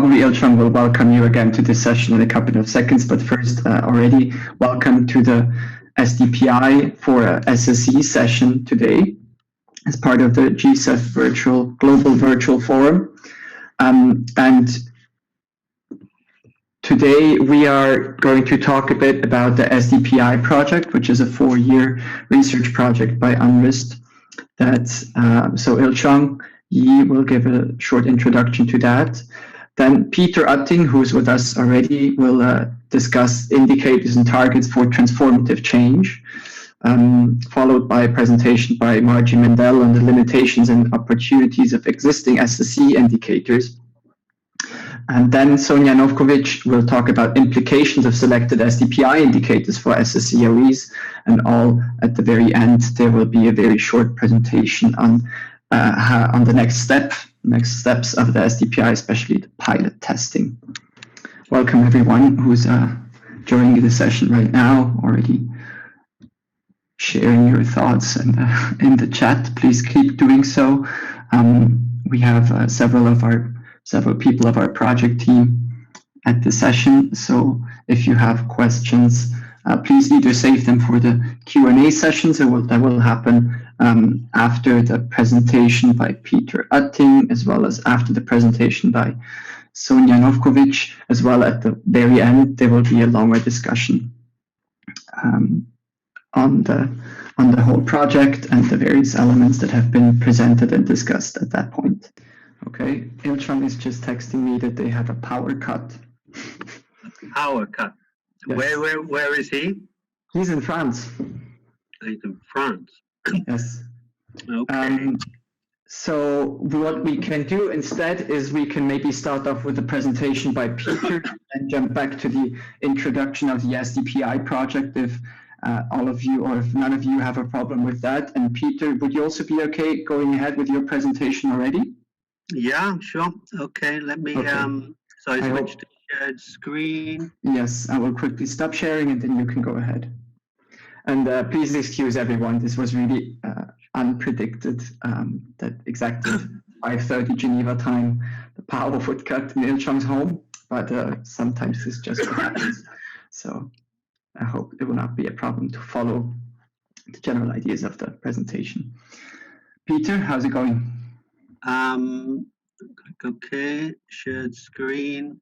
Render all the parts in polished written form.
probably Ilchong will welcome you again to this session in a couple of seconds, but first, already welcome to the SDPI for SSE session today as part of the GCEF Global Virtual Forum. And today we are going to talk a bit about the SDPI project, which is a 4-year research project by UNRISD. So Ilchong, Yi will give a short introduction to that. Then Peter Utting, who's with us already, will discuss indicators and targets for transformative change, followed by a presentation by Margie Mendel on the limitations and opportunities of existing SSE indicators. And then Sonja Novkovic will talk about implications of selected SDPI indicators for SSEOEs, and all at the very end there will be a very short presentation on the next steps of the SDPI, especially the pilot testing. Welcome everyone who's joining the session right now, already sharing your thoughts and in the chat. Please keep doing so. We have several people of our project team at the session, so if you have questions, please either save them for the Q&A sessions that will happen after the presentation by Peter Utting, as well as after the presentation by Sonja Novkovic, as well at the very end there will be a longer discussion on the whole project and the various elements that have been presented and discussed at that point. Okay, Ilchong is just texting me that they have a power cut. Power cut. Yes. Where is he? He's in France. He's in France. Yes. Okay. So what we can do instead is we can maybe start off with a presentation by Peter and jump back to the introduction of the SDPI project if all of you or if none of you have a problem with that. And Peter, would you also be okay going ahead with your presentation already? Yeah, sure. Okay, let me, so I switch to shared screen. Yes, I will quickly stop sharing and then you can go ahead. And please excuse everyone, this was really unpredicted, that exactly 5:30 Geneva time, the power would cut in Ilchong's home, but sometimes this just what happens. So I hope it will not be a problem to follow the general ideas of the presentation. Peter, how's it going? Okay, shared screen.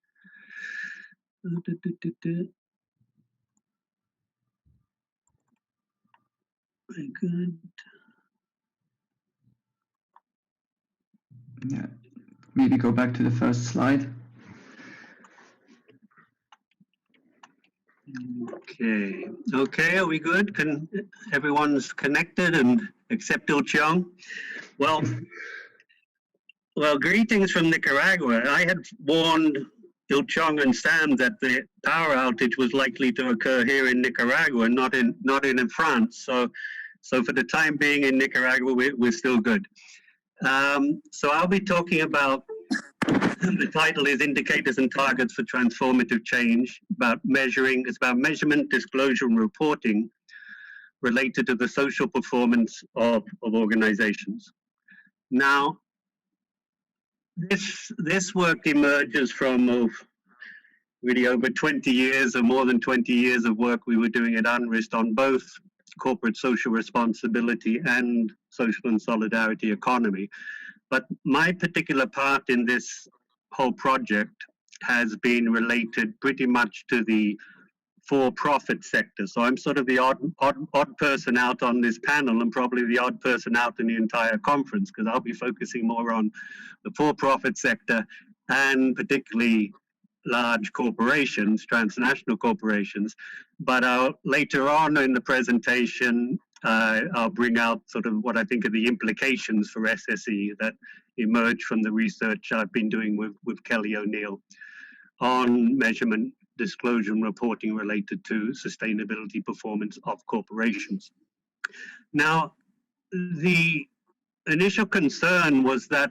Very good. Yeah, maybe go back to the first slide. Okay, are we good? Everyone's connected and except Ilchong? Well, greetings from Nicaragua. I had warned Ilchong and Sam that the power outage was likely to occur here in Nicaragua, not in France. So for the time being in Nicaragua, we're still good. So I'll be talking about, the title is Indicators and Targets for Transformative Change, it's about measurement, disclosure, and reporting related to the social performance of organizations. Now, this work emerges from really over 20 years or more than 20 years of work we were doing at UNRISD on both corporate social responsibility and social and solidarity economy. But my particular part in this whole project has been related pretty much to the for-profit sector. So I'm sort of the odd person out on this panel and probably the odd person out in the entire conference, because I'll be focusing more on the for-profit sector and particularly large corporations, transnational corporations. But later on in the presentation, I'll bring out sort of what I think are the implications for SSE that emerge from the research I've been doing with Kelly O'Neill on measurement, disclosure, and reporting related to sustainability performance of corporations. Now, the initial concern was that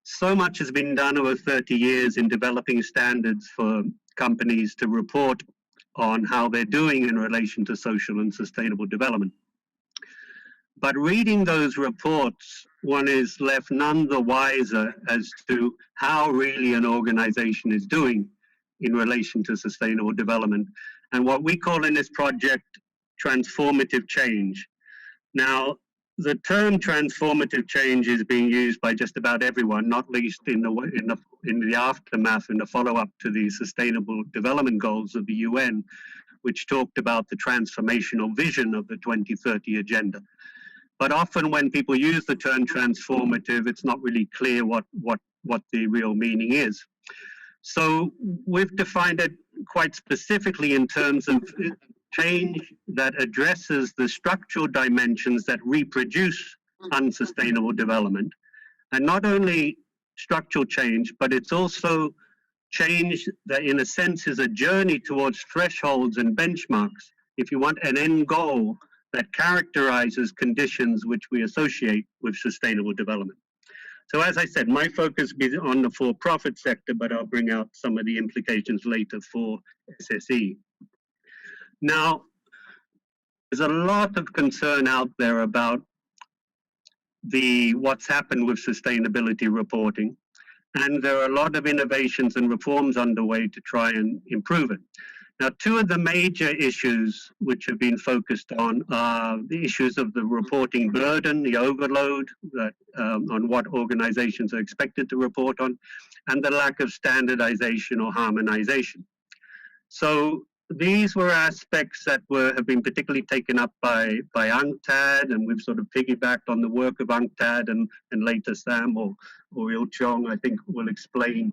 so much has been done over 30 years in developing standards for companies to report on how they're doing in relation to social and sustainable development. But reading those reports, one is left none the wiser as to how really an organization is doing in relation to sustainable development, and what we call in this project transformative change. Now, the term transformative change is being used by just about everyone, not least in the aftermath, in the follow-up to the Sustainable Development Goals of the UN, which talked about the transformational vision of the 2030 Agenda. But often when people use the term transformative, it's not really clear what the real meaning is. So we've defined it quite specifically in terms of change that addresses the structural dimensions that reproduce unsustainable development. And not only structural change, but it's also change that in a sense is a journey towards thresholds and benchmarks, if you want an end goal that characterizes conditions which we associate with sustainable development. So as I said, my focus is on the for-profit sector, but I'll bring out some of the implications later for SSE. Now, there's a lot of concern out there about what's happened with sustainability reporting, and there are a lot of innovations and reforms underway to try and improve it. Now, two of the major issues which have been focused on are the issues of the reporting burden, the overload that, on what organizations are expected to report on, and the lack of standardization or harmonization. So these were aspects that have been particularly taken up by UNCTAD, and we've sort of piggybacked on the work of UNCTAD, and later Sam or Il Chong, I think, will explain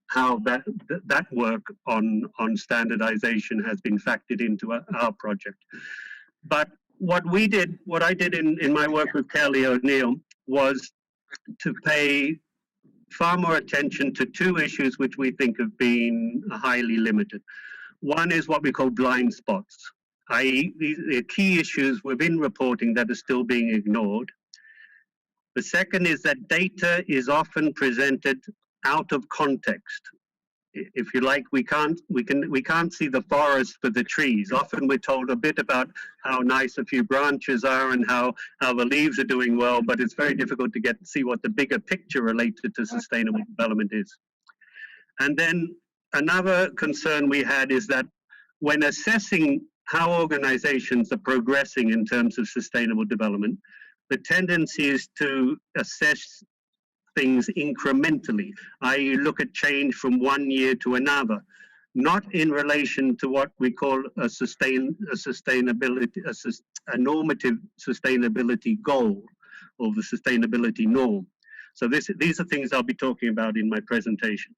how that work on standardization has been factored into our project. But what I did in my work with Kelly O'Neill was to pay far more attention to two issues which we think have been highly limited. One is what we call blind spots, i.e. the key issues within reporting that are still being ignored. The second is that data is often presented out of context. If you like, we can't see the forest for the trees. Often we're told a bit about how nice a few branches are and how the leaves are doing well, but it's very difficult to see what the bigger picture related to sustainable development is. And then another concern we had is that when assessing how organizations are progressing in terms of sustainable development, the tendency is to assess things incrementally, i.e. look at change from one year to another, not in relation to what we call a normative sustainability goal or the sustainability norm. So these are things I'll be talking about in my presentation.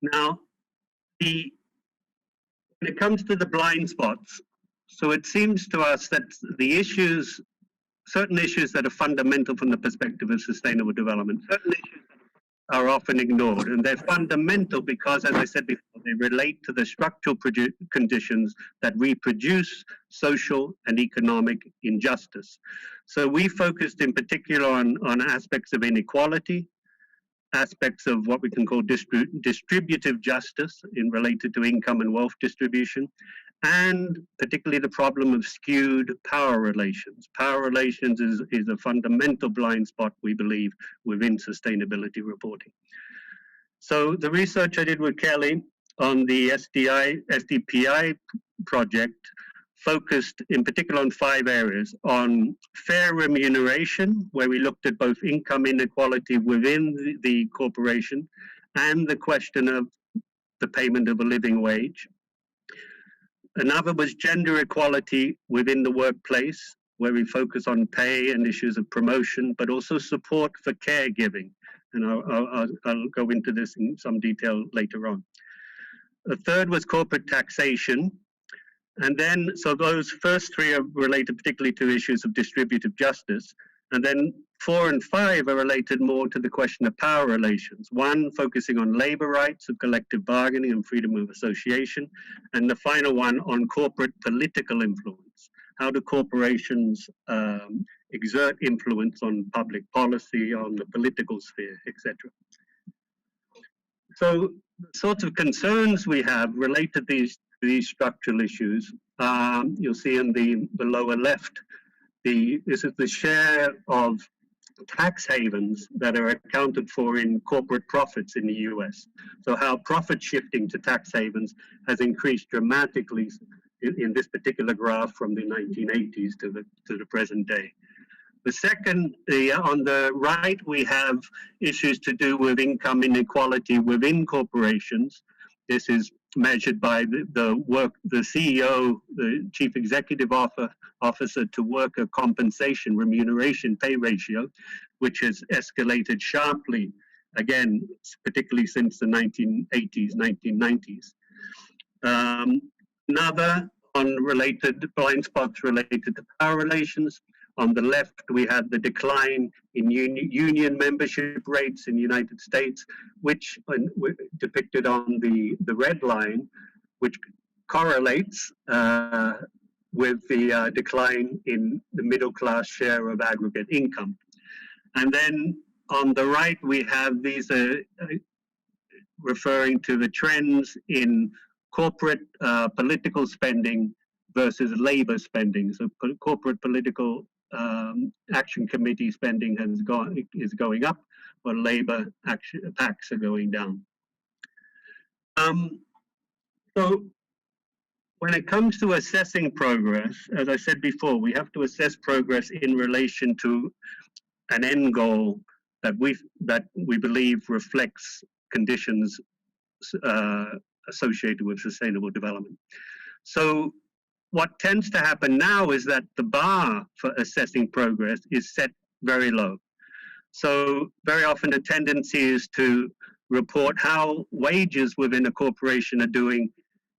Now, when it comes to the blind spots, so it seems to us that the issues, certain issues that are fundamental from the perspective of sustainable development, certain issues are often ignored, and they're fundamental because, as I said before, they relate to the structural conditions that reproduce social and economic injustice. So we focused in particular on aspects of inequality, aspects of what we can call distributive justice in related to income and wealth distribution, and particularly the problem of skewed power relations. Power relations is a fundamental blind spot, we believe, within sustainability reporting. So the research I did with Kelly on the SDPI project focused in particular on 5 areas: on fair remuneration, where we looked at both income inequality within the corporation and the question of the payment of a living wage. Another was gender equality within the workplace, where we focus on pay and issues of promotion, but also support for caregiving. And I'll go into this in some detail later on. The third was corporate taxation. And then, so those first 3 are related particularly to issues of distributive justice. And then 4 and 5 are related more to the question of power relations. 1 focusing on labor rights of collective bargaining and freedom of association. And the final one on corporate political influence. How do corporations exert influence on public policy, on the political sphere, etc. So the sorts of concerns we have related to these structural issues, you'll see in the lower left this is the share of tax havens that are accounted for in corporate profits in the US. So how profit shifting to tax havens has increased dramatically in this particular graph from the 1980s to the present day. The second, on the right, we have issues to do with income inequality within corporations. This is measured by the CEO, the chief executive officer to worker compensation, remuneration pay ratio, which has escalated sharply, again, particularly since the 1980s, 1990s. Another on related blind spots related to power relations. On the left, we had the decline in union membership rates in the United States, which depicted on the red line, which correlates with the decline in the middle class share of aggregate income. And then on the right, we have these referring to the trends in corporate political spending versus labor spending. So corporate political action committee spending is going up, but labor PACs are going down. So when it comes to assessing progress, as I said before, we have to assess progress in relation to an end goal that we believe reflects conditions associated with sustainable development. So what tends to happen now is that the bar for assessing progress is set very low. So very often the tendency is to report how wages within a corporation are doing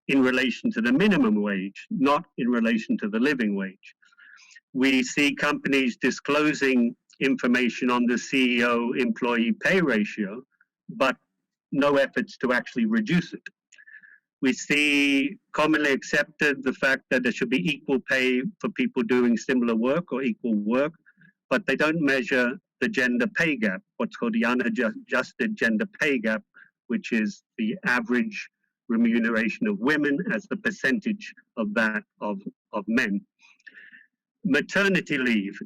in relation to the minimum wage, not in relation to the living wage. We see companies disclosing information on the CEO employee pay ratio, but no efforts to actually reduce it. We see commonly accepted the fact that there should be equal pay for people doing similar work or equal work, but they don't measure the gender pay gap, what's called the unadjusted gender pay gap, which is the average remuneration of women as the percentage of that of men. Maternity leave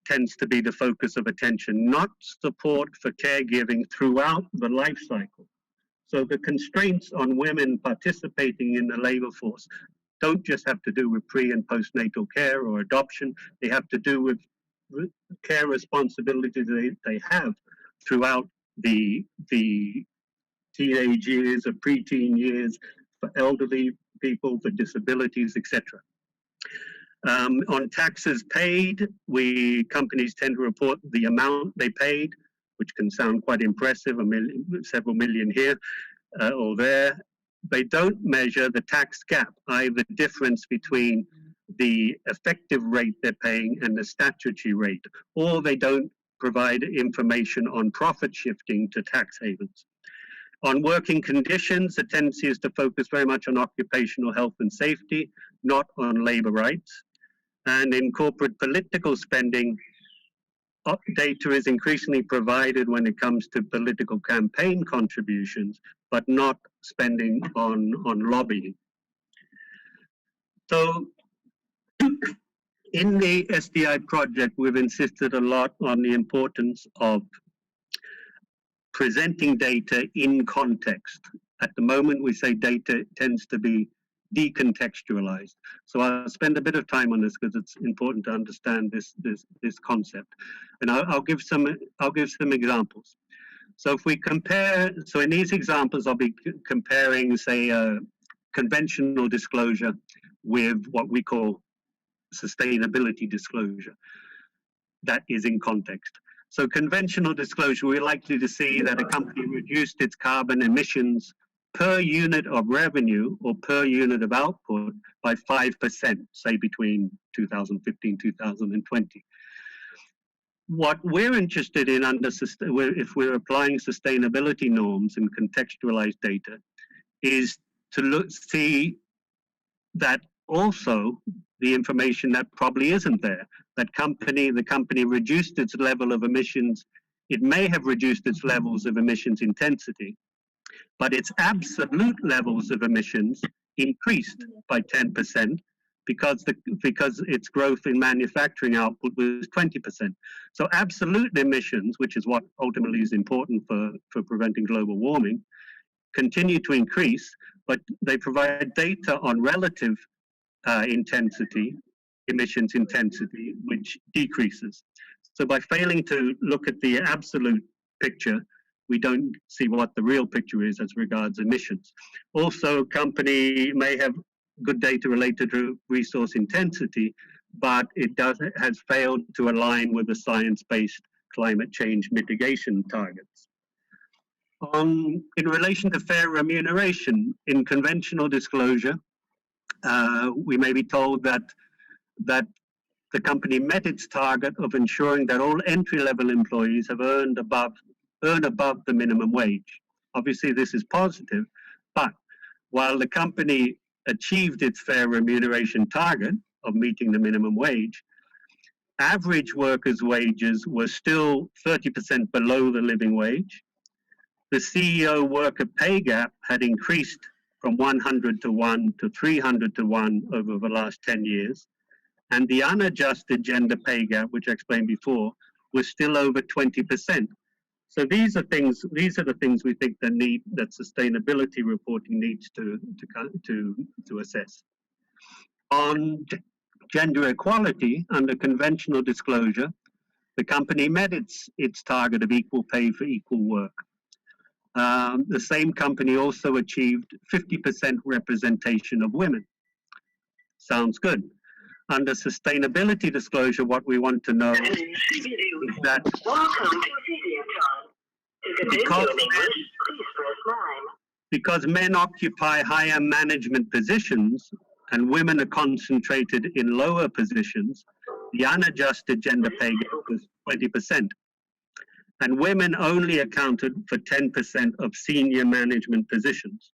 tends to be the focus of attention, not support for caregiving throughout the life cycle. So the constraints on women participating in the labor force don't just have to do with pre and postnatal care or adoption. They have to do with care responsibilities they have throughout the teenage years or preteen years, for elderly people, for disabilities, etc. On taxes paid, companies tend to report the amount they paid, which can sound quite impressive, several million here or there. They don't measure the tax gap, i.e. the difference between the effective rate they're paying and the statutory rate, or they don't provide information on profit shifting to tax havens. On working conditions, the tendency is to focus very much on occupational health and safety, not on labor rights. And in corporate political spending, data is increasingly provided when it comes to political campaign contributions, but not spending on lobbying. So in the SDI project, we've insisted a lot on the importance of presenting data in context. At the moment, we say data tends to be decontextualized. So I'll spend a bit of time on this because it's important to understand this concept. And I'll give some examples. So if we compare, so in these examples, I'll be comparing, say, conventional disclosure with what we call sustainability disclosure. That is in context. So conventional disclosure, we're likely to see that a company reduced its carbon emissions per unit of revenue or per unit of output by 5%, say between 2015 and 2020. What we're interested in if we're applying sustainability norms and contextualized data is to see that also the information that probably isn't there. The company reduced its level of emissions. It may have reduced its levels of emissions intensity, but its absolute levels of emissions increased by 10% because its growth in manufacturing output was 20%. So absolute emissions, which is what ultimately is important for preventing global warming, continue to increase, but they provide data on relative emissions intensity, which decreases. So by failing to look at the absolute picture, we don't see what the real picture is as regards emissions. Also, company may have good data related to resource intensity, but it has failed to align with the science-based climate change mitigation targets. In relation to fair remuneration, in conventional disclosure, we may be told that the company met its target of ensuring that all entry-level employees have earn above the minimum wage. Obviously, this is positive, but while the company achieved its fair remuneration target of meeting the minimum wage, average workers' wages were still 30% below the living wage. The CEO worker pay gap had increased from 100 to 1 to 300 to 1 over the last 10 years. And the unadjusted gender pay gap, which I explained before, was still over 20%. So these are the things we think that sustainability reporting needs to assess. On gender equality, under conventional disclosure, the company met its target of equal pay for equal work. The same company also achieved 50% representation of women. Sounds good. Under sustainability disclosure, what we want to know is that because men occupy higher management positions and women are concentrated in lower positions, the unadjusted gender pay gap was 20%. And women only accounted for 10% of senior management positions.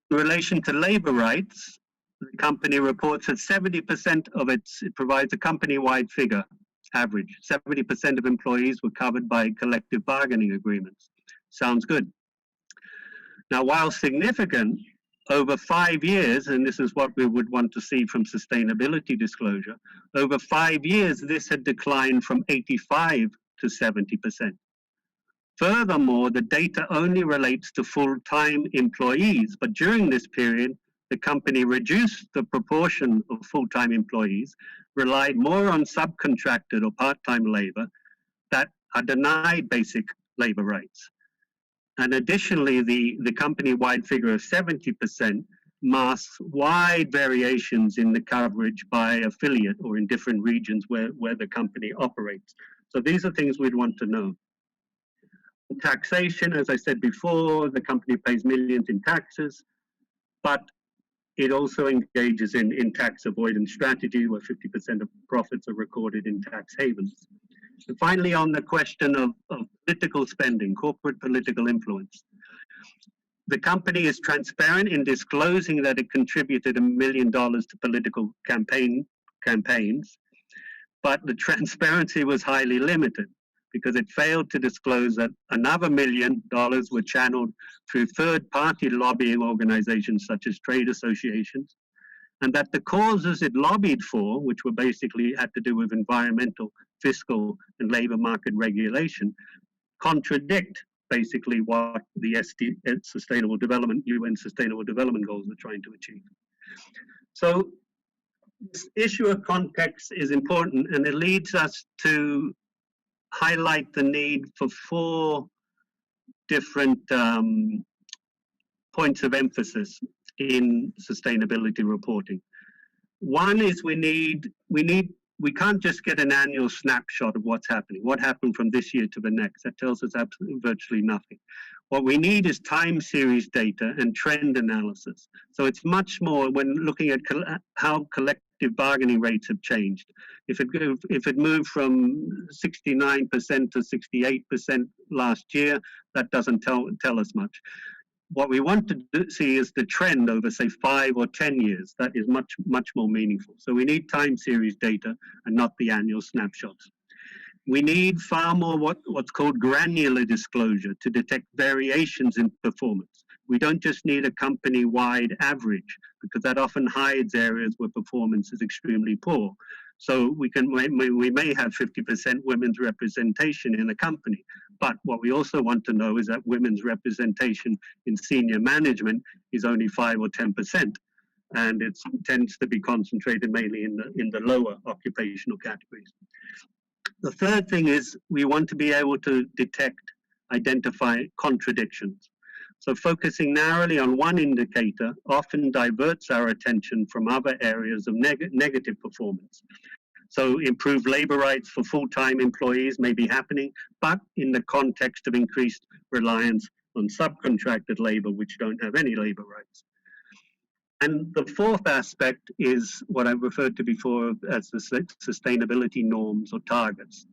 In relation to labor rights, the company reports that 70% of it provides a company-wide figure, average. 70% of employees were covered by collective bargaining agreements. Sounds good. Now, while significant, over 5 years, and this is what we would want to see from sustainability disclosure, over 5 years, this had declined from 85 to 70%. Furthermore, the data only relates to full-time employees, but during this period, the company reduced the proportion of full-time employees, relied more on subcontracted or part-time labor that are denied basic labor rights. And additionally, the company-wide figure of 70% masks wide variations in the coverage by affiliate or in different regions where the company operates. So these are things we'd want to know. Taxation, as I said before, the company pays millions in taxes, but it also engages in tax avoidance strategy where 50% of profits are recorded in tax havens. And finally, on the question of political spending, corporate political influence, the company is transparent in disclosing that it contributed $1 million to political campaigns, but the transparency was highly limited because it failed to disclose that another $1 million were channeled through third-party lobbying organizations such as trade associations, and that the causes it lobbied for, which were basically had to do with environmental, fiscal, and labor market regulation, contradict basically what the UN Sustainable Development Goals are trying to achieve. So this issue of context is important, and it leads us to highlight the need for 4 different points of emphasis in sustainability reporting. One is we can't just get an annual snapshot of what's happening. What happened from this year to the next? That tells us absolutely virtually nothing. What we need is time series data and trend analysis. So it's much more when looking at how collective bargaining rates have changed. If it moved from 69% to 68% last year, that doesn't tell us much. What we want to see is the trend over, say, 5 or 10 years. That is much more meaningful. So we need time series data and not the annual snapshots. We need far more what's called granular disclosure to detect variations in performance. We don't just need a company-wide average, because that often hides areas where performance is extremely poor. So we may have 50% women's representation in a company, but what we also want to know is that women's representation in senior management is only 5 or 10%, and it tends to be concentrated mainly in the lower occupational categories. The third thing is we want to be able to identify contradictions. So focusing narrowly on one indicator often diverts our attention from other areas of negative performance. So improved labor rights for full-time employees may be happening, but in the context of increased reliance on subcontracted labor, which don't have any labor rights. And the fourth aspect is what I referred to before as the sustainability norms or targets.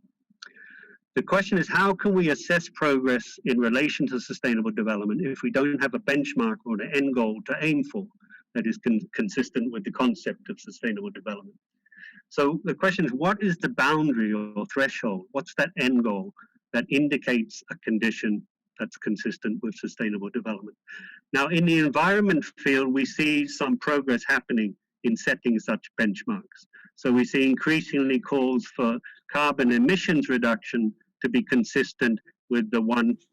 The question is, how can we assess progress in relation to sustainable development if we don't have a benchmark or an end goal to aim for that is consistent with the concept of sustainable development? So the question is, what is the boundary or threshold? What's that end goal that indicates a condition that's consistent with sustainable development? Now, in the environment field, we see some progress happening in setting such benchmarks. So we see increasingly calls for carbon emissions reduction to be consistent with the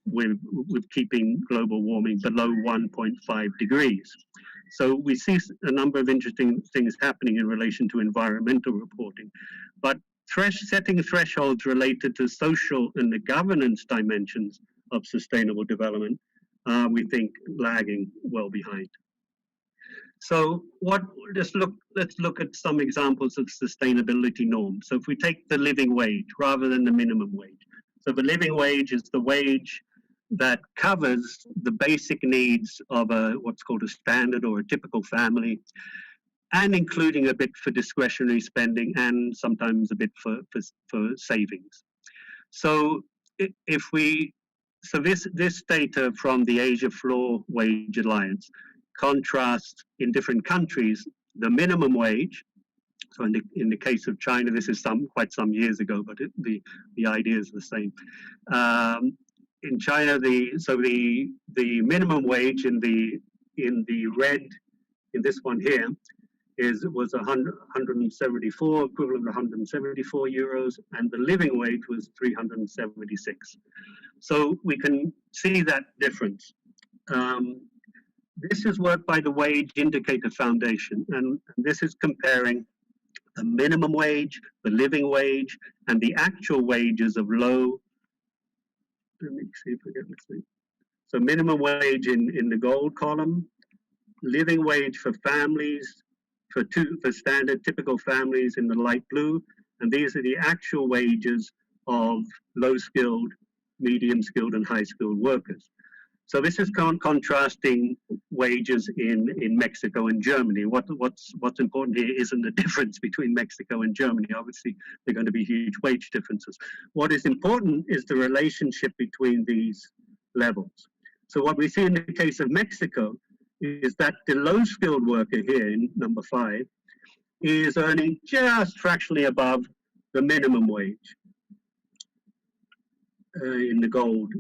with keeping global warming below 1.5 degrees. So we see a number of interesting things happening in relation to environmental reporting, but setting thresholds related to social and the governance dimensions of sustainable development, we think lagging well behind. So let's look at some examples of sustainability norms. So if we take the living wage rather than the minimum wage. So the living wage is the wage that covers the basic needs of what's called a standard or a typical family, and including a bit for discretionary spending and sometimes a bit for savings. So this data from the Asia Floor Wage Alliance contrasts in different countries the minimum wage. So in the case of China, this is quite some years ago, but the idea is the same. In China, the minimum wage in the red, in this one here, was 174, equivalent to 174 euros, and the living wage was 376. So we can see that difference. This is work by the Wage Indicator Foundation, and this is comparing the minimum wage, the living wage, and the actual wages of low. Let me see if we get this. So minimum wage in the gold column, living wage for families, for standard typical families in the light blue, and these are the actual wages of low-skilled, medium-skilled, and high-skilled workers. So this is contrasting wages in Mexico and Germany. What's important here isn't the difference between Mexico and Germany. Obviously, there are going to be huge wage differences. What is important is the relationship between these levels. So what we see in the case of Mexico is that the low-skilled worker here in number 5 is earning just fractionally above the minimum wage in the gold.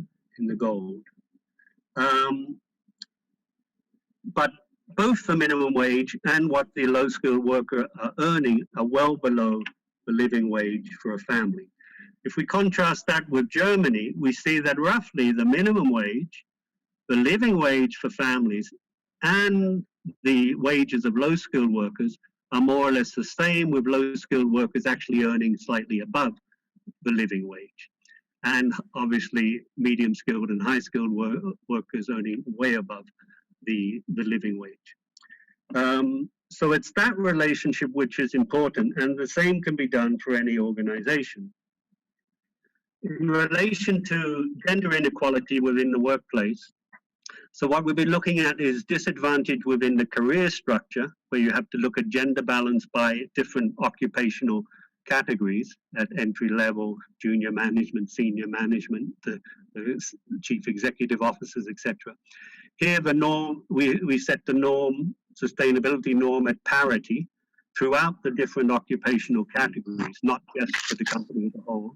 But both the minimum wage and what the low-skilled worker are earning are well below the living wage for a family. If we contrast that with Germany, we see that roughly the minimum wage, the living wage for families, and the wages of low-skilled workers are more or less the same, with low-skilled workers actually earning slightly above the living wage. And obviously, medium-skilled and high-skilled workers earning way above the living wage. So it's that relationship which is important, and the same can be done for any organization. In relation to gender inequality within the workplace, so what we've been looking at is disadvantage within the career structure, where you have to look at gender balance by different occupational categories at entry level, junior management, senior management, the chief executive officers, etc. Here the norm, we set the norm, sustainability norm at parity throughout the different occupational categories, not just for the company as a whole.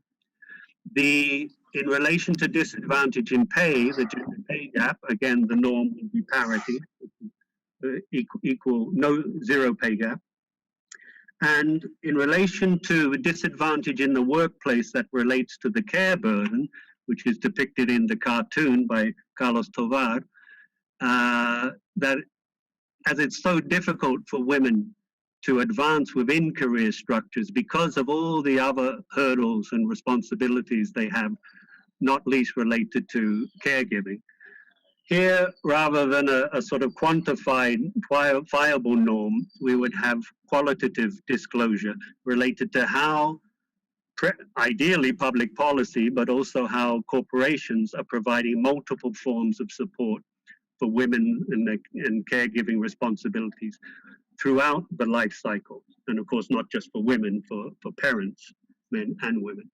The in relation to disadvantage in pay, the gender pay gap, again, the norm would be parity, zero pay gap. And in relation to disadvantage in the workplace that relates to the care burden, which is depicted in the cartoon by Carlos Tovar, that as it's so difficult for women to advance within career structures because of all the other hurdles and responsibilities they have, not least related to caregiving. Here, rather than a sort of quantified, viable norm, we would have qualitative disclosure related to how, ideally public policy, but also how corporations are providing multiple forms of support for women and caregiving responsibilities throughout the life cycle. And of course, not just for women, for parents, men and women.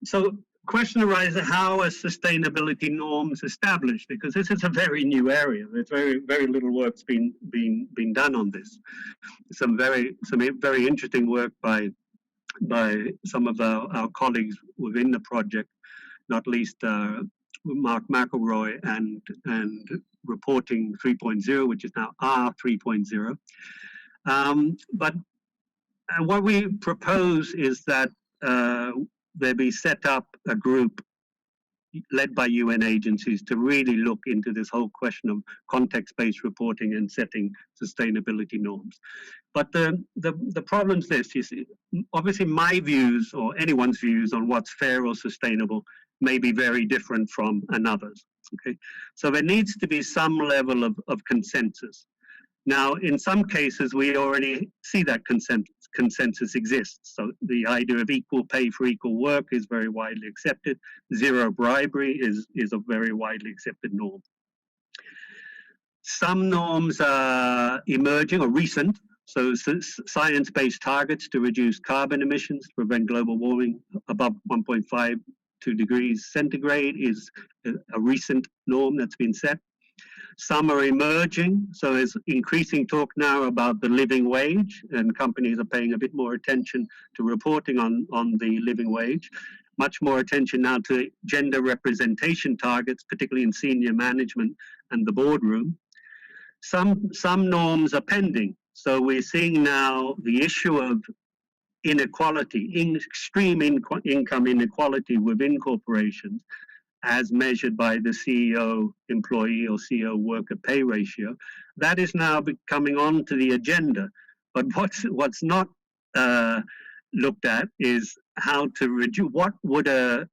So question arises, how are sustainability norms established? Because this is a very new area. There's very little work's been done on this. Some very interesting work by some of our colleagues within the project, not least Mark McElroy and Reporting 3.0, which is now R 3.0. But what we propose is that there be set up a group led by UN agencies to really look into this whole question of context-based reporting and setting sustainability norms. But the problem is this, you see, obviously my views or anyone's views on what's fair or sustainable may be very different from another's, okay? So there needs to be some level of consensus. Now, in some cases, we already see that consensus exists. So the idea of equal pay for equal work is very widely accepted. Zero bribery is a very widely accepted norm. Some norms are emerging or recent. So science-based targets to reduce carbon emissions, to prevent global warming above 1.52 degrees centigrade is a recent norm that's been set. Some are emerging, so there's increasing talk now about the living wage, and companies are paying a bit more attention to reporting on the living wage. Much more attention now to gender representation targets, particularly in senior management and the boardroom. Some norms are pending, so we're seeing now the issue of inequality, extreme income inequality within corporations, as measured by the CEO employee or CEO worker pay ratio. That is now coming onto the agenda. But what's not looked at is how to reduce, what would a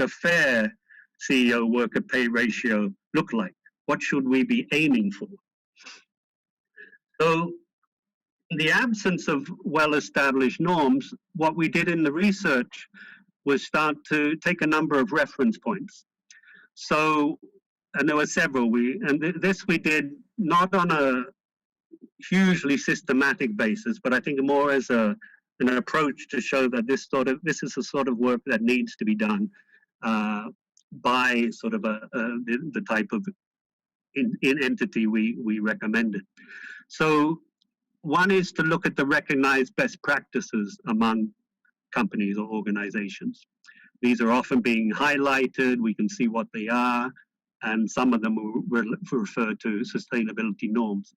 fair CEO worker pay ratio look like? What should we be aiming for? So in the absence of well-established norms, what we did in the research was start to take a number of reference points. So, and there were several, this we did not on a hugely systematic basis, but I think more as an approach to show that this is a sort of work that needs to be done by sort of the type of entity we recommended. So one is to look at the recognized best practices among companies or organizations. These are often being highlighted, we can see what they are, and some of them refer to sustainability norms.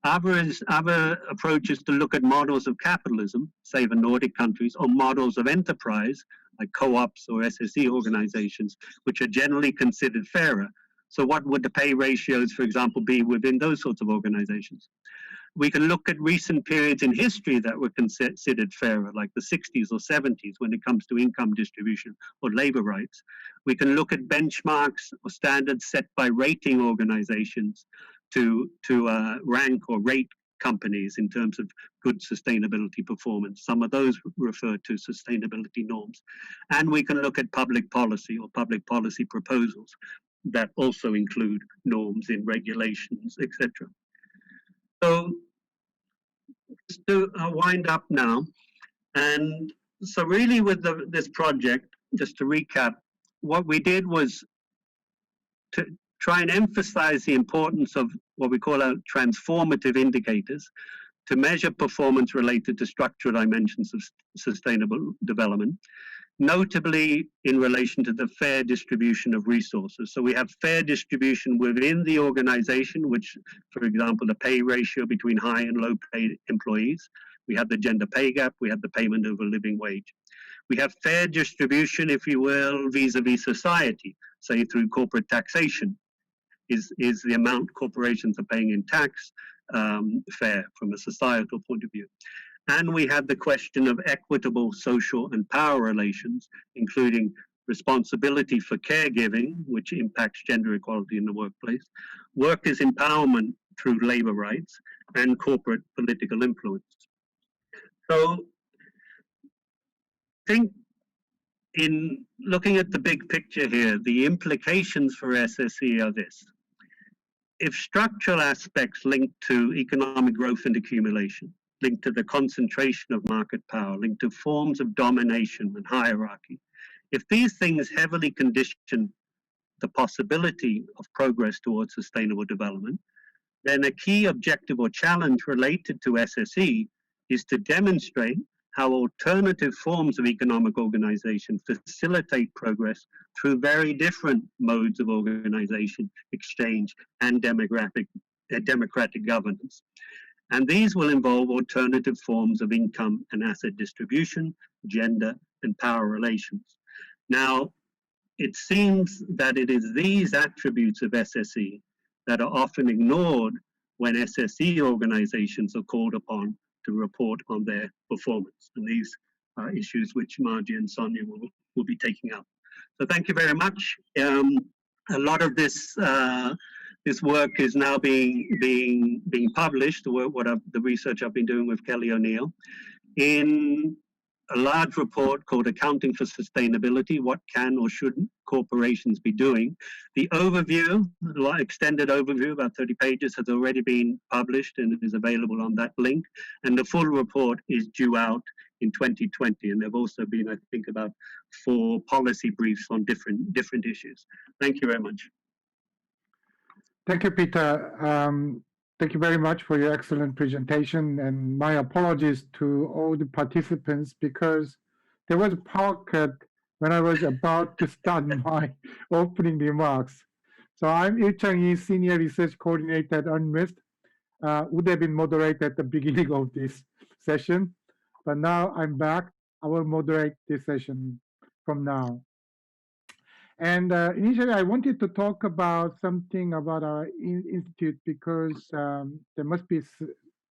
Other approaches to look at models of capitalism, say the Nordic countries, or models of enterprise, like co-ops or SSE organizations, which are generally considered fairer. So what would the pay ratios, for example, be within those sorts of organizations? We can look at recent periods in history that were considered fairer, like the 60s or 70s when it comes to income distribution or labor rights. We can look at benchmarks or standards set by rating organizations to rank or rate companies in terms of good sustainability performance. Some of those refer to sustainability norms. And we can look at public policy or public policy proposals that also include norms in regulations, etc. So just to wind up now, and so really with this project, just to recap, what we did was to try and emphasize the importance of what we call our transformative indicators to measure performance related to structural dimensions of sustainable development. notably in relation to the fair distribution of resources. So we have fair distribution within the organization, which, for example, the pay ratio between high and low paid employees. We have the gender pay gap, we have the payment of a living wage. We have fair distribution, if you will, vis-a-vis society, say through corporate taxation. Is the amount corporations are paying in tax fair from a societal point of view? And we have the question of equitable social and power relations, including responsibility for caregiving, which impacts gender equality in the workplace, workers' empowerment through labor rights, and corporate political influence. So I think in looking at the big picture here, the implications for SSE are this. If structural aspects linked to economic growth and accumulation, linked to the concentration of market power, linked to forms of domination and hierarchy, if these things heavily condition the possibility of progress towards sustainable development, then a key objective or challenge related to SSE is to demonstrate how alternative forms of economic organization facilitate progress through very different modes of organization, exchange, and democratic governance. And these will involve alternative forms of income and asset distribution, gender, and power relations. Now, it seems that it is these attributes of SSE that are often ignored when SSE organizations are called upon to report on their performance. And these are issues which Margie and Sonia will be taking up. So thank you very much. A lot of this this work is now being published, the research I've been doing with Kelly O'Neill, in a large report called Accounting for Sustainability, What Can or Should Corporations Be Doing? The overview, extended overview, about 30 pages, has already been published and is available on that link. And the full report is due out in 2020. And there have also been, I think, about 4 policy briefs on different issues. Thank you very much. Thank you, Peter. Thank you very much for your excellent presentation, and my apologies to all the participants because there was a power cut when I was about to start my opening remarks. So I'm Il Chang-Yi, Senior Research Coordinator at UNRISD. Would have been moderated at the beginning of this session, but now I'm back. I will moderate this session from now. And initially, I wanted to talk about something about our institute because there must be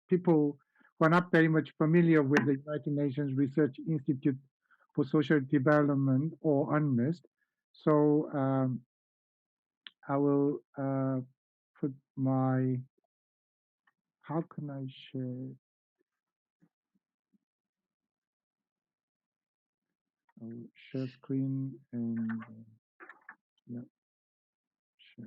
people who are not very much familiar with the United Nations Research Institute for Social Development, or UNRISD. So I will put my, how can I share? I'll share screen and yeah, sure.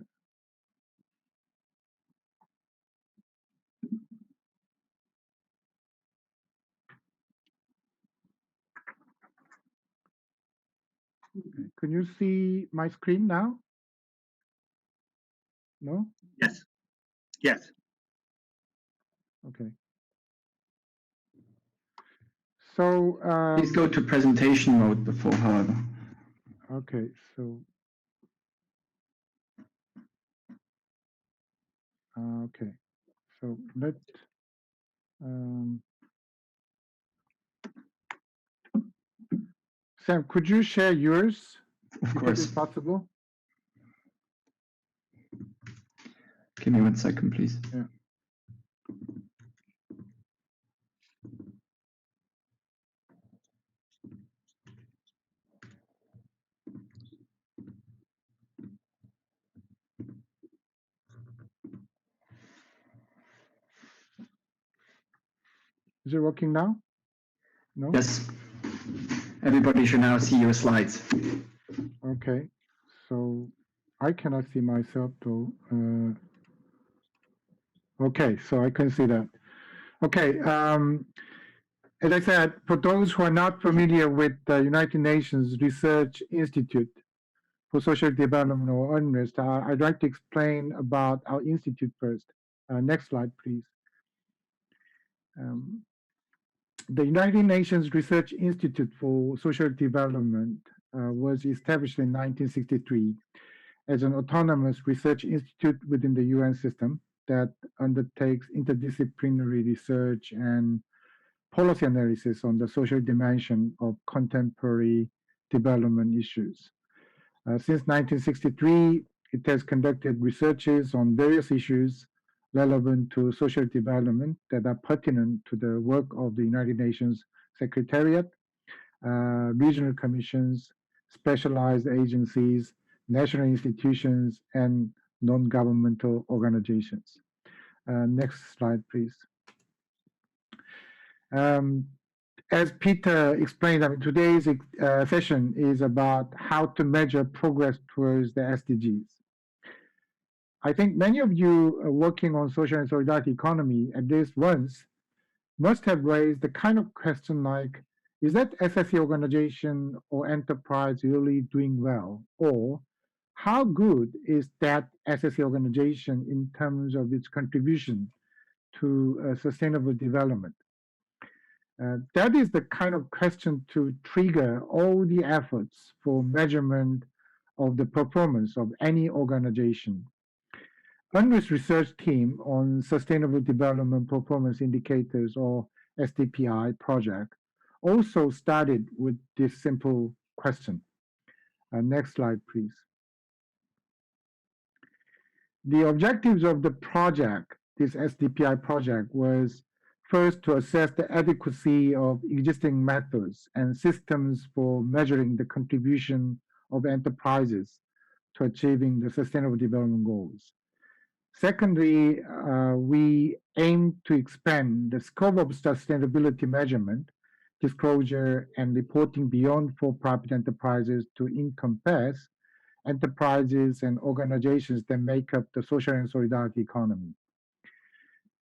Okay. Can you see my screen now? No? Yes. Yes. Okay. So please go to presentation mode before, however. Okay, so okay, so let Sam, could you share yours? Of course. If possible. Give me 1 second, please. Yeah. Is it working now? No? Yes. Everybody should now see your slides. Okay. So I cannot see myself though. Okay, so I can see that. Okay. As I said, for those who are not familiar with the United Nations Research Institute for Social Development, or UNRISD, I'd like to explain about our institute first. Next slide, please. The United Nations Research Institute for Social Development was established in 1963 as an autonomous research institute within the UN system that undertakes interdisciplinary research and policy analysis on the social dimension of contemporary development issues. Since 1963, it has conducted researches on various issues relevant to social development that are pertinent to the work of the United Nations Secretariat, regional commissions, specialized agencies, national institutions, and non-governmental organizations. Next slide, please. As Peter explained, today's session is about how to measure progress towards the SDGs. I think many of you working on social and solidarity economy at least once must have raised the kind of question like, is that SSE organization or enterprise really doing well? Or how good is that SSE organization in terms of its contribution to sustainable development? That is the kind of question to trigger all the efforts for measurement of the performance of any organization. UNRWA's research team on Sustainable Development Performance Indicators, or SDPI project, also started with this simple question. Next slide, please. The objectives of the project, this SDPI project, was first to assess the adequacy of existing methods and systems for measuring the contribution of enterprises to achieving the Sustainable Development Goals. Secondly, we aim to expand the scope of sustainability measurement, disclosure, and reporting beyond for-profit enterprises to encompass enterprises and organizations that make up the social and solidarity economy.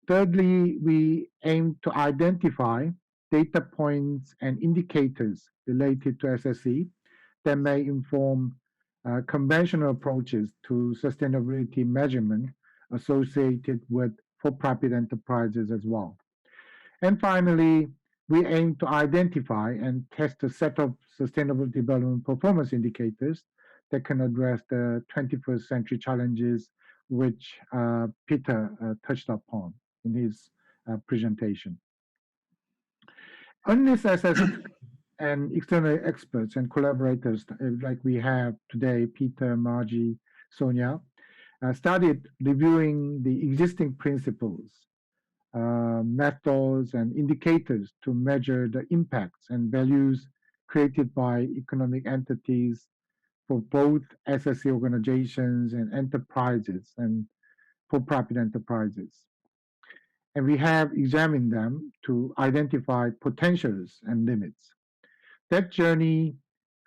Thirdly, we aim to identify data points and indicators related to SSE that may inform conventional approaches to sustainability measurement associated with for-profit enterprises as well. And finally, we aim to identify and test a set of sustainable development performance indicators that can address the 21st century challenges which Peter touched upon in his presentation. UNRWA's SSE and external experts and collaborators like we have today, Peter, Margie, Sonia, started reviewing the existing principles, methods, and indicators to measure the impacts and values created by economic entities for both SSE organizations and enterprises and for-profit enterprises. And we have examined them to identify potentials and limits. That journey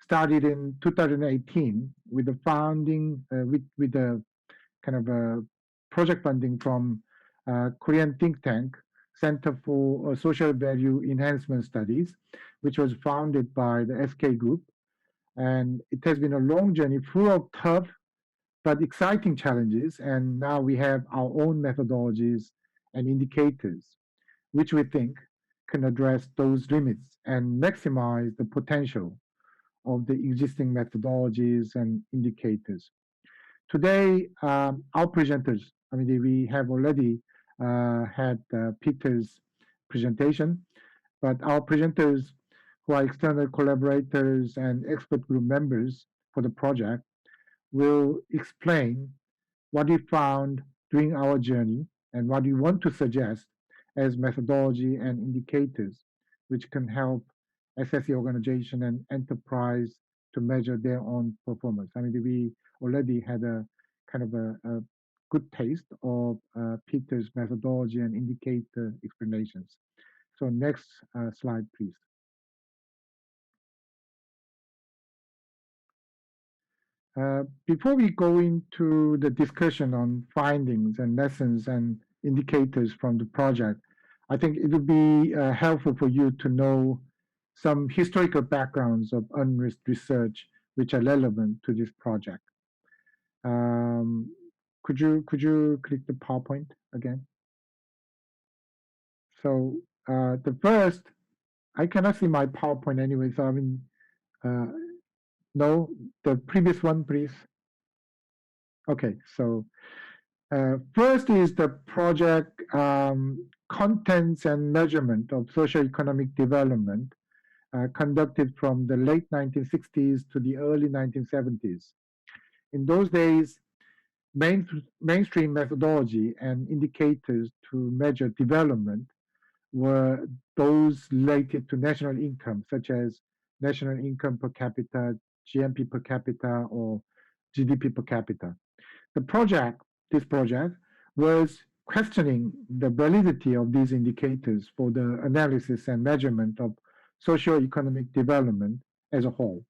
started in 2018 with the founding, with the kind of a project funding from Korean think tank, Center for Social Value Enhancement Studies, which was founded by the SK Group. And it has been a long journey full of tough but exciting challenges. And now we have our own methodologies and indicators, which we think can address those limits and maximize the potential of the existing methodologies and indicators. Today, our presenters, we have already had Peter's presentation, but our presenters who are external collaborators and expert group members for the project will explain what we found during our journey and what we want to suggest as methodology and indicators, which can help SSE organization and enterprise to measure their own performance. We already had a kind of a good taste of Peter's methodology and indicator explanations. So next slide, please. Before we go into the discussion on findings and lessons and indicators from the project, I think it would be helpful for you to know some historical backgrounds of UNRWA's research which are relevant to this project. Could you click the PowerPoint again? So the first I cannot see my PowerPoint anyway, so I mean, no, the previous one, please. Okay, so first is the project contents and measurement of socioeconomic development conducted from the late 1960s to the early 1970s. In those days, mainstream methodology and indicators to measure development were those related to national income, such as national income per capita, GNP per capita, or GDP per capita. This project was questioning the validity of these indicators for the analysis and measurement of socioeconomic development as a whole.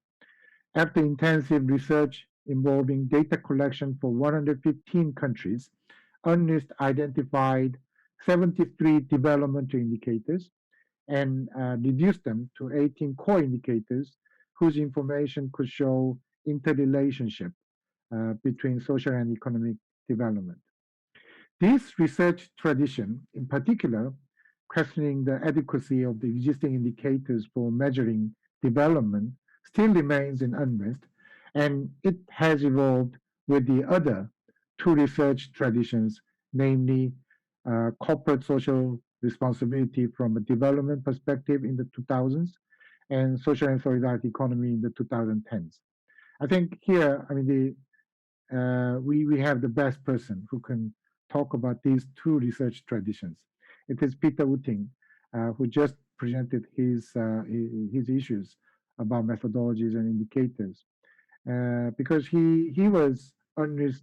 After intensive research involving data collection for 115 countries, UNRISD identified 73 developmental indicators and reduced them to 18 core indicators whose information could show interrelationship between social and economic development. This research tradition, in particular, questioning the adequacy of the existing indicators for measuring development, still remains in UNRISD, and it has evolved with the other two research traditions, namely corporate social responsibility from a development perspective in the 2000s and social and solidarity economy in the 2010s. I think here, I mean, we have the best person who can talk about these two research traditions. It is Peter Wutting, who just presented his issues about methodologies and indicators, because he was UNRISD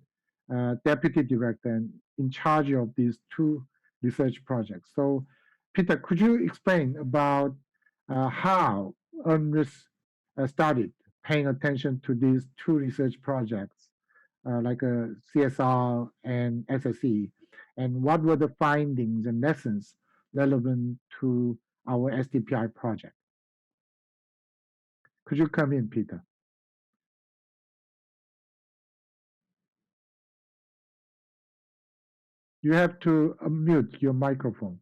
deputy director and in charge of these two research projects. So, Peter, could you explain about how UNRISD started paying attention to these two research projects, like CSR and SSE, and what were the findings and lessons relevant to our SDPI project? Could you come in, Peter? You have to unmute your microphone.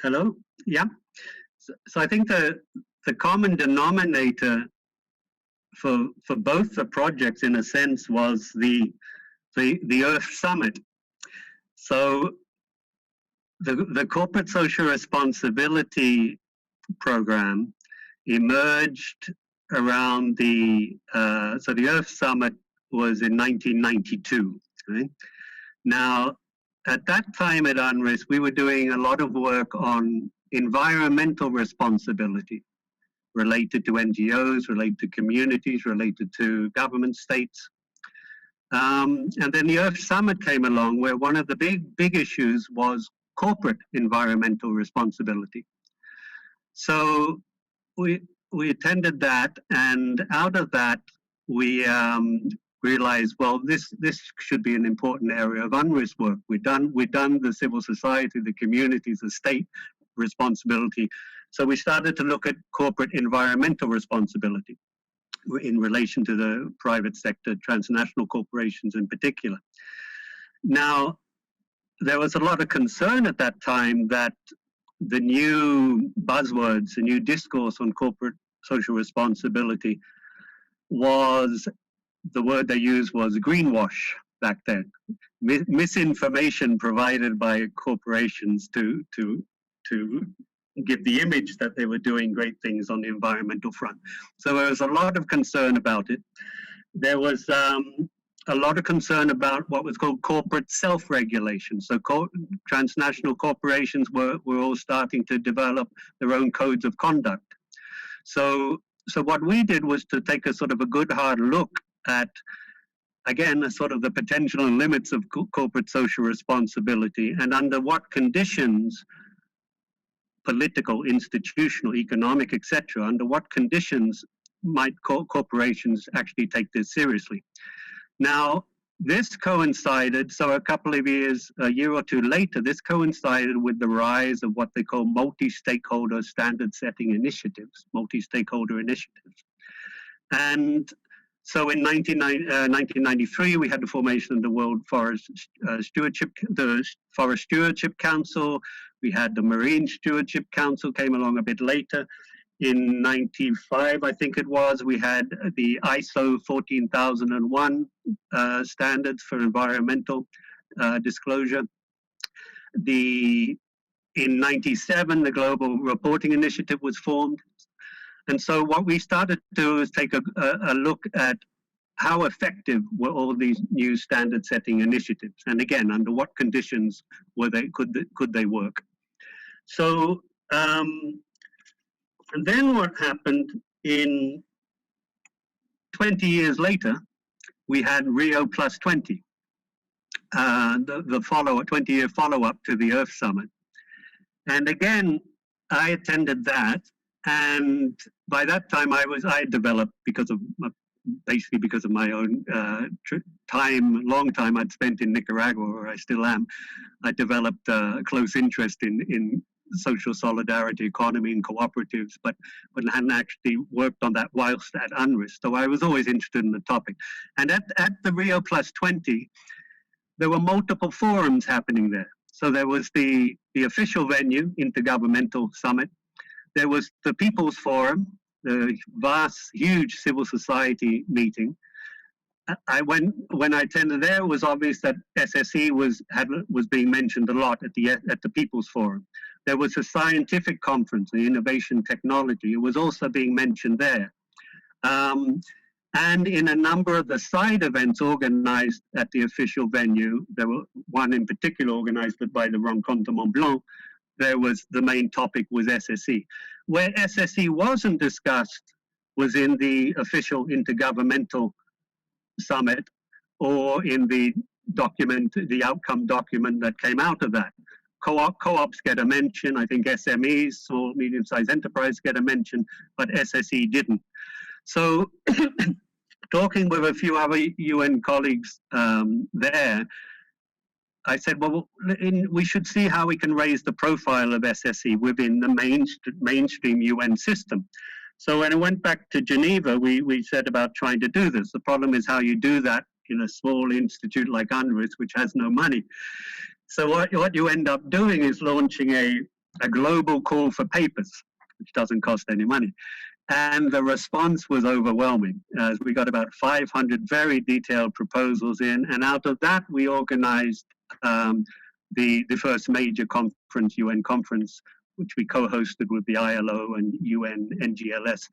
Hello? Yeah. So I think the common denominator for both the projects, in a sense, was the Earth Summit. So the corporate social responsibility program emerged around the Earth Summit was in 1992. Right? Now, at that time at UNRISD, we were doing a lot of work on environmental responsibility related to NGOs, related to communities, related to government states. And then the Earth Summit came along, where one of the big issues was corporate environmental responsibility. So we attended that, and out of that, we realized, well, this should be an important area of UNRISD work. We've done the civil society, the communities, the state responsibility. So we started to look at corporate environmental responsibility in relation to the private sector, transnational corporations in particular. Now, there was a lot of concern at that time that the new buzzwords, the new discourse on corporate social responsibility was, the word they used was greenwash back then. Misinformation provided by corporations to give the image that they were doing great things on the environmental front. So there was a lot of concern about it. There was a lot of concern about what was called corporate self-regulation. So transnational corporations were all starting to develop their own codes of conduct. So what we did was to take a sort of a good hard look at, again, a sort of the potential and limits of corporate social responsibility, and under what conditions, political, institutional, economic, etc., under what conditions might corporations actually take this seriously. Now, this coincided, so a year or two later, this coincided with the rise of what they call multi-stakeholder standard setting initiatives, multi-stakeholder initiatives. And So in 1993, we had the formation of the World Forest Stewardship, the Forest Stewardship Council. We had the Marine Stewardship Council, came along a bit later. In 95, I think it was, we had the ISO 14001 standards for environmental disclosure. In 97, the Global Reporting Initiative was formed. And so what we started to do is take a look at how effective were all these new standard setting initiatives, and again, under what conditions could they work. So and then what happened in 20 years later, we had Rio Plus 20, the 20-year follow-up to the Earth Summit. And again, I attended that. And by that time, I had developed, basically because of my own long time I'd spent in Nicaragua, or I still am, I developed a close interest in social solidarity, economy, and cooperatives, but hadn't actually worked on that whilst at UNRIST. So I was always interested in the topic. And at the Rio Plus 20, there were multiple forums happening there. So there was the official venue, Intergovernmental Summit. There was the People's Forum, the vast, huge civil society meeting. When I attended there, it was obvious that SSE was being mentioned a lot at the People's Forum. There was a scientific conference, the Innovation Technology. It was also being mentioned there. And in a number of the side events organized at the official venue, there were one in particular organized by the Rencontre Mont Blanc. The main topic was SSE. Where SSE wasn't discussed was in the official intergovernmental summit, or in the outcome document that came out of that. Co-ops get a mention. I think SMEs, small medium-sized enterprise, get a mention, but SSE didn't. So talking with a few other UN colleagues there, I said, well, we should see how we can raise the profile of SSE within the mainstream UN system. So when I went back to Geneva, we said about trying to do this. The problem is how you do that in a small institute like UNRISD, which has no money. So what you end up doing is launching a global call for papers, which doesn't cost any money. And the response was overwhelming, as we got about 500 very detailed proposals in. And out of that, we organized the first major conference, UN conference, which we co-hosted with the ILO and UN NGLS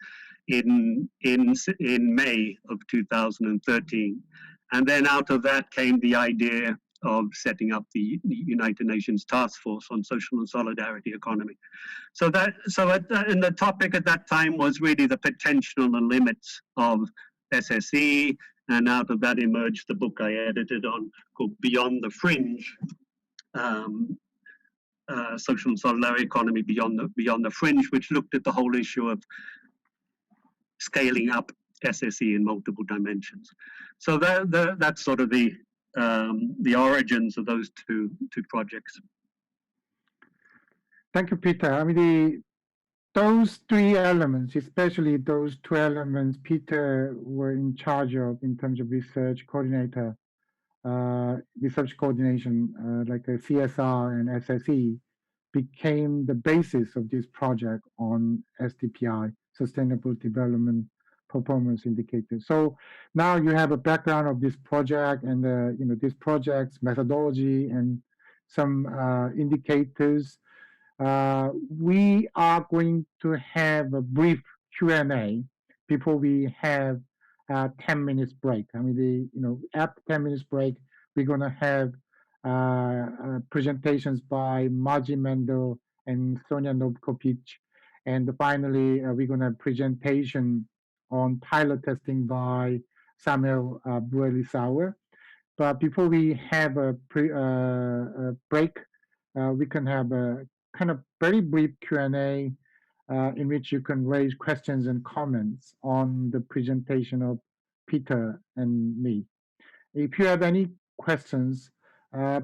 in May of 2013. And then out of that came the idea of setting up the United Nations Task Force on Social and Solidarity Economy. And the topic at that time was really the potential and the limits of SSE, and out of that emerged the book I edited on called Beyond the Fringe, Social and Solidarity Economy Beyond the Fringe, which looked at the whole issue of scaling up SSE in multiple dimensions. So that's sort of the origins of those two projects. Thank you, Peter. I mean, those three elements, especially those two elements Peter were in charge of in terms of research coordinator, research coordination, like a CSR and SSE, became the basis of this project on SDPI, Sustainable Development Performance Indicators. So now you have a background of this project and this project's methodology and some indicators. We are going to have a brief Q&A before we have a 10 minutes break. I mean, after 10 minutes break, we're going to have presentations by Maji Mendel and Sonia Novkovic. And finally, we're going to have presentation on pilot testing by Samuel Brueli-Sauer. But before we have a break, we can have a kind of very brief Q&A in which you can raise questions and comments on the presentation of Peter and me. If you have any questions,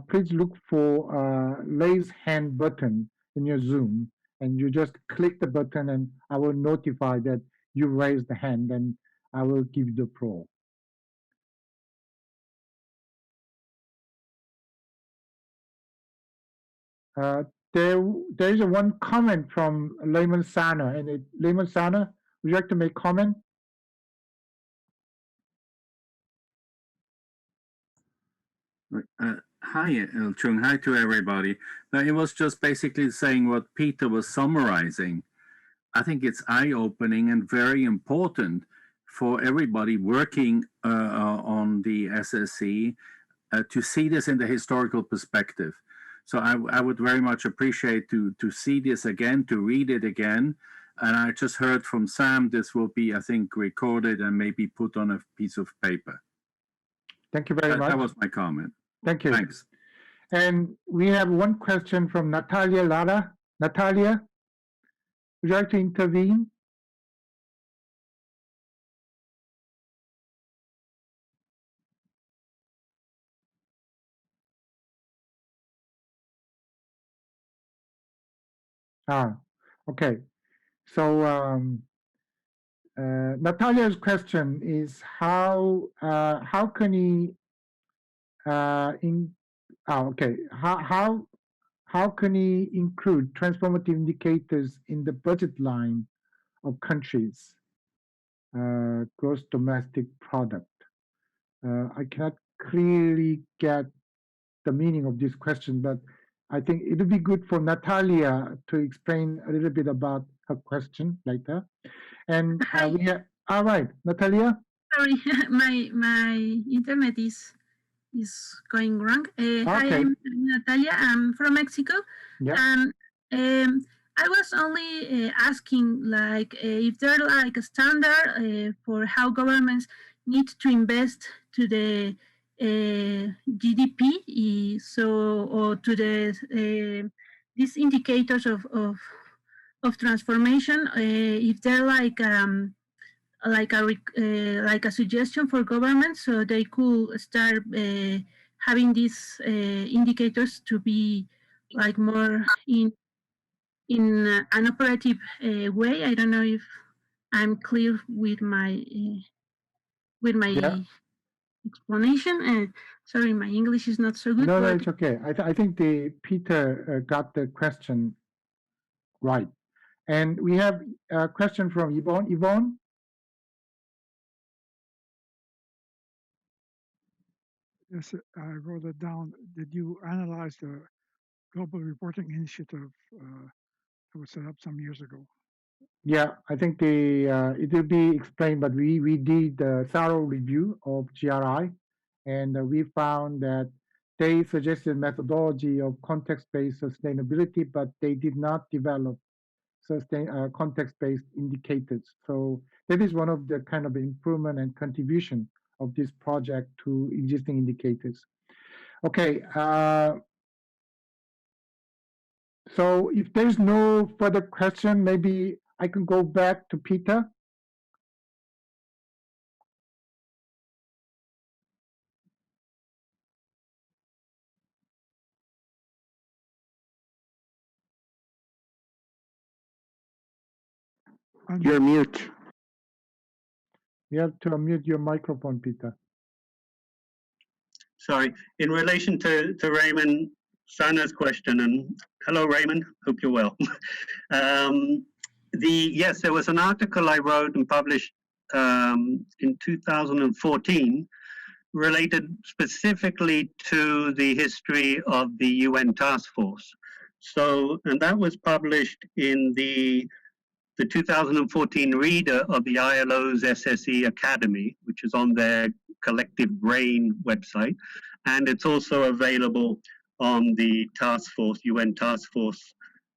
please look for raise hand button in your Zoom, and you just click the button and I will notify that you raised the hand and I will give you the floor. There is one comment from Layman Sana, and Layman Sana, would you like to make comment? Hi, Chung. Hi to everybody. Now, it was just basically saying what Peter was summarizing. I think it's eye-opening and very important for everybody working on the SSE to see this in the historical perspective. So I would very much appreciate to see this again, to read it again. And I just heard from Sam, this will be, I think, recorded and maybe put on a piece of paper. Thank you very much. That was my comment. Thank you. Thanks. And we have one question from Natalia Lara. Natalia, would you like to intervene? Okay. So Natalia's question is how can he how can he include transformative indicators in the budget line of countries gross domestic product? I cannot clearly get the meaning of this question, but I think it would be good for Natalia to explain a little bit about her question later. And we have, all right, Natalia. Sorry, my internet is going wrong. Okay. Hi, I'm Natalia. I'm from Mexico. Yeah. And I was only asking, like, if there like a standard for how governments need to invest to the GDP, or to the these indicators of transformation, if they're like a suggestion for governments, so they could start having these indicators to be like more in an operative way. I don't know if I'm clear with my Yeah. explanation. Sorry, my English is not so good. No, it's okay. I think Peter got the question right. And we have a question from Yvonne. Yvonne? Yes, I wrote it down. Did you analyze the Global Reporting Initiative that was set up some years ago? Yeah, I think it will be explained, but we did a thorough review of GRI, and we found that they suggested methodology of context-based sustainability, but they did not develop context-based indicators. So that is one of the kind of improvement and contribution of this project to existing indicators. Okay, so if there's no further question, maybe I can go back to Peter. You're mute. You have to unmute your microphone, Peter. Sorry, in relation to Raymond Sana's question, and hello Raymond, hope you're well. Yes, there was an article I wrote and published in 2014 related specifically to the history of the UN task force. So, and that was published in the 2014 reader of the ILO's SSE Academy, which is on their Collective Brain website. And it's also available on the task force, UN task force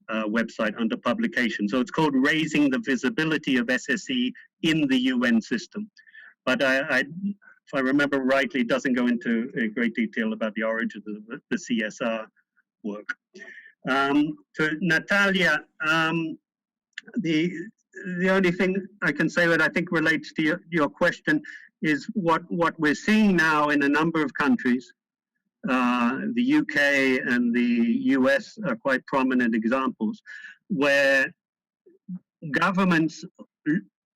website under publication. So it's called Raising the Visibility of SSE in the UN System. But if I remember rightly, it doesn't go into great detail about the origin of the CSR work. To Natalia, the only thing I can say that I think relates to your question is what we're seeing now in a number of countries. The UK and the US are quite prominent examples where governments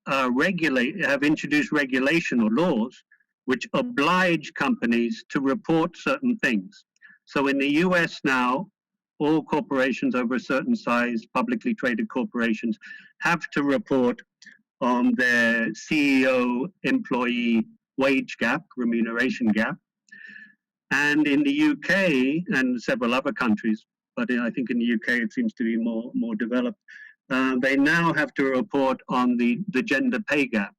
have introduced regulation or laws which oblige companies to report certain things. So in the US now, all corporations over a certain size, publicly traded corporations, have to report on their CEO employee wage gap, remuneration gap. And in the UK and several other countries, but I think in the UK it seems to be more developed, they now have to report on the gender pay gap.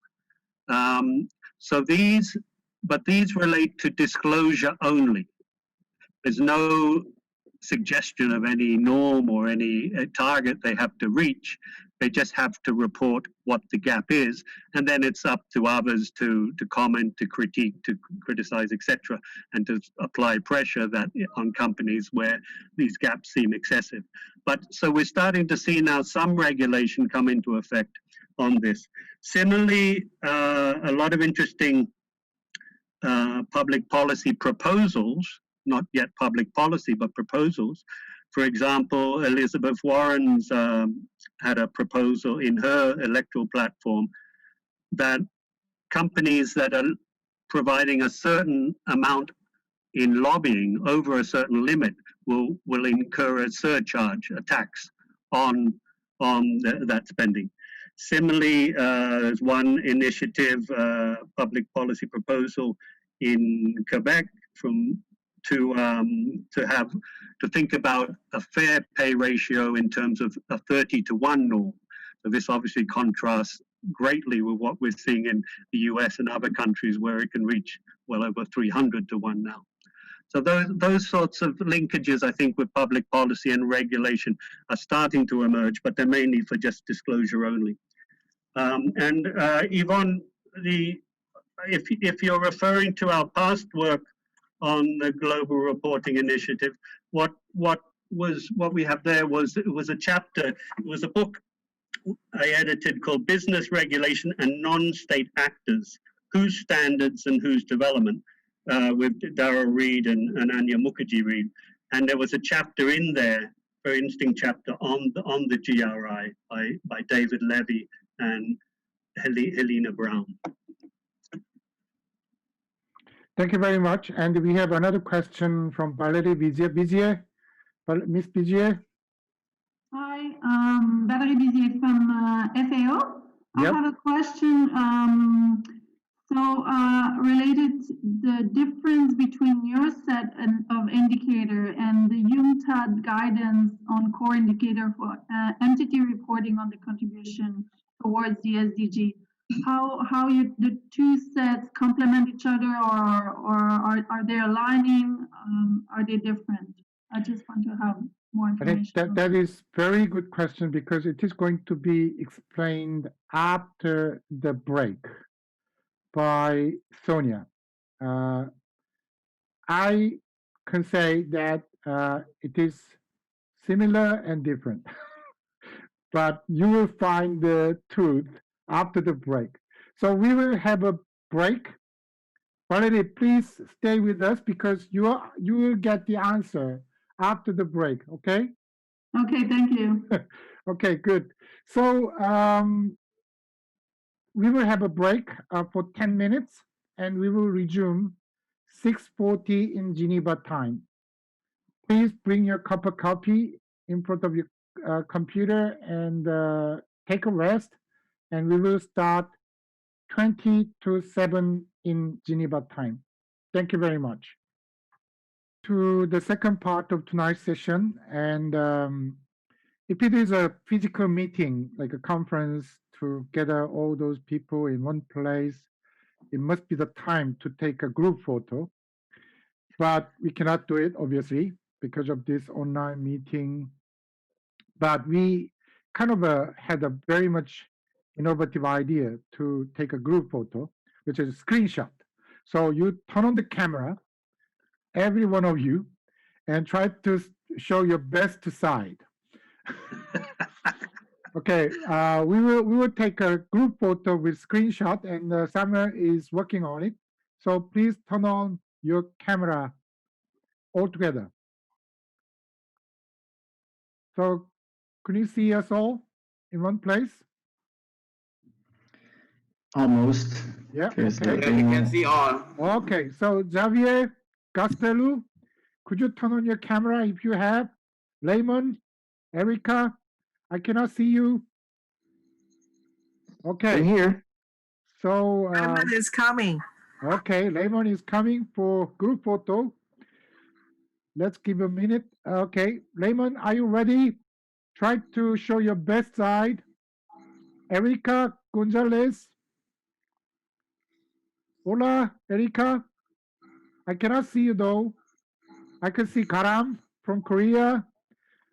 But these relate to disclosure only. There's no suggestion of any norm or any target they have to reach. They just have to report what the gap is, and then it's up to others to comment, to critique, to criticize, etc., and to apply pressure that on companies where these gaps seem excessive. But so we're starting to see now some regulation come into effect on this. Similarly, a lot of interesting public policy proposals, not yet public policy, but proposals. For example, Elizabeth Warren's had a proposal in her electoral platform that companies that are providing a certain amount in lobbying over a certain limit will incur a surcharge, a tax on that spending. Similarly, there's one initiative, public policy proposal in Quebec to think about a fair pay ratio in terms of a 30-to-1 norm. So this obviously contrasts greatly with what we're seeing in the US and other countries where it can reach well over 300-to-1 now. So those sorts of linkages, I think, with public policy and regulation are starting to emerge, but they're mainly for just disclosure only. Yvonne, if you're referring to our past work on the Global Reporting Initiative, what we have there was a chapter, it was a book I edited called Business Regulation and Non-State Actors, Whose Standards and Whose Development, with Darrell Reed and Anya Mukherjee-Reed. And there was a chapter in there, very interesting chapter on the GRI by David Levy and Helena Brown. Thank you very much. And we have another question from Valerie Bizier. Miss Bizier? Hi, Valerie Bizier from FAO. Yep. I have a question. Related the difference between your set of indicator and the UNCTAD guidance on core indicator for entity reporting on the contribution towards the SDG. How the two sets complement each other, or are they aligning? Are they different? I just want to have more information. I think that is very good question, because it is going to be explained after the break by Sonia. I can say that it is similar and different, but you will find the truth after the break. So we will have a break. Valerie, please stay with us, because you will get the answer after the break, okay? Okay, thank you. Okay, good. So we will have a break for 10 minutes, and we will resume 6:40 in Geneva time. Please bring your cup of coffee in front of your computer and take a rest, and we will start 20 to 7 in Geneva time. Thank you very much. To the second part of tonight's session, and if it is a physical meeting, like a conference, to gather all those people in one place, it must be the time to take a group photo. But we cannot do it, obviously, because of this online meeting. But we kind of had a very much innovative idea to take a group photo, which is a screenshot. So you turn on the camera, every one of you, and try to show your best side. Okay, we will take a group photo with screenshot, and Samuel is working on it. So please turn on your camera all together. So can you see us all in one place? Almost. Yeah. There's Okay. nothing You more. can see all. Okay, so Xavier Gastelou, could you turn on your camera if you have? Layman, Erica, I cannot see you. I'm Okay, here. so Lemon is coming. okay, Layman is coming for group photo. Let's give a minute. Okay, Layman, are you ready? Try to show your best side. Erica Gonzalez. Hola, Erica. I cannot see you though. I can see Karam from Korea.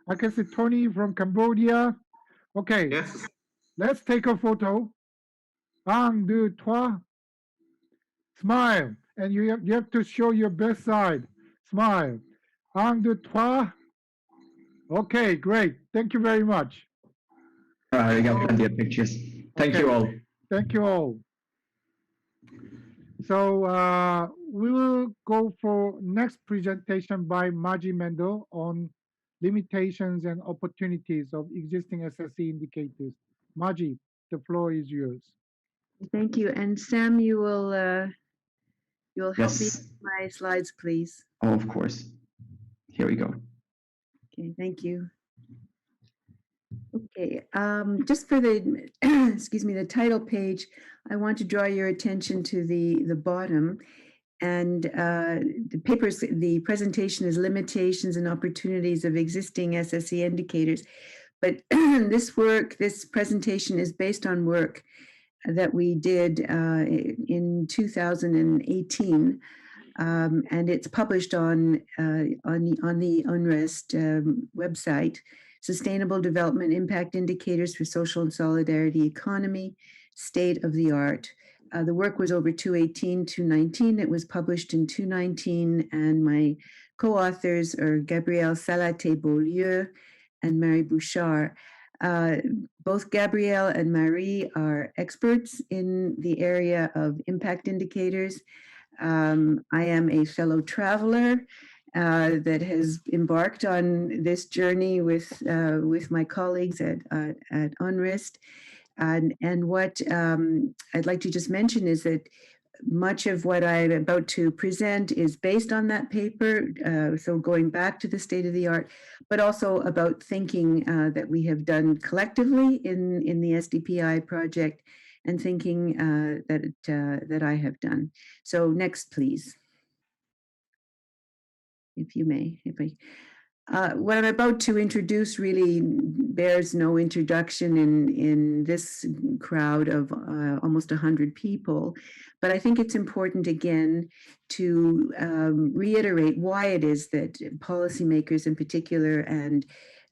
I can see Tony from Cambodia. Okay, Yes. let's take a photo. Un, deux, trois. Smile. And you have to show your best side. Smile. Un, deux, trois. Okay, great. Thank you very much. We got plenty of pictures. Thank you all. Thank you all. So we will go for next presentation by Maji Mendel on limitations and opportunities of existing SSE indicators. Maji, the floor is yours. Thank you. And Sam, you'll help me Yes. with my slides, please. Oh, of course. Here we go. Okay, thank you. Okay, just for the, excuse me, the title page, I want to draw your attention to the bottom. And the presentation is limitations and opportunities of existing SSE indicators. But this presentation is based on work that we did in 2018. And it's published on the UNREST website, Sustainable Development Impact Indicators for Social and Solidarity Economy, State of the Art. The work was over 2018, 2019. It was published in 2019, and my co-authors are Gabrielle Salaté-Beaulieu and Marie Bouchard. Both Gabrielle and Marie are experts in the area of impact indicators. I am a fellow traveler that has embarked on this journey with my colleagues at UNREST. And what I'd like to just mention is that much of what I'm about to present is based on that paper, so going back to the state of the art, but also about thinking that we have done collectively in the SDPI project and thinking that I have done. So next, please, if you may. What I'm about to introduce really bears no introduction in this crowd of almost 100 people, but I think it's important again to reiterate why it is that policymakers in particular and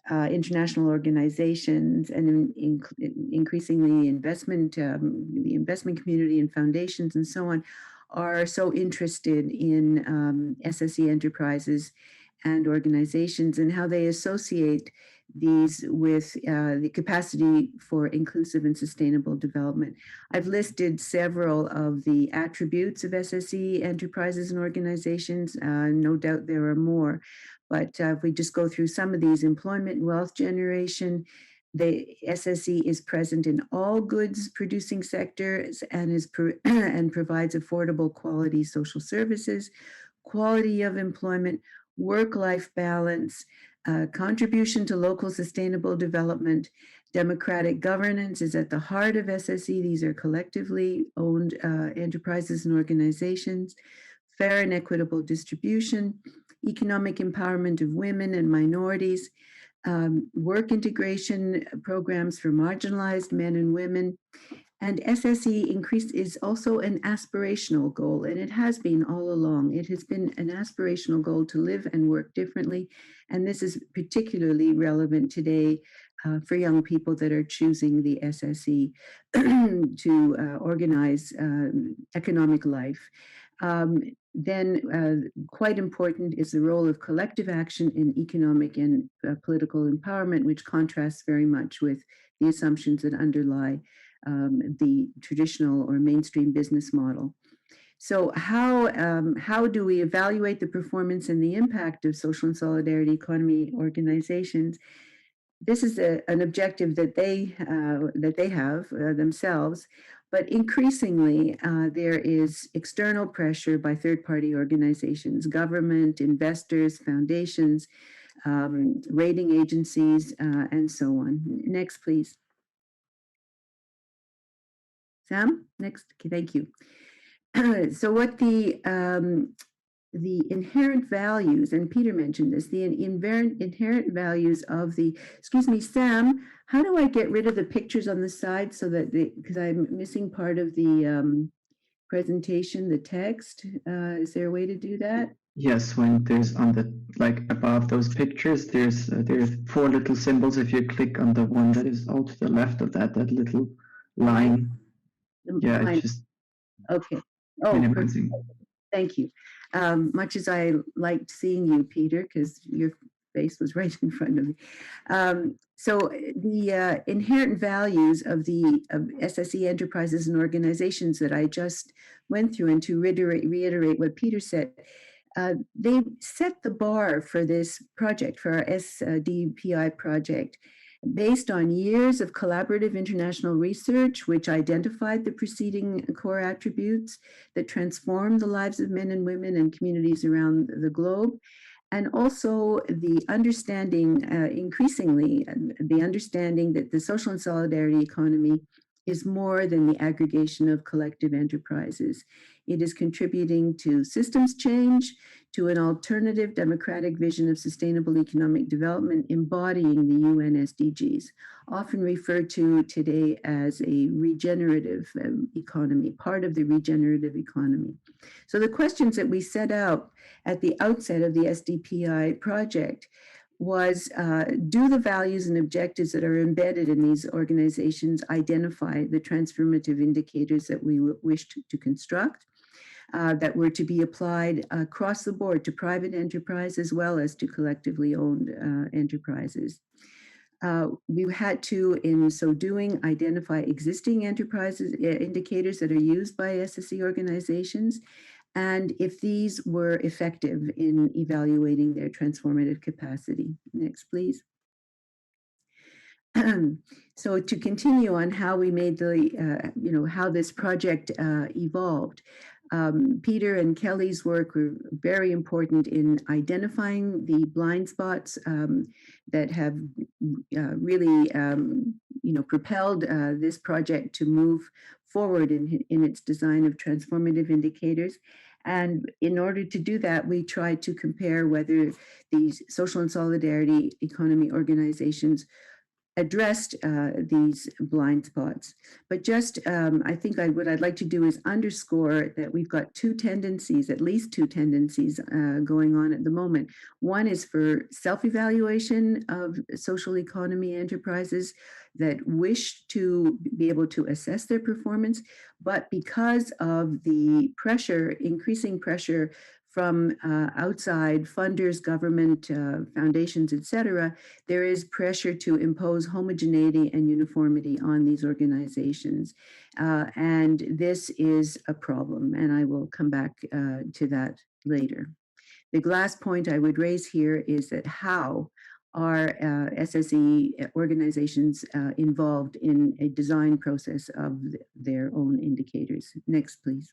international organizations and increasingly the investment community and foundations and so on are so interested in SSE enterprises and organizations and how they associate these with the capacity for inclusive and sustainable development. I've listed several of the attributes of SSE enterprises and organizations. No doubt there are more, but if we just go through some of these: employment and wealth generation, the SSE is present in all goods producing sectors and and provides affordable quality social services, quality of employment, work-life balance, contribution to local sustainable development, democratic governance is at the heart of SSE. These are collectively owned enterprises and organizations, fair and equitable distribution, economic empowerment of women and minorities, work integration programs for marginalized men and women. And SSE is also an aspirational goal, and it has been all along. It has been an aspirational goal to live and work differently, and this is particularly relevant today for young people that are choosing the SSE to organize economic life. Then quite important is the role of collective action in economic and political empowerment, which contrasts very much with the assumptions that underlie the traditional or mainstream business model. So how do we evaluate the performance and the impact of social and solidarity economy organizations? This is an objective that they have themselves, but increasingly there is external pressure by third-party organizations, government, investors, foundations, rating agencies, and so on. Next, please. Sam, next. Okay, thank you. So what the inherent values, and Peter mentioned this, the inherent values of the, excuse me, Sam, how do I get rid of the pictures on the side so that because I'm missing part of the presentation, the text, is there a way to do that? Yes, when there's on the, like above those pictures, there's 4 little symbols. If you click on the one that is all to the left of that little line, yeah, it's just okay. Oh, minimizing. thank you. Much as I liked seeing you, Peter, because your face was right in front of me. So the inherent values of SSE enterprises and organizations that I just went through, and to reiterate what Peter said, they set the bar for this project, for our SDPI project, based on years of collaborative international research, which identified the preceding core attributes that transform the lives of men and women and communities around the globe. And also the understanding, increasingly, the understanding that the social and solidarity economy is more than the aggregation of collective enterprises. It is contributing to systems change, to an alternative democratic vision of sustainable economic development embodying the UN SDGs, often referred to today as a regenerative economy, part of the regenerative economy. So the questions that we set out at the outset of the SDPI project was, do the values and objectives that are embedded in these organizations identify the transformative indicators that we wished to construct, that were to be applied across the board to private enterprise as well as to collectively owned enterprises. We had to, in so doing, identify existing enterprises indicators that are used by SSE organizations, and if these were effective in evaluating their transformative capacity. Next, please. So to continue on how we made the, how this project evolved, Peter and Kelly's work were very important in identifying the blind spots that have really, propelled this project to move forward in its design of transformative indicators. And in order to do that, we tried to compare whether these social and solidarity economy organizations addressed these blind spots. But just, I think what I'd like to do is underscore that we've got two tendencies, at least two tendencies going on at the moment. One is for self-evaluation of social economy enterprises that wish to be able to assess their performance, but because of the pressure, increasing pressure from outside funders, government, foundations, etc., there is pressure to impose homogeneity and uniformity on these organizations. And this is a problem, and I will come back to that later. The last point I would raise here is that how are SSE organizations involved in a design process of their own indicators. Next, please.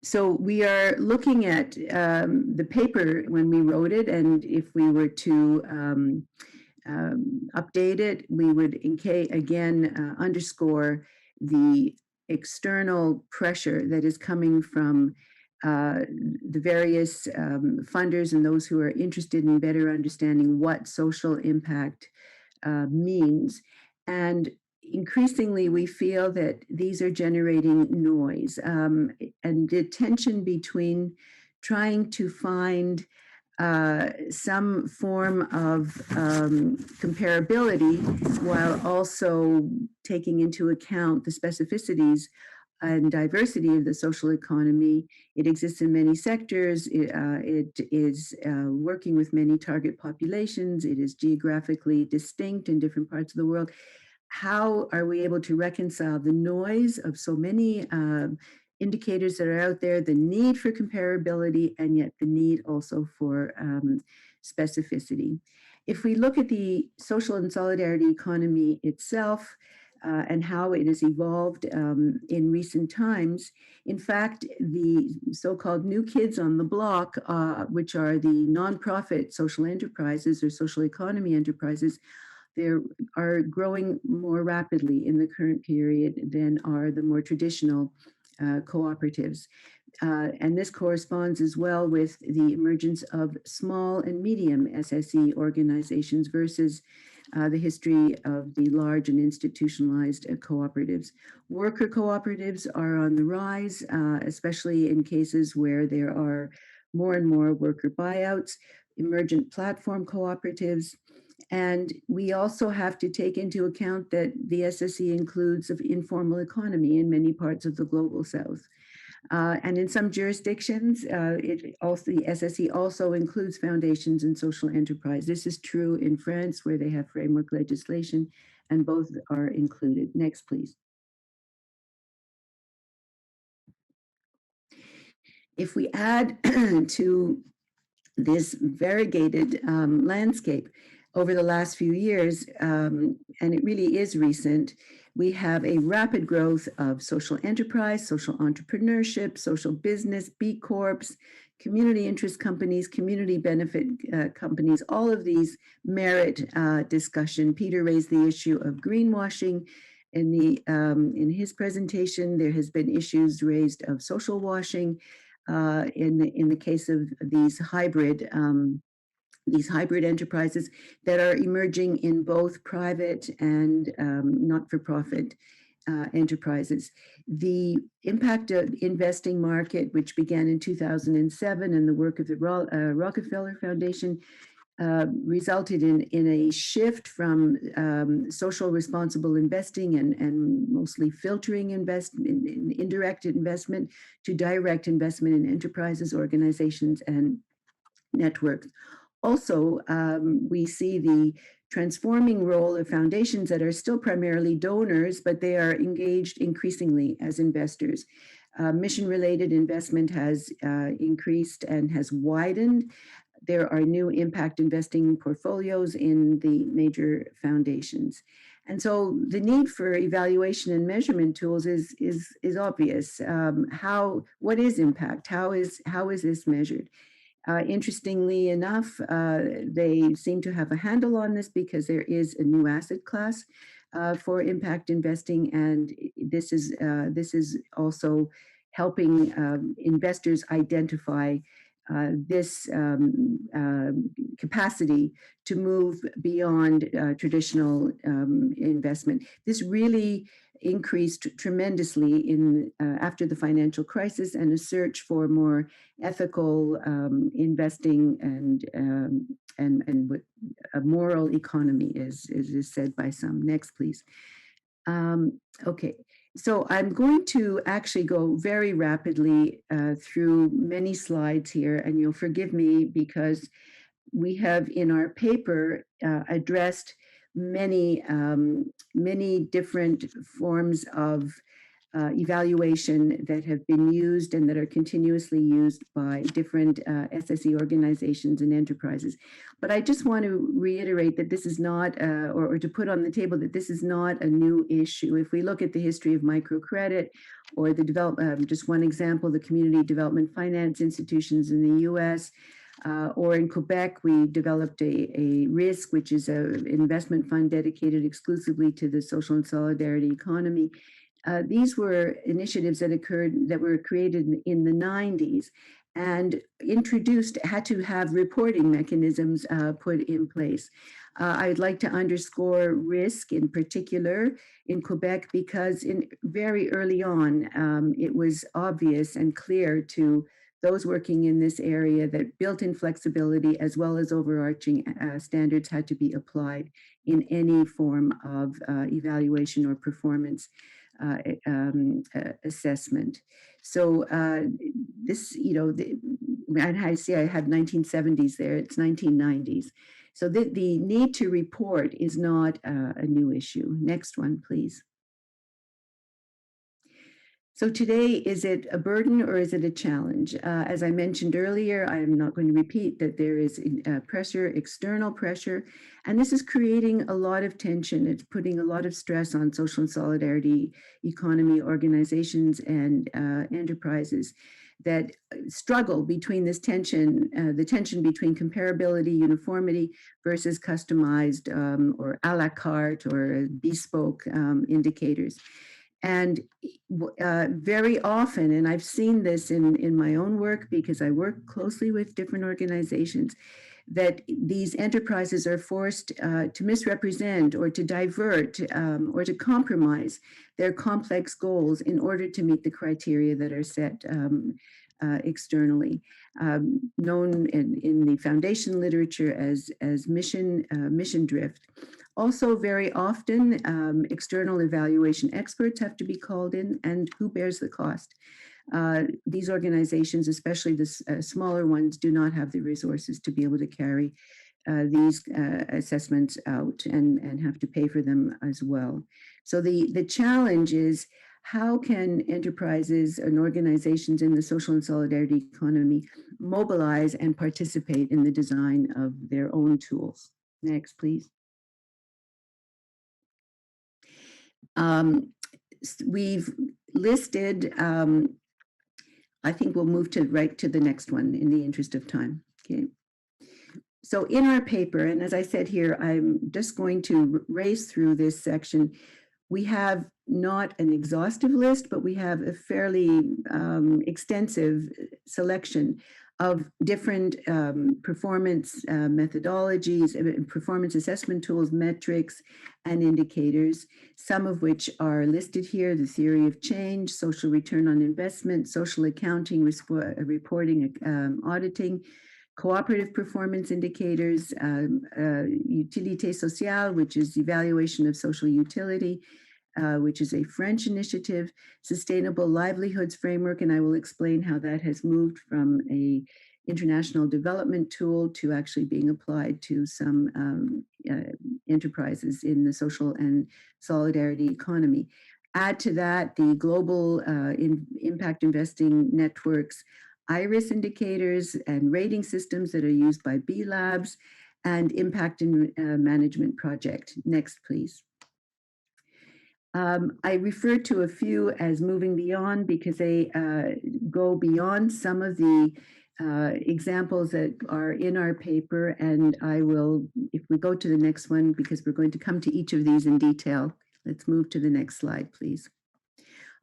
So we are looking at the paper when we wrote it, and if we were to update it, we would again underscore the external pressure that is coming from the various funders and those who are interested in better understanding what social impact means. And increasingly, we feel that these are generating noise and the tension between trying to find some form of comparability while also taking into account the specificities and diversity of the social economy. It exists in many sectors. It is working with many target populations. It is geographically distinct in different parts of the world. How are we able to reconcile the noise of so many indicators that are out there, the need for comparability, and yet the need also for specificity? If we look at the social and solidarity economy itself, and how it has evolved in recent times. In fact, the so-called new kids on the block, which are the nonprofit social enterprises or social economy enterprises, they are growing more rapidly in the current period than are the more traditional cooperatives. And this corresponds as well with the emergence of small and medium SSE organizations versus the history of the large and institutionalized cooperatives. Worker cooperatives are on the rise, especially in cases where there are more and more worker buyouts, emergent platform cooperatives. And we also have to take into account that the SSE includes of informal economy in many parts of the global south. And in some jurisdictions, the SSE also includes foundations and social enterprise. This is true in France, where they have framework legislation, and both are included. Next, please. If we add to this variegated landscape over the last few years, and it really is recent, we have a rapid growth of social enterprise, social entrepreneurship, social business, B Corps, community interest companies, community benefit companies. All of these merit discussion. Peter raised the issue of greenwashing. In his presentation, there has been issues raised of social washing in the case of these hybrid enterprises that are emerging in both private and not-for-profit enterprises. The impact of investing market, which began in 2007, and the work of the Rockefeller Foundation resulted in a shift from social responsible investing and mostly filtering indirect investment to direct investment in enterprises, organizations, and networks. Also, we see the transforming role of foundations that are still primarily donors, but they are engaged increasingly as investors. Mission-related investment has increased and has widened. There are new impact investing portfolios in the major foundations. And so the need for evaluation and measurement tools is obvious. What is impact? How is this measured? Interestingly enough, they seem to have a handle on this because there is a new asset class for impact investing, and this is also helping investors identify this capacity to move beyond traditional investment. This really increased tremendously after the financial crisis, and a search for more ethical investing and what a moral economy is said by some. Next, please. Okay. So I'm going to actually go very rapidly through many slides here, and you'll forgive me because we have in our paper addressed many different forms of evaluation that have been used and that are continuously used by different SSE organizations and enterprises. But I just want to reiterate that this is not, or to put on the table that this is not a new issue. If we look at the history of microcredit or the just one example, the community development finance institutions in the US, or in Quebec, we developed a RISC, which is an investment fund dedicated exclusively to the social and solidarity economy. These were initiatives that were created in the 90s and had to have reporting mechanisms put in place. I'd like to underscore RISC in particular in Quebec because very early on, it was obvious and clear to those working in this area that built-in flexibility as well as overarching standards had to be applied in any form of evaluation or performance assessment. So this, and I see I have 1970s there, it's 1990s. So the need to report is not a new issue. Next one, please. So today, is it a burden or is it a challenge? As I mentioned earlier, I am not going to repeat that there is pressure, external pressure, and this is creating a lot of tension. It's putting a lot of stress on social and solidarity economy organizations and enterprises that struggle between this tension, the tension between comparability, uniformity versus customized or a la carte or bespoke indicators. And very often, and I've seen this in my own work because I work closely with different organizations, that these enterprises are forced to misrepresent or to divert or to compromise their complex goals in order to meet the criteria that are set externally, known in the foundation literature as mission drift. Also, very often, external evaluation experts have to be called in, and who bears the cost? These organizations, especially the smaller ones, do not have the resources to be able to carry these assessments out and have to pay for them as well. So the challenge is, how can enterprises and organizations in the social and solidarity economy mobilize and participate in the design of their own tools? Next, please. We've listed, I think we'll move right to the next one in the interest of time. Okay. So in our paper, and as I said here, I'm just going to race through this section. We have not an exhaustive list, but we have a fairly extensive selection of different performance methodologies, performance assessment tools, metrics, and indicators, some of which are listed here: the theory of change, social return on investment, social accounting, reporting, auditing, cooperative performance indicators, utilité sociale, which is evaluation of social utility, which is a French initiative, Sustainable Livelihoods Framework, and I will explain how that has moved from a international development tool to actually being applied to some enterprises in the social and solidarity economy. Add to that the global impact investing networks, IRIS indicators and rating systems that are used by B Labs, and impact management project. Next, please. I refer to a few as moving beyond because they go beyond some of the examples that are in our paper, and I will, if we go to the next one, because we're going to come to each of these in detail. Let's move to the next slide, please.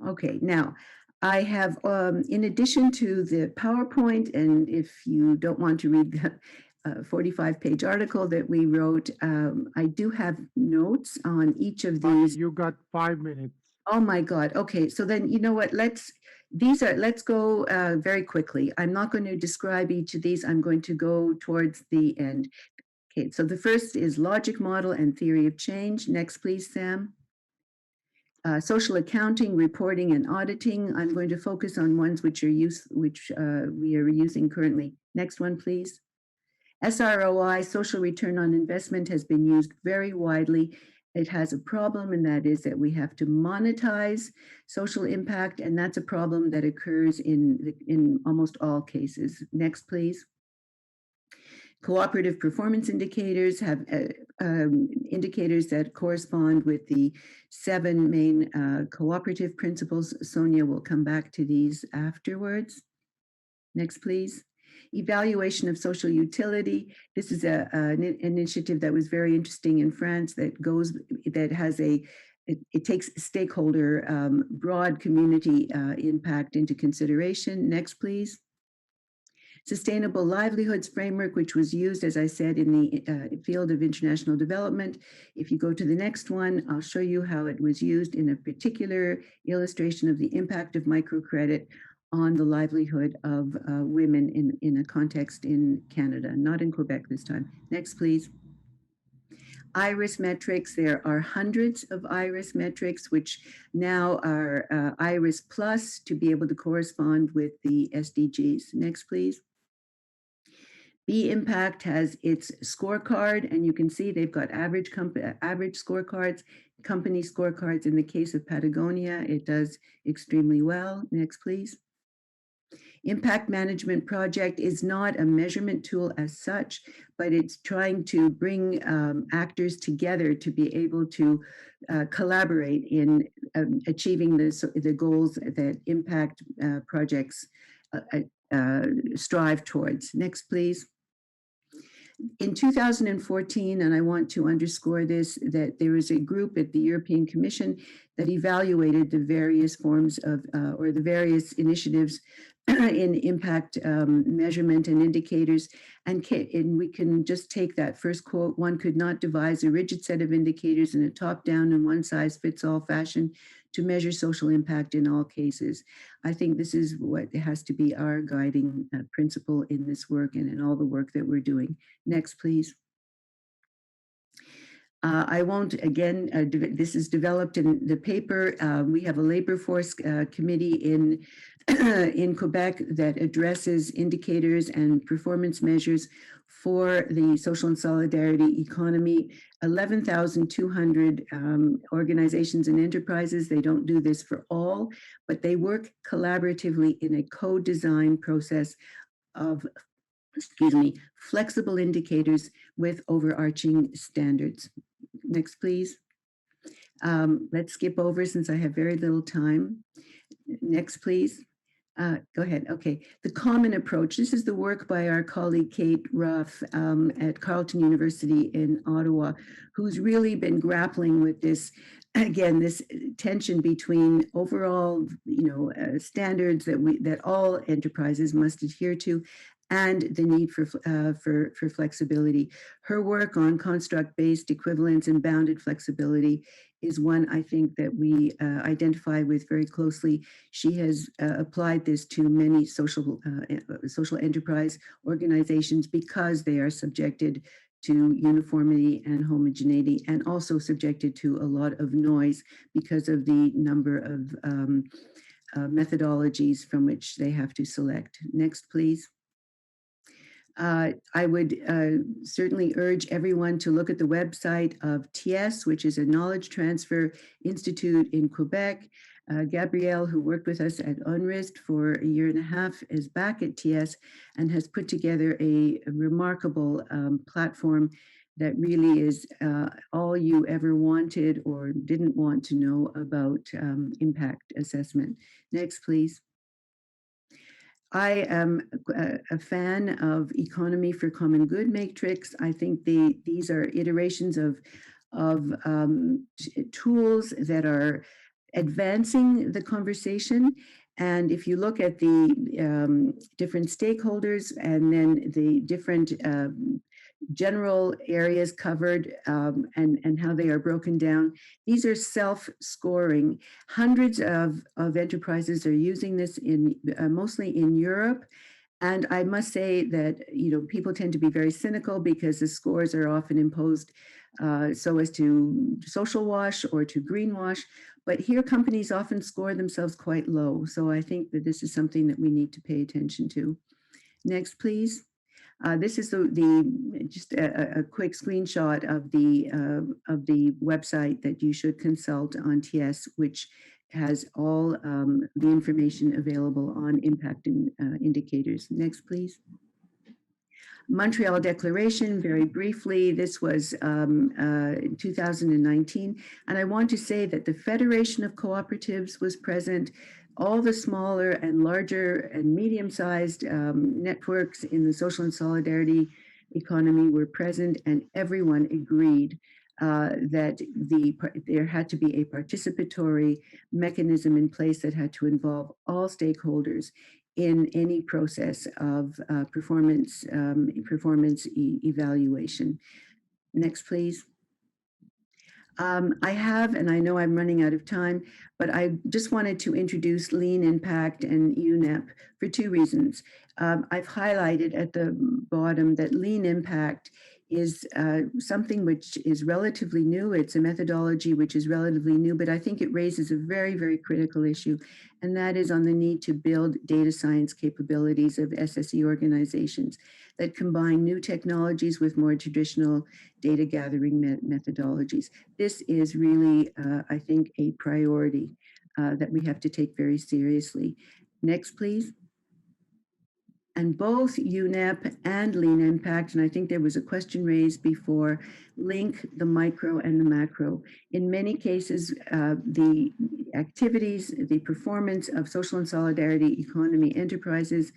Okay, now I have, in addition to the PowerPoint, and if you don't want to read the 45-page article that we wrote, I do have notes on each of these. You got 5 minutes. Oh my God. Okay, so then you know what? Let's go very quickly. I'm not going to describe each of these. I'm going to go towards the end. Okay, so the first is logic model and theory of change. Next, please, Sam. Social accounting, reporting, and auditing. I'm going to focus on ones which we are using currently. Next one, please. SROI, social return on investment, has been used very widely. It has a problem, and that is that we have to monetize social impact, and that's a problem that occurs in almost all cases. Next, please. Cooperative performance indicators have indicators that correspond with the 7 main cooperative principles. Sonia will come back to these afterwards. Next, please. Evaluation of social utility. This is an initiative that was very interesting in France that takes stakeholder, broad community impact into consideration. Next, please. Sustainable Livelihoods Framework, which was used, as I said, in the field of international development. If you go to the next one, I'll show you how it was used in a particular illustration of the impact of microcredit on the livelihood of women in a context in Canada, not in Quebec this time. Next, please. IRIS metrics. There are hundreds of IRIS metrics, which now are IRIS Plus to be able to correspond with the SDGs. Next, please. B Impact has its scorecard, and you can see they've got average scorecards, company scorecards. In the case of Patagonia, it does extremely well. Next, please. Impact management project is not a measurement tool as such, but it's trying to bring actors together to be able to collaborate in achieving the goals that impact projects strive towards. Next, please. In 2014, and I want to underscore this, that there was a group at the European Commission that evaluated the various forms of, or the various initiatives in impact measurement and indicators. And we can just take that first quote: "One could not devise a rigid set of indicators in a top-down and one-size-fits-all fashion to measure social impact in all cases." I think this is what has to be our guiding principle in this work and in all the work that we're doing. Next, please. I won't, again, this is developed in the paper. We have a labor force committee in Quebec that addresses indicators and performance measures for the social and solidarity economy. 11,200 organizations and enterprises. They don't do this for all, but they work collaboratively in a co-design process of, flexible indicators with overarching standards. Next, please. Let's skip over since I have very little time. Next, please. Go ahead. Okay. The common approach. This is the work by our colleague Kate Ruff at Carleton University in Ottawa, who's really been grappling with this, again, this tension between overall, standards that all enterprises must adhere to, and the need for flexibility. Her work on construct-based equivalence and bounded flexibility is one I think that we identify with very closely. She has applied this to many social enterprise organizations because they are subjected to uniformity and homogeneity, and also subjected to a lot of noise because of the number of methodologies from which they have to select. Next, please. I would certainly urge everyone to look at the website of TIES, which is a knowledge transfer institute in Quebec. Gabrielle, who worked with us at UNRIST for a year and a half, is back at TIES and has put together a remarkable platform that really is all you ever wanted or didn't want to know about impact assessment. Next, please. I am a fan of Economy for Common Good matrix. I think these are iterations of tools that are advancing the conversation. And if you look at the different stakeholders and then the different general areas covered and how they are broken down, these are self-scoring. Hundreds of enterprises are using this in mostly in Europe. And I must say that, people tend to be very cynical because the scores are often imposed so as to social wash or to greenwash. But here companies often score themselves quite low. So I think that this is something that we need to pay attention to. Next, please. This is just a quick screenshot of the website that you should consult on TIES, which has all the information available on impact indicators. Next, please. Montreal Declaration, very briefly, this was 2019. And I want to say that the Federation of Cooperatives was present. All the smaller and larger and medium-sized networks in the social and solidarity economy were present, and everyone agreed that there had to be a participatory mechanism in place that had to involve all stakeholders in any process of performance evaluation. Next, please. I have, and I know I'm running out of time, but I just wanted to introduce Lean Impact and UNEP for two reasons. I've highlighted at the bottom that Lean Impact is something which is relatively new. It's a methodology which is relatively new, but I think it raises a very, very critical issue, and that is on the need to build data science capabilities of SSE organizations. that combine new technologies with more traditional data gathering methodologies. This is really, I think, a priority that we have to take very seriously. Next, please. And both UNEP and Lean Impact, and I think there was a question raised before, link the micro and the macro. In many cases, the activities, the performance of social and solidarity economy enterprises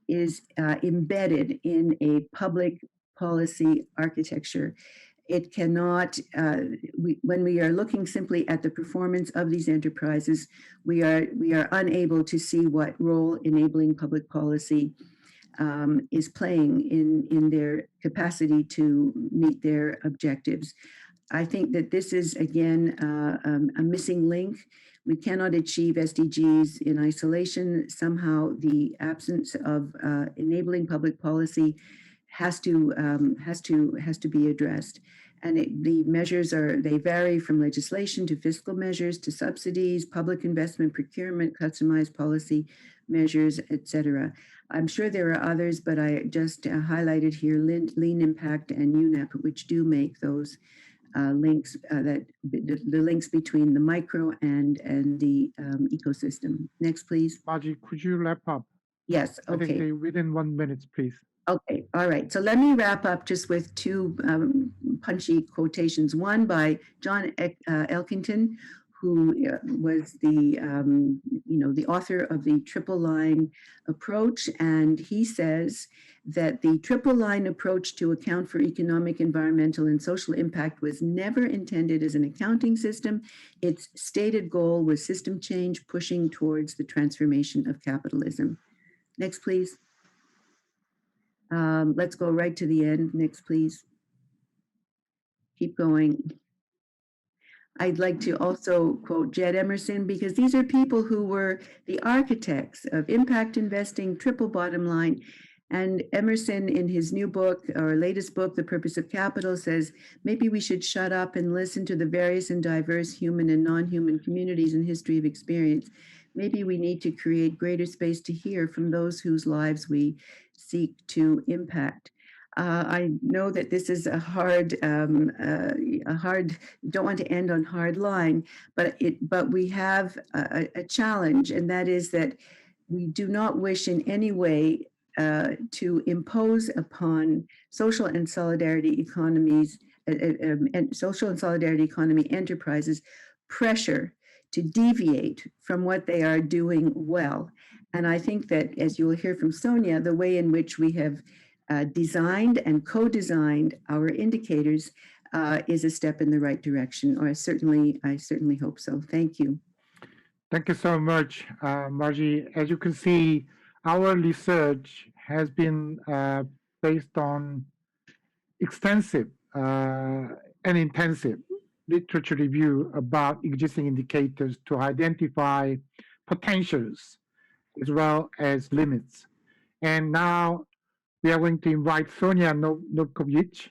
is embedded in a public policy architecture. It cannot, when we are looking simply at the performance of these enterprises, we are unable to see what role enabling public policy is playing in their capacity to meet their objectives. I think that this is, again, a missing link. We cannot achieve SDGs in isolation. Somehow the absence of enabling public policy has to be addressed. And the measures they vary from legislation to fiscal measures to subsidies, public investment, procurement, customized policy measures, etc. I'm sure there are others, but I just highlighted here Lean Impact and UNEP, which do make those links, the links between the micro and the ecosystem. Next, please. Margie, could you wrap up? Yes, I think okay. within 1 minute, please. Okay, all right. So let me wrap up just with two punchy quotations. One by John Elkington, who was the the author of the triple line approach, and he says that the triple line approach to account for economic, environmental, and social impact was never intended as an accounting system. Its stated goal was system change, pushing towards the transformation of capitalism. Next, please. Let's go right to the end. Next, please. Keep going. I'd like to also quote Jed Emerson, because these are people who were the architects of impact investing, triple bottom line. And Emerson, in his new book, or latest book, The Purpose of Capital, says, maybe we should shut up and listen to the various and diverse human and non-human communities and history of experience. Maybe we need to create greater space to hear from those whose lives we seek to impact. I know that this is a hard, don't want to end on hard line, but we have a challenge, and that is that we do not wish in any way to impose upon social and solidarity economies and social and solidarity economy enterprises pressure to deviate from what they are doing well. And I think that, as you will hear from Sonia, the way in which we have designed and co-designed our indicators is a step in the right direction, or I certainly hope so. Thank you. Thank you so much, Margie. As you can see, our research has been based on extensive and intensive literature review about existing indicators to identify potentials as well as limits. And now we are going to invite Sonia Novkovic,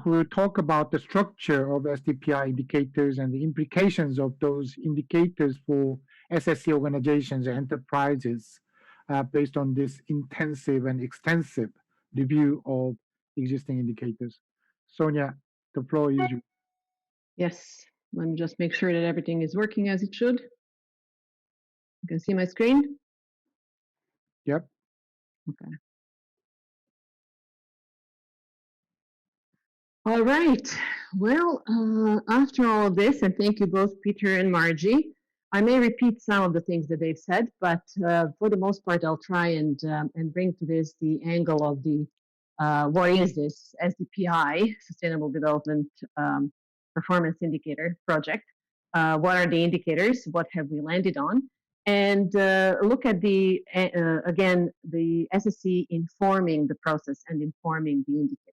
who will talk about the structure of SDPI indicators and the implications of those indicators for SSC organizations and enterprises based on this intensive and extensive review of existing indicators. Sonia, the floor is yours. Yes, let me just make sure that everything is working as it should. You can see my screen? Yep. Okay. All right. Well, after all of this, and thank you both, Peter and Margie, I may repeat some of the things that they've said, but for the most part, I'll try and bring to this the angle of the what is this SDPI, Sustainable Development Performance Indicator project? What are the indicators? What have we landed on? And look at the again the SSC informing the process and informing the indicators.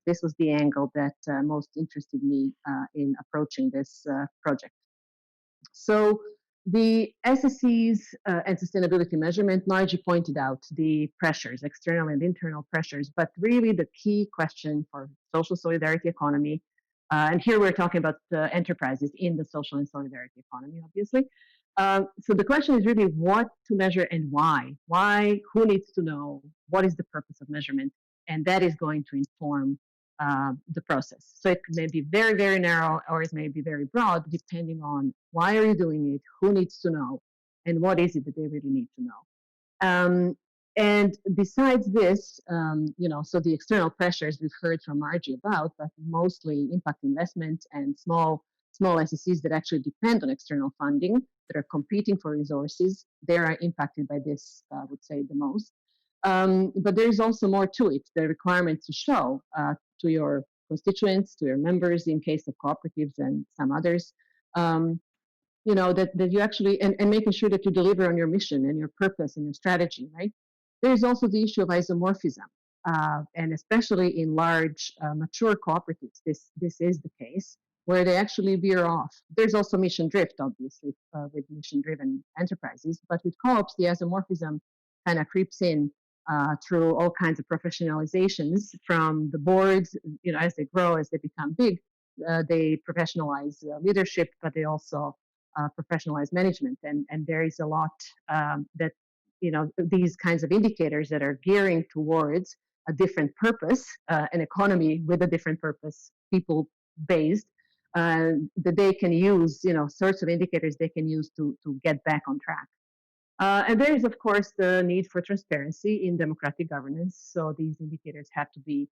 This was the angle that most interested me in approaching this project. So the SSCs and sustainability measurement, Margie pointed out the pressures, external and internal pressures, but really the key question for social solidarity economy, and here we're talking about enterprises in the social and solidarity economy, obviously, So the question is really what to measure and why. Why? Who needs to know? What is the purpose of measurement? And that is going to inform the process. So it may be very, very narrow, or it may be very broad, depending on why are you doing it, who needs to know, and what is it that they really need to know. And besides this, so the external pressures we've heard from Margie about, but mostly impact investment and small SSCs that actually depend on external funding, that are competing for resources, they are impacted by this, I would say, the most. But there's also more to it, the requirement to show to your constituents, to your members in case of cooperatives and some others, that you actually, and making sure that you deliver on your mission and your purpose and your strategy, right? There's also the issue of isomorphism, and especially in large, mature cooperatives, this is the case, where they actually veer off. There's also mission drift, obviously, with mission-driven enterprises, but with co-ops, the isomorphism kind of creeps in through all kinds of professionalizations from the boards, as they grow, as they become big, they professionalize leadership, but they also professionalize management. And there is a lot that, these kinds of indicators that are gearing towards a different purpose, an economy with a different purpose, people-based, that they can use, sorts of indicators they can use to get back on track. And there is, of course, the need for transparency in democratic governance. So these indicators have to be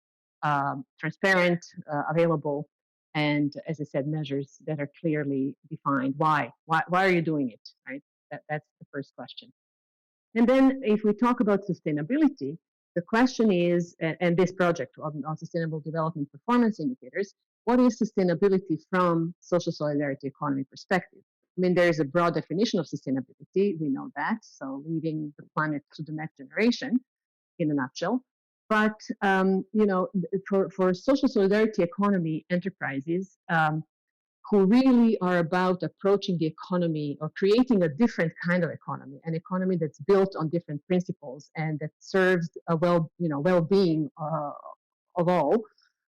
transparent, available, and, as I said, measures that are clearly defined. Why are you doing it, right? That's the first question. And then if we talk about sustainability, the question is, and this project on sustainable development performance indicators, what is sustainability from social solidarity economy perspective? I mean, there is a broad definition of sustainability. We know that. So leaving the planet to the next generation, in a nutshell. But for social solidarity economy enterprises who really are about approaching the economy or creating a different kind of economy, an economy that's built on different principles and that serves a well-being of all,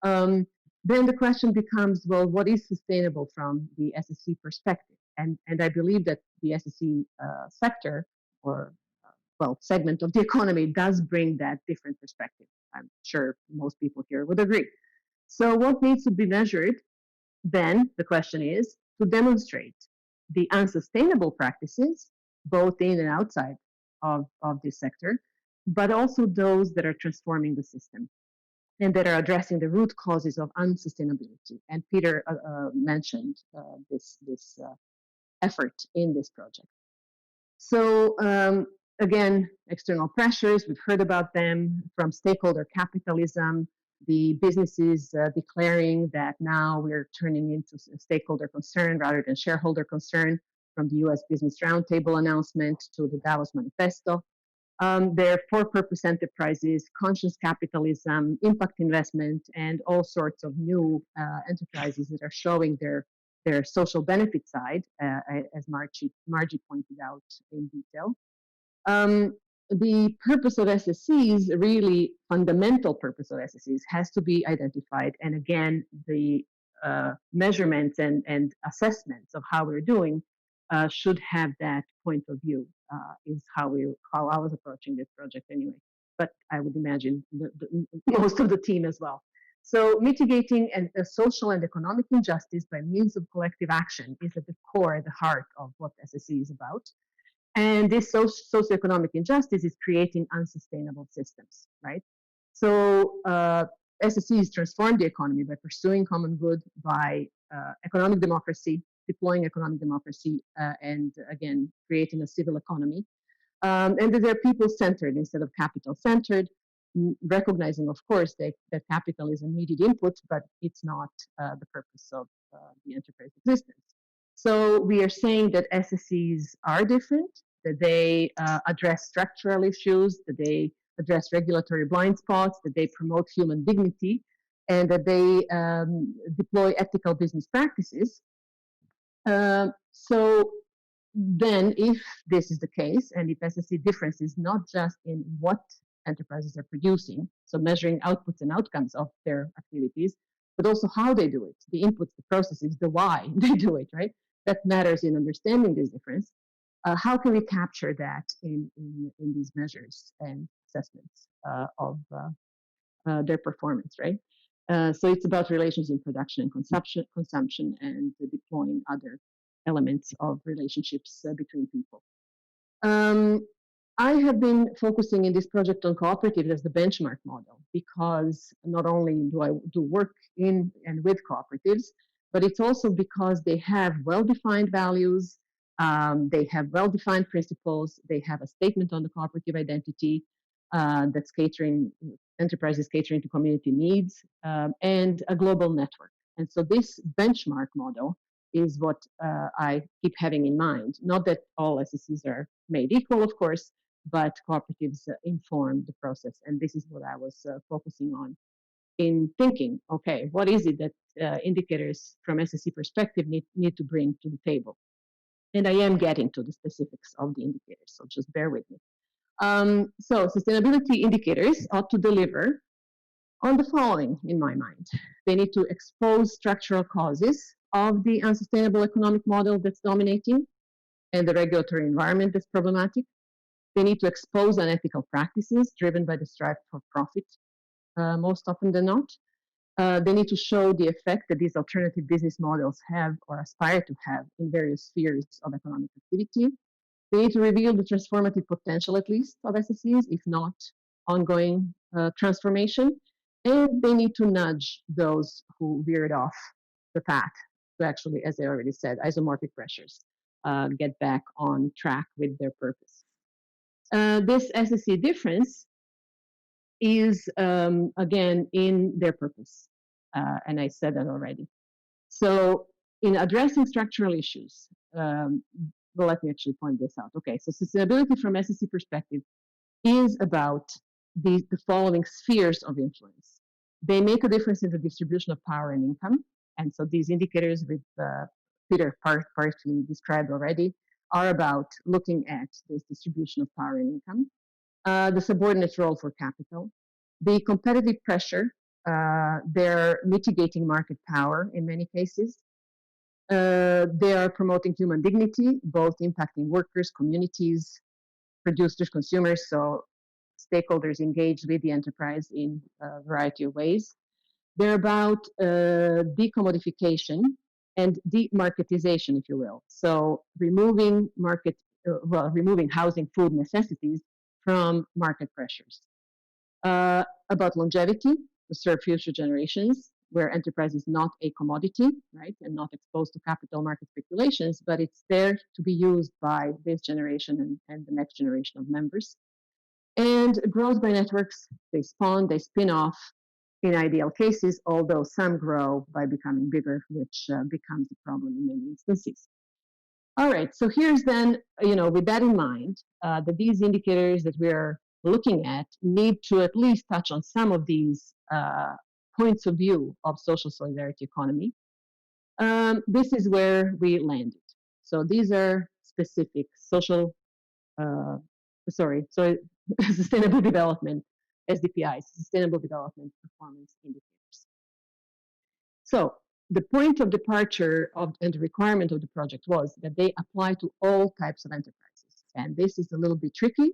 then the question becomes, well, what is sustainable from the SSC perspective? And I believe that the SSC sector or segment of the economy does bring that different perspective. I'm sure most people here would agree. So what needs to be measured then, the question is, to demonstrate the unsustainable practices, both in and outside of this sector, but also those that are transforming the system and that are addressing the root causes of unsustainability. And Peter mentioned this effort in this project. So again, external pressures, we've heard about them from stakeholder capitalism, the businesses declaring that now we're turning into stakeholder concern rather than shareholder concern, from the US Business Roundtable announcement to the Davos Manifesto. They're for-purpose enterprises, conscious capitalism, impact investment, and all sorts of new enterprises that are showing their social benefit side, as Margie pointed out in detail. The purpose of SSCs, really fundamental purpose of SSCs, has to be identified. And again, the measurements and assessments of how we're doing should have that point of view, is how I was approaching this project anyway. But I would imagine most of the team as well. So mitigating a social and economic injustice by means of collective action is at the core, at the heart of what SSC is about. And this socioeconomic injustice is creating unsustainable systems, right? So SSCs transform the economy by pursuing common good, by economic democracy, deploying economic democracy, and again, creating a civil economy. And that they're people-centered instead of capital-centered, recognizing, of course, that capital is a needed input, but it's not the purpose of the enterprise existence. So we are saying that SSCs are different, that they address structural issues, that they address regulatory blind spots, that they promote human dignity, and that they deploy ethical business practices. So then if this is the case, and if SSC difference is not just in what enterprises are producing, so measuring outputs and outcomes of their activities, but also how they do it, the inputs, the processes, the why they do it, right? That matters in understanding this difference. how can we capture that in these measures and assessments of their performance, right? So it's about relations in production and consumption and deploying other elements of relationships between people. I have been focusing in this project on cooperatives as the benchmark model because not only do I do work in and with cooperatives, but it's also because they have well-defined values, they have well-defined principles, they have a statement on the cooperative identity that's catering, enterprises catering to community needs, and a global network. And so this benchmark model is what I keep having in mind. Not that all SSCs are made equal, of course, but cooperatives inform the process. And this is what I was focusing on in thinking, okay, what is it that indicators from SSC perspective need to bring to the table? And I am getting to the specifics of the indicators, so just bear with me. So sustainability indicators ought to deliver on the following, in my mind. They need to expose structural causes of the unsustainable economic model that's dominating and the regulatory environment that's problematic. They need to expose unethical practices driven by the strive for profit, most often than not. They need to show the effect that these alternative business models have or aspire to have in various spheres of economic activity. They need to reveal the transformative potential, at least, of SSCs, if not ongoing transformation. And they need to nudge those who veered off the path to actually, as I already said, isomorphic pressures, get back on track with their purpose. This SSC difference is, again, in their purpose. And I said that already. So in addressing structural issues, well, let me actually point this out. Okay, so sustainability from SSC perspective is about the following spheres of influence. They make a difference in the distribution of power and income. And so these indicators with Peter partially described already are about looking at this distribution of power and income, the subordinate role for capital, the competitive pressure, they're mitigating market power in many cases. They are promoting human dignity, both impacting workers, communities, producers, consumers, so stakeholders engaged with the enterprise in a variety of ways. They're about decommodification and demarketization, if you will. So removing removing housing, food necessities from market pressures. About longevity, to serve future generations, where enterprise is not a commodity, right, and not exposed to capital market speculations, but it's there to be used by this generation and the next generation of members. And growth by networks, they spawn, they spin off in ideal cases, although some grow by becoming bigger, which becomes a problem in many instances. All right, so here's then, with that in mind, that these indicators that we're looking at need to at least touch on some of these points of view of social solidarity economy. This is where we landed. So these are specific sustainable development, SDPIs, sustainable development performance indicators. So the point of departure and the requirement of the project was that they apply to all types of enterprises. And this is a little bit tricky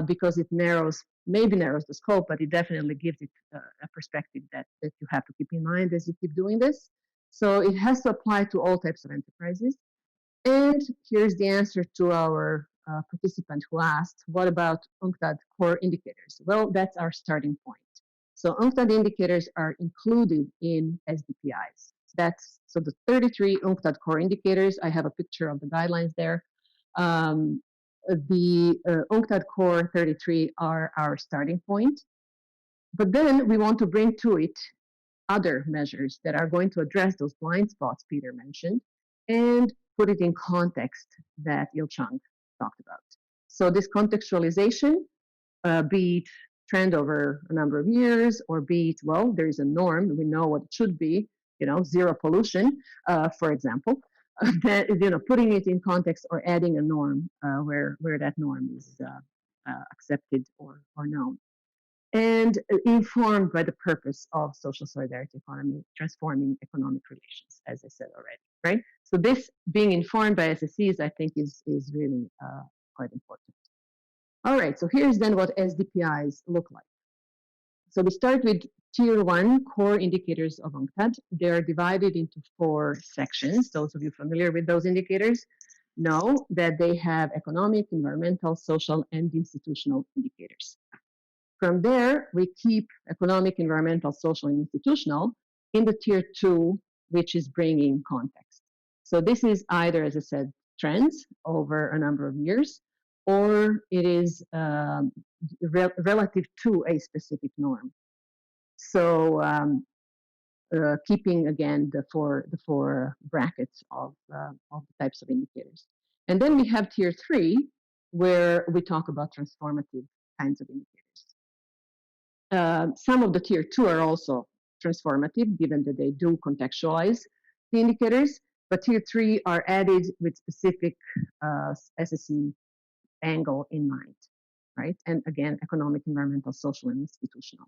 because it maybe narrows the scope, but it definitely gives it a perspective that you have to keep in mind as you keep doing this. So it has to apply to all types of enterprises. And here's the answer to our participant who asked, what about UNCTAD core indicators? Well, that's our starting point. So UNCTAD indicators are included in SDPIs. So the 33 UNCTAD core indicators, I have a picture of the guidelines there. The UNCTAD core 33 are our starting point. But then we want to bring to it other measures that are going to address those blind spots Peter mentioned and put it in context that Il-Chung talked about. So this contextualization, be it trend over a number of years, or be it, well, there is a norm, we know what it should be, zero pollution, for example, that, putting it in context or adding a norm where that norm is accepted or known. And informed by the purpose of social solidarity economy, transforming economic relations, as I said already. right? So this being informed by SSEs, I think is really quite important. All right, so here's then what SDPIs look like. So we start with Tier 1 core indicators of UNCTAD. They are divided into 4 sections. Those of you familiar with those indicators know that they have economic, environmental, social, and institutional indicators. From there, we keep economic, environmental, social, and institutional in the Tier 2, which is bringing context. So this is either, as I said, trends over a number of years, or it is relative to a specific norm. So keeping again the four brackets of the types of indicators. And then we have Tier 3, where we talk about transformative kinds of indicators. Some of the Tier 2 are also transformative, given that they do contextualize the indicators, but Tier 3 are added with specific SSE angle in mind, right? And again, economic, environmental, social, and institutional.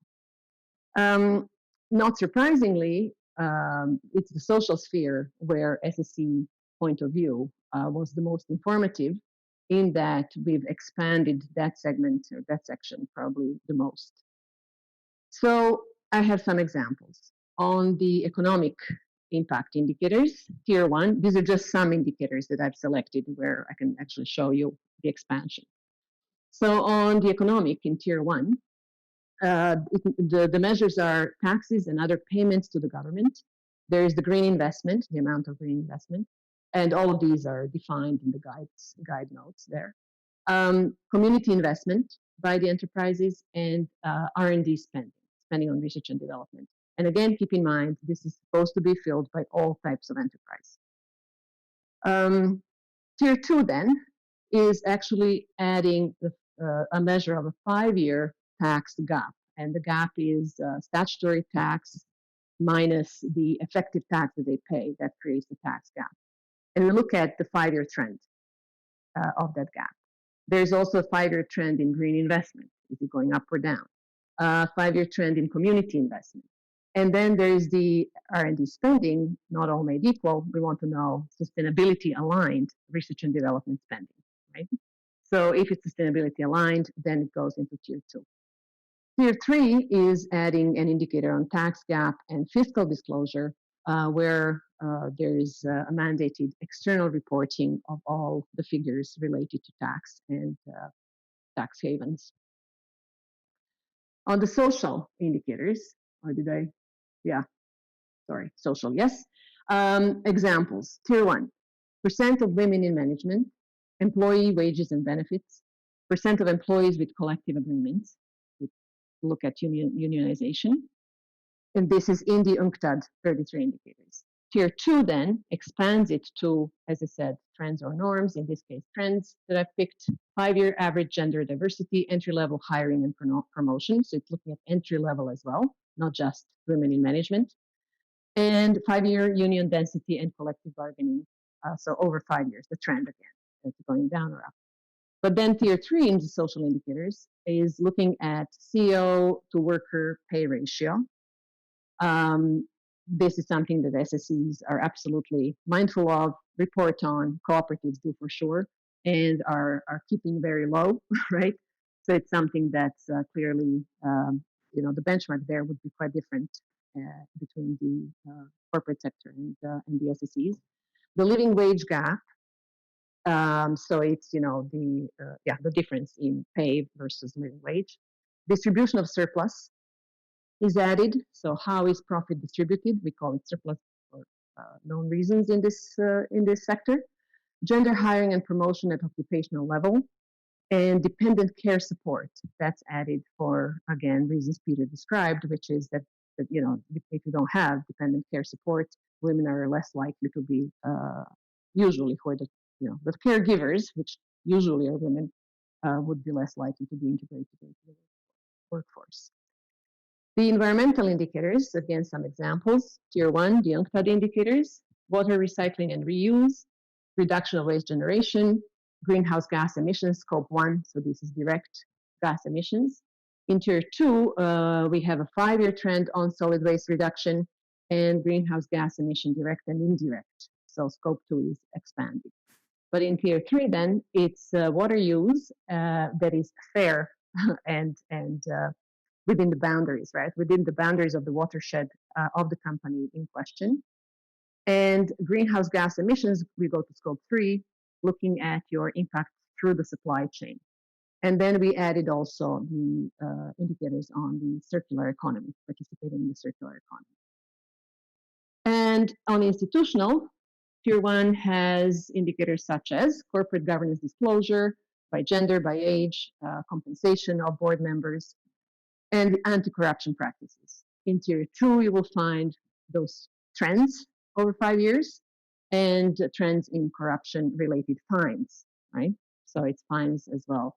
Not surprisingly, it's the social sphere where SSE point of view was the most informative, in that we've expanded that segment or that section probably the most. So I have some examples. On the economic impact indicators, Tier 1, these are just some indicators that I've selected where I can actually show you the expansion. So on the economic in Tier 1, the measures are taxes and other payments to the government. There is the green investment, the amount of green investment, and all of these are defined in the guide notes there. Community investment by the enterprises, and R&D spending on research and development. And again, keep in mind, this is supposed to be filled by all types of enterprise. Tier 2 then is actually adding a measure of a 5-year tax gap. And the gap is statutory tax minus the effective tax that they pay. That creates the tax gap. And we look at the 5-year trend of that gap. There's also a 5-year trend in green investment. Is it going up or down? 5-year trend in community investment. And then there's the R&D spending, not all made equal. We want to know sustainability aligned research and development spending, right? So if it's sustainability aligned, then it goes into Tier 2. Tier 3 is adding an indicator on tax gap and fiscal disclosure, where there is a mandated external reporting of all the figures related to tax and tax havens. On the social indicators, or did I? Yeah, sorry, social, yes. Examples, Tier 1, % of women in management, employee wages and benefits, % of employees with collective agreements. We look at unionization. And this is in the UNCTAD 33 indicators. Tier 2 then expands it to, as I said, trends or norms, in this case, trends that I've picked, 5-year average gender diversity, entry-level hiring and promotion. So it's looking at entry-level as well, not just women in management. And 5-year union density and collective bargaining. So over 5 years, the trend again, it's going down or up. But then Tier 3 in the social indicators is looking at CEO to worker pay ratio. This is something that SSEs are absolutely mindful of, report on, cooperatives do for sure, and are keeping very low, right? So it's something that's clearly, the benchmark there would be quite different between the corporate sector and the SSEs. The living wage gap, so it's, the difference in pay versus living wage. Distribution of surplus is added. So how is profit distributed? We call it surplus for known reasons in this sector. Gender hiring and promotion at occupational level, and dependent care support. That's added for, again, reasons Peter described, which is that if you don't have dependent care support, women are less likely to be usually for the caregivers, which usually are women, would be less likely to be integrated into the workforce. The environmental indicators, again, some examples. Tier 1, the UNCTAD indicators, water recycling and reuse, reduction of waste generation, greenhouse gas emissions, scope 1, so this is direct gas emissions. In Tier 2, we have a 5-year trend on solid waste reduction and greenhouse gas emission direct and indirect. So scope 2 is expanded. But in tier 3, then it's water use that is fair and within the boundaries, right? Within the boundaries of the watershed of the company in question. And greenhouse gas emissions, we go to scope 3, looking at your impact through the supply chain. And then we added also the indicators on the circular economy, participating in the circular economy. And on institutional, tier 1 has indicators such as corporate governance disclosure by gender, by age, compensation of board members, and anti-corruption practices. In tier 2, you will find those trends over 5 years and trends in corruption-related fines, right? So it's fines as well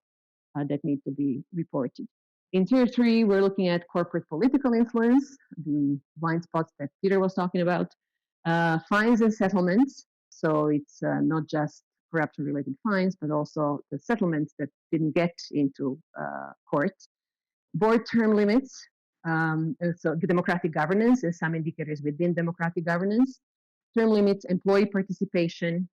that need to be reported. In tier 3, we're looking at corporate political influence, the blind spots that Peter was talking about, fines and settlements. So it's not just corruption-related fines, but also the settlements that didn't get into court. Board term limits, so the democratic governance and some indicators within democratic governance, term limits, employee participation,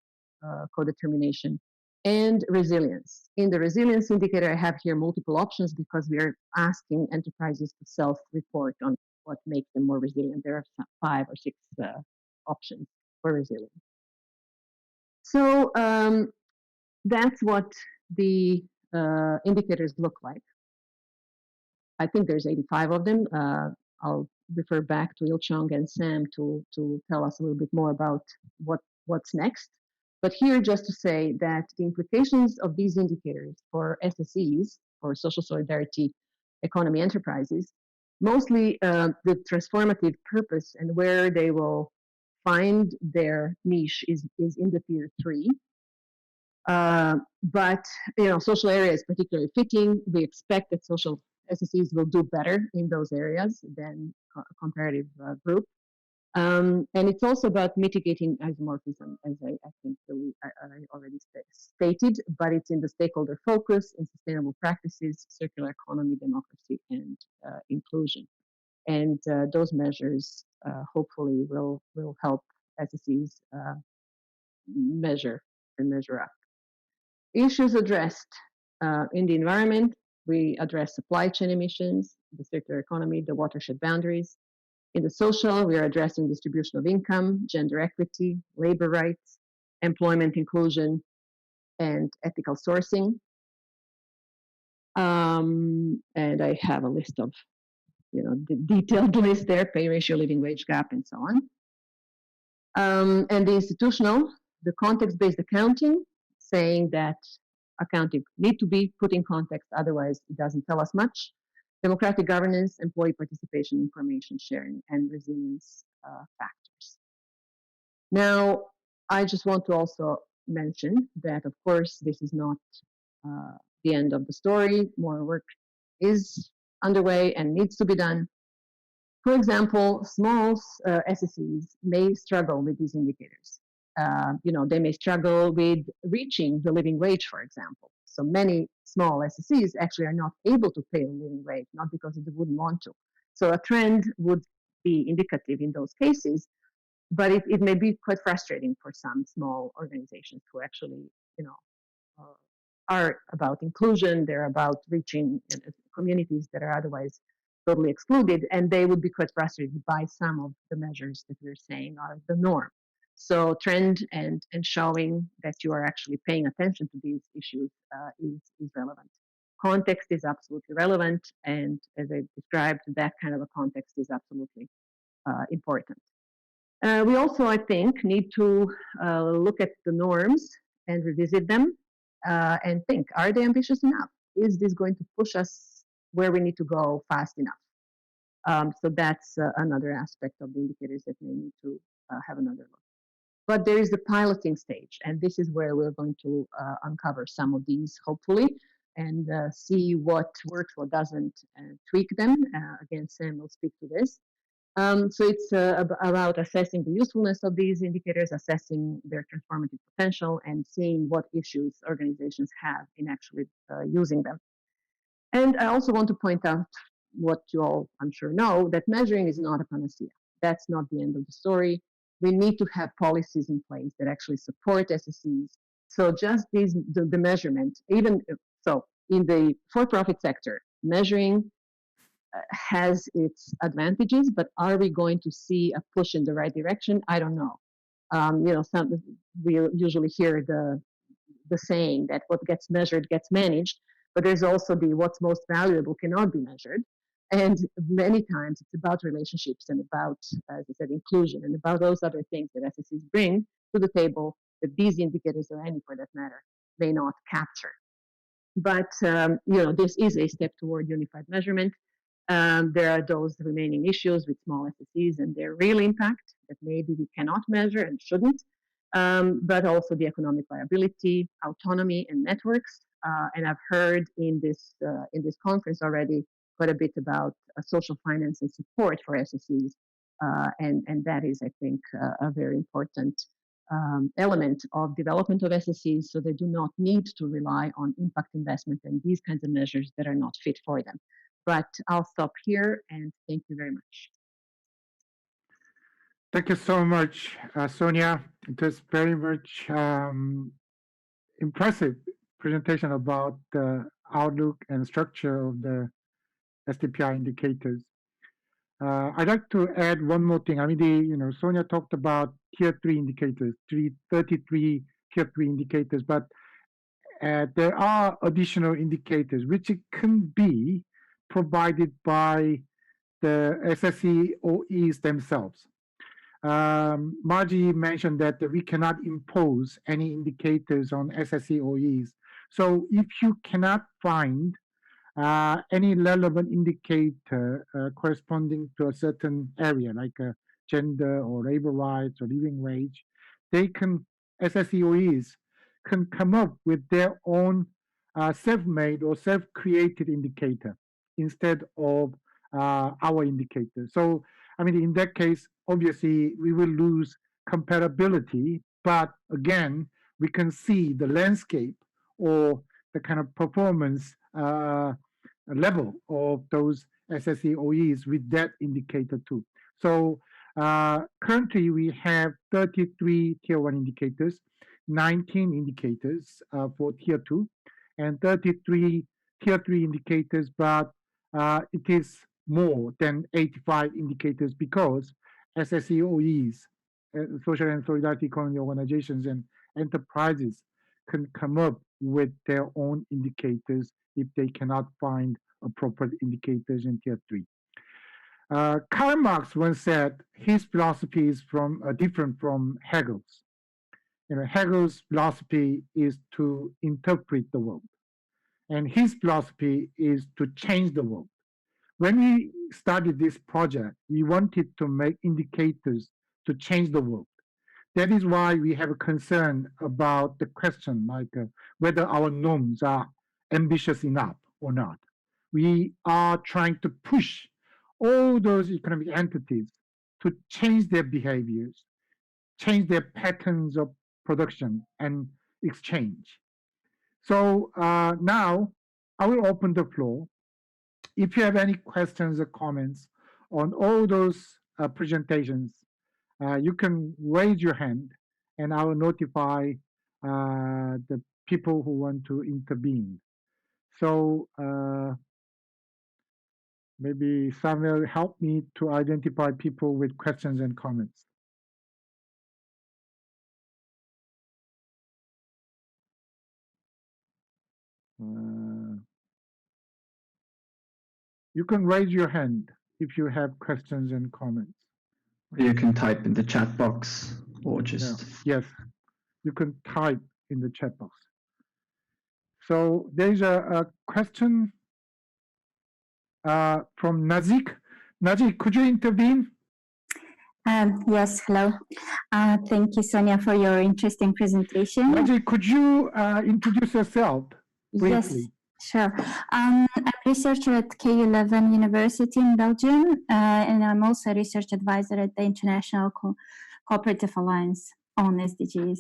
co-determination, and resilience. In the resilience indicator, I have here multiple options because we are asking enterprises to self-report on what makes them more resilient. There are 5 or 6 options for resilience. So that's what the indicators look like. I think there's 85 of them. I'll refer back to Il-Chung and Sam to tell us a little bit more about what's next. But here, just to say that the implications of these indicators for SSEs, for social solidarity economy enterprises, mostly the transformative purpose and where they will find their niche is in the tier 3. But social area is particularly fitting. We expect that social SSEs will do better in those areas than a comparative group. And it's also about mitigating isomorphism, as I think I already stated, but it's in the stakeholder focus, in sustainable practices, circular economy, democracy, and inclusion. And those measures hopefully will help SSEs measure up. Issues addressed in the environment, we address supply chain emissions, the circular economy, the watershed boundaries. In the social, we are addressing distribution of income, gender equity, labor rights, employment inclusion, and ethical sourcing. And I have a list of, the detailed list there, pay ratio, living wage gap, and so on. And the institutional, the context-based accounting, saying that accounting need to be put in context, otherwise it doesn't tell us much. Democratic governance, employee participation, information sharing, and resilience factors. Now, I just want to also mention that, of course, this is not the end of the story. More work is underway and needs to be done. For example, small SSEs may struggle with these indicators. They may struggle with reaching the living wage, for example. So many small SSEs actually are not able to pay a living wage, not because they wouldn't want to. So a trend would be indicative in those cases, but it may be quite frustrating for some small organizations who actually, are about inclusion, they're about reaching communities that are otherwise totally excluded, and they would be quite frustrated by some of the measures that we're saying are the norm. So trend and showing that you are actually paying attention to these issues is relevant. Context is absolutely relevant, and as I described, that kind of a context is absolutely important. We also, I think, need to look at the norms and revisit them and think, are they ambitious enough? Is this going to push us where we need to go fast enough? So that's another aspect of the indicators that we need to have another look. But there is the piloting stage, and this is where we're going to uncover some of these, hopefully, and see what works, what doesn't, and tweak them. Again, Sam will speak to this. So it's about assessing the usefulness of these indicators, assessing their transformative potential, and seeing what issues organizations have in actually using them. And I also want to point out what you all, I'm sure, know, that measuring is not a panacea. That's not the end of the story. We need to have policies in place that actually support SSEs. So just the measurement, even so, in the for-profit sector, measuring has its advantages, but are we going to see a push in the right direction? I don't know. We usually hear the saying that what gets measured gets managed, but there's also the what's most valuable cannot be measured. And many times it's about relationships and about, as I said, inclusion and about those other things that SSEs bring to the table that these indicators, or any for that matter, may not capture. But this is a step toward unified measurement. There are those remaining issues with small SSEs and their real impact that maybe we cannot measure and shouldn't, but also the economic viability, autonomy, and networks. And I've heard in this conference already quite a bit about social finance and support for SSEs, and that is, I think, a very important element of development of SSEs, so they do not need to rely on impact investment and these kinds of measures that are not fit for them. But I'll stop here and thank you very much. Thank you so much, Sonia. It was very much impressive presentation about the outlook and structure of the SDPI indicators. I'd like to add one more thing. I mean, Sonia talked about tier 3 indicators, 33 tier 3 indicators, but there are additional indicators which can be provided by the SSE OEs themselves. Margie mentioned that we cannot impose any indicators on SSE OEs. So if you cannot find any relevant indicator corresponding to a certain area, like gender or labor rights or living wage, SSE OEs can come up with their own self-made or self-created indicator instead of our indicator. So, I mean, in that case, obviously, we will lose comparability, but again, we can see the landscape or the kind of performance level of those SSE OEs with that indicator too. So currently we have 33 tier 1 indicators, 19 indicators for tier 2, and 33 tier 3 indicators, but it is more than 85 indicators because SSE OEs, social and solidarity economy organizations and enterprises can come up with their own indicators if they cannot find appropriate indicators in tier 3. Karl Marx once said his philosophy is different from Hegel's. Hegel's philosophy is to interpret the world, and his philosophy is to change the world. When we started this project, we wanted to make indicators to change the world. That is why we have a concern about the question like whether our norms are ambitious enough or not. We are trying to push all those economic entities to change their behaviors, change their patterns of production and exchange. So now I will open the floor. If you have any questions or comments on all those presentations, you can raise your hand and I will notify the people who want to intervene. So maybe Samuel, help me to identify people with questions and comments. You can raise your hand if you have questions and comments. You can type in the chat box or just... Yeah. Yes, you can type in the chat box. So there's a question from Nazik. Nazik, could you intervene? Yes, hello. Thank you, Sonia, for your interesting presentation. Nazik, could you introduce yourself briefly? Yes, sure. I'm a researcher at KU Leuven University in Belgium, and I'm also a research advisor at the International Cooperative Alliance on SDGs.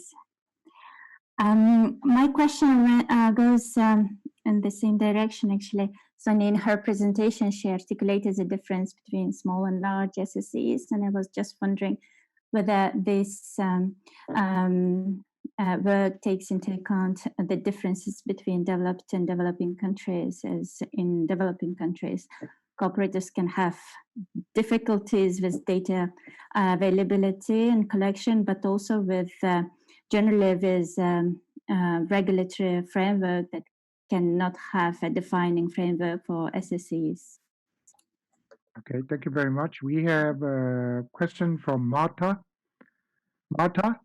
My question goes in the same direction, actually. Sonia, in her presentation, she articulated the difference between small and large SSEs, and I was just wondering whether this work takes into account the differences between developed and developing countries, as in developing countries, cooperatives can have difficulties with data availability and collection, but also with generally with regulatory framework that cannot have a defining framework for SSEs. Okay, thank you very much. We have a question from Marta. Marta?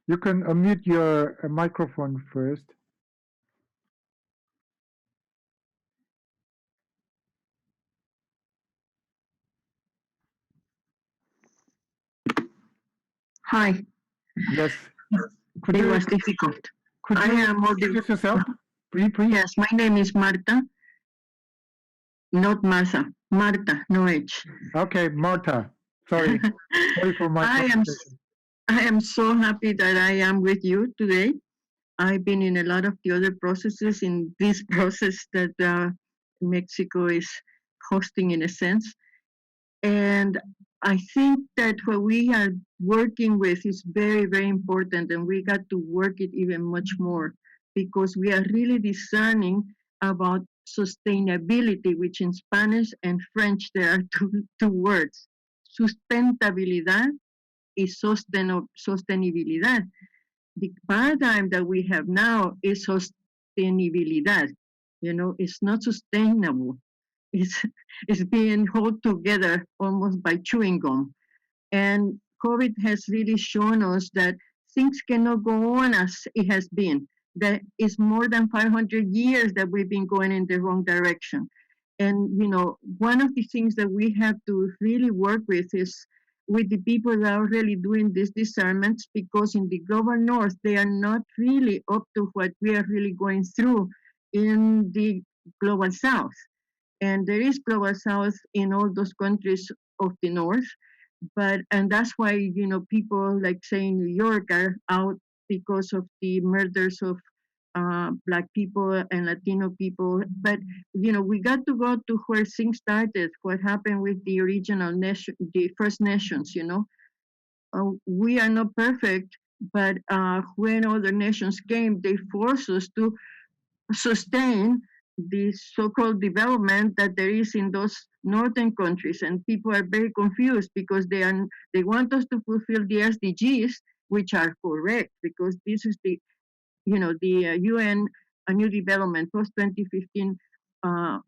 You can unmute your microphone first. Hi, Yes. Could it you, was difficult. could I you am audible. introduce yourself? Please. Yes, my name is Marta, not Martha. Marta, no H. Okay, Marta. Sorry. Sorry for my I pronunciation. am so happy that I am with you today. I've been in a lot of the other processes in this process that Mexico is hosting in a sense. And I think that what we are working with is very, very important, and we got to work it even much more because we are really discerning about sustainability, which in Spanish and French there are two words. Sustentabilidad y sostenibilidad. The paradigm that we have now is sostenibilidad. You know, it's not sustainable. It's being held together almost by chewing gum. And COVID has really shown us that things cannot go on as it has been. That is more than 500 years that we've been going in the wrong direction. And, you know, one of the things that we have to really work with is with the people that are really doing these discernments, because in the global north, they are not really up to what we are really going through in the global south. And there is global south in all those countries of the north, and that's why, you know, people like say in New York are out because of the murders of Black people and Latino people. But, you know, we got to go to where things started, what happened with the original nation, the First Nations, you know. We are not perfect, but when other nations came, they forced us to sustain the so-called development that there is in those northern countries, and people are very confused because they want us to fulfill the SDGs, which are correct because this is the, you know, the UN New Development post 2015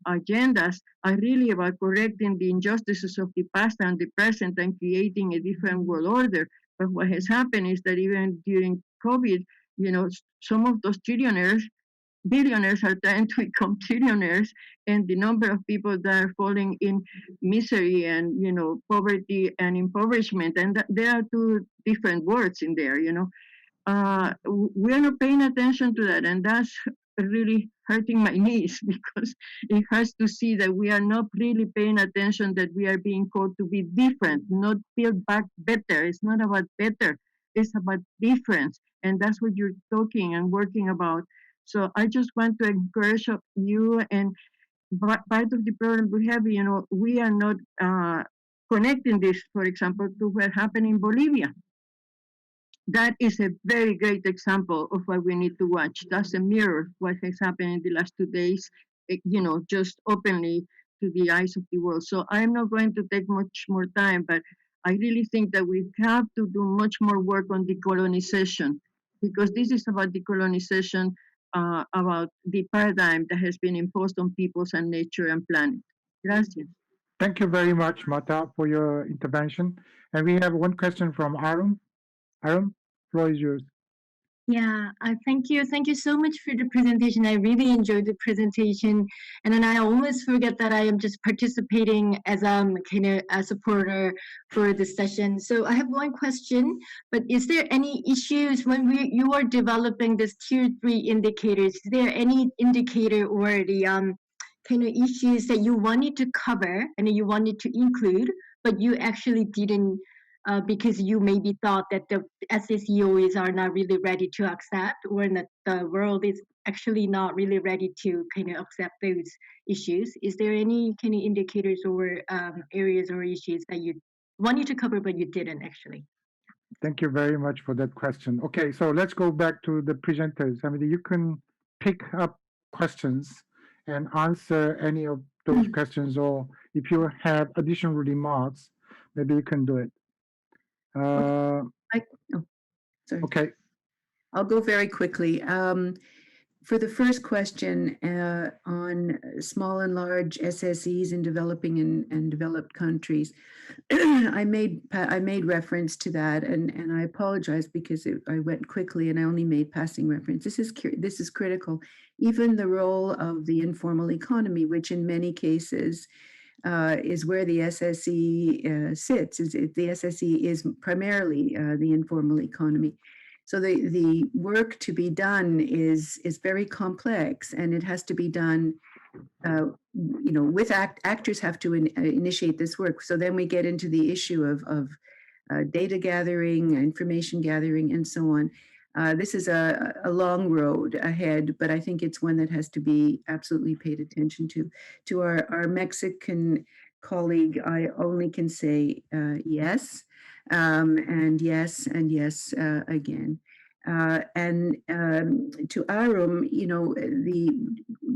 agendas are really about correcting the injustices of the past and the present and creating a different world order. But what has happened is that even during COVID, you know, some of those billionaires are trying to become trillionaires, and the number of people that are falling in misery and, you know, poverty and impoverishment, and there are two different words in there, you know. We are not paying attention to that, and that's really hurting my knees because it hurts to see that we are not really paying attention, that we are being called to be different, not build back better. It's not about better, it's about difference, and that's what you're talking and working about. So I just want to encourage you, and part of the problem we have, you know, we are not connecting this, for example, to what happened in Bolivia. That is a very great example of what we need to watch. That's a mirror, what has happened in the last 2 days, you know, just openly to the eyes of the world. So I'm not going to take much more time, but I really think that we have to do much more work on decolonization, because this is about decolonization, about the paradigm that has been imposed on peoples and nature and planet. Gracias. Thank you very much, Marta, for your intervention. And we have one question from Aaron. Aaron, floor is yours. Yeah, thank you. Thank you so much for the presentation. I really enjoyed the presentation. And then I always forget that I am just participating as kind of a supporter for this session. So I have one question, but is there any issues when you are developing this tier 3 indicators? Is there any indicator or the kind of issues that you wanted to cover and you wanted to include, but you actually didn't because you maybe thought that the SSEOs are not really ready to accept, or that the world is actually not really ready to kind of accept those issues. Is there any kind of indicators or areas or issues that you wanted to cover but you didn't actually? Thank you very much for that question. Okay, so let's go back to the presenters. I mean, you can pick up questions and answer any of those questions, or if you have additional remarks, maybe you can do it. Oh, sorry. Okay. I'll go very quickly. For the first question on small and large SSEs in developing and developed countries, I made reference to that, and I apologize because I went quickly and I only made passing reference. This is critical. Even the role of the informal economy, which in many cases is where the SSE sits. The SSE is primarily the informal economy. So the work to be done is very complex, and it has to be done, with actors have to initiate this work. So then we get into the issue of data gathering, information gathering, and so on. This is a long road ahead, but I think it's one that has to be absolutely paid attention to. To our Mexican colleague, I only can say yes. And yes again. And to Arum,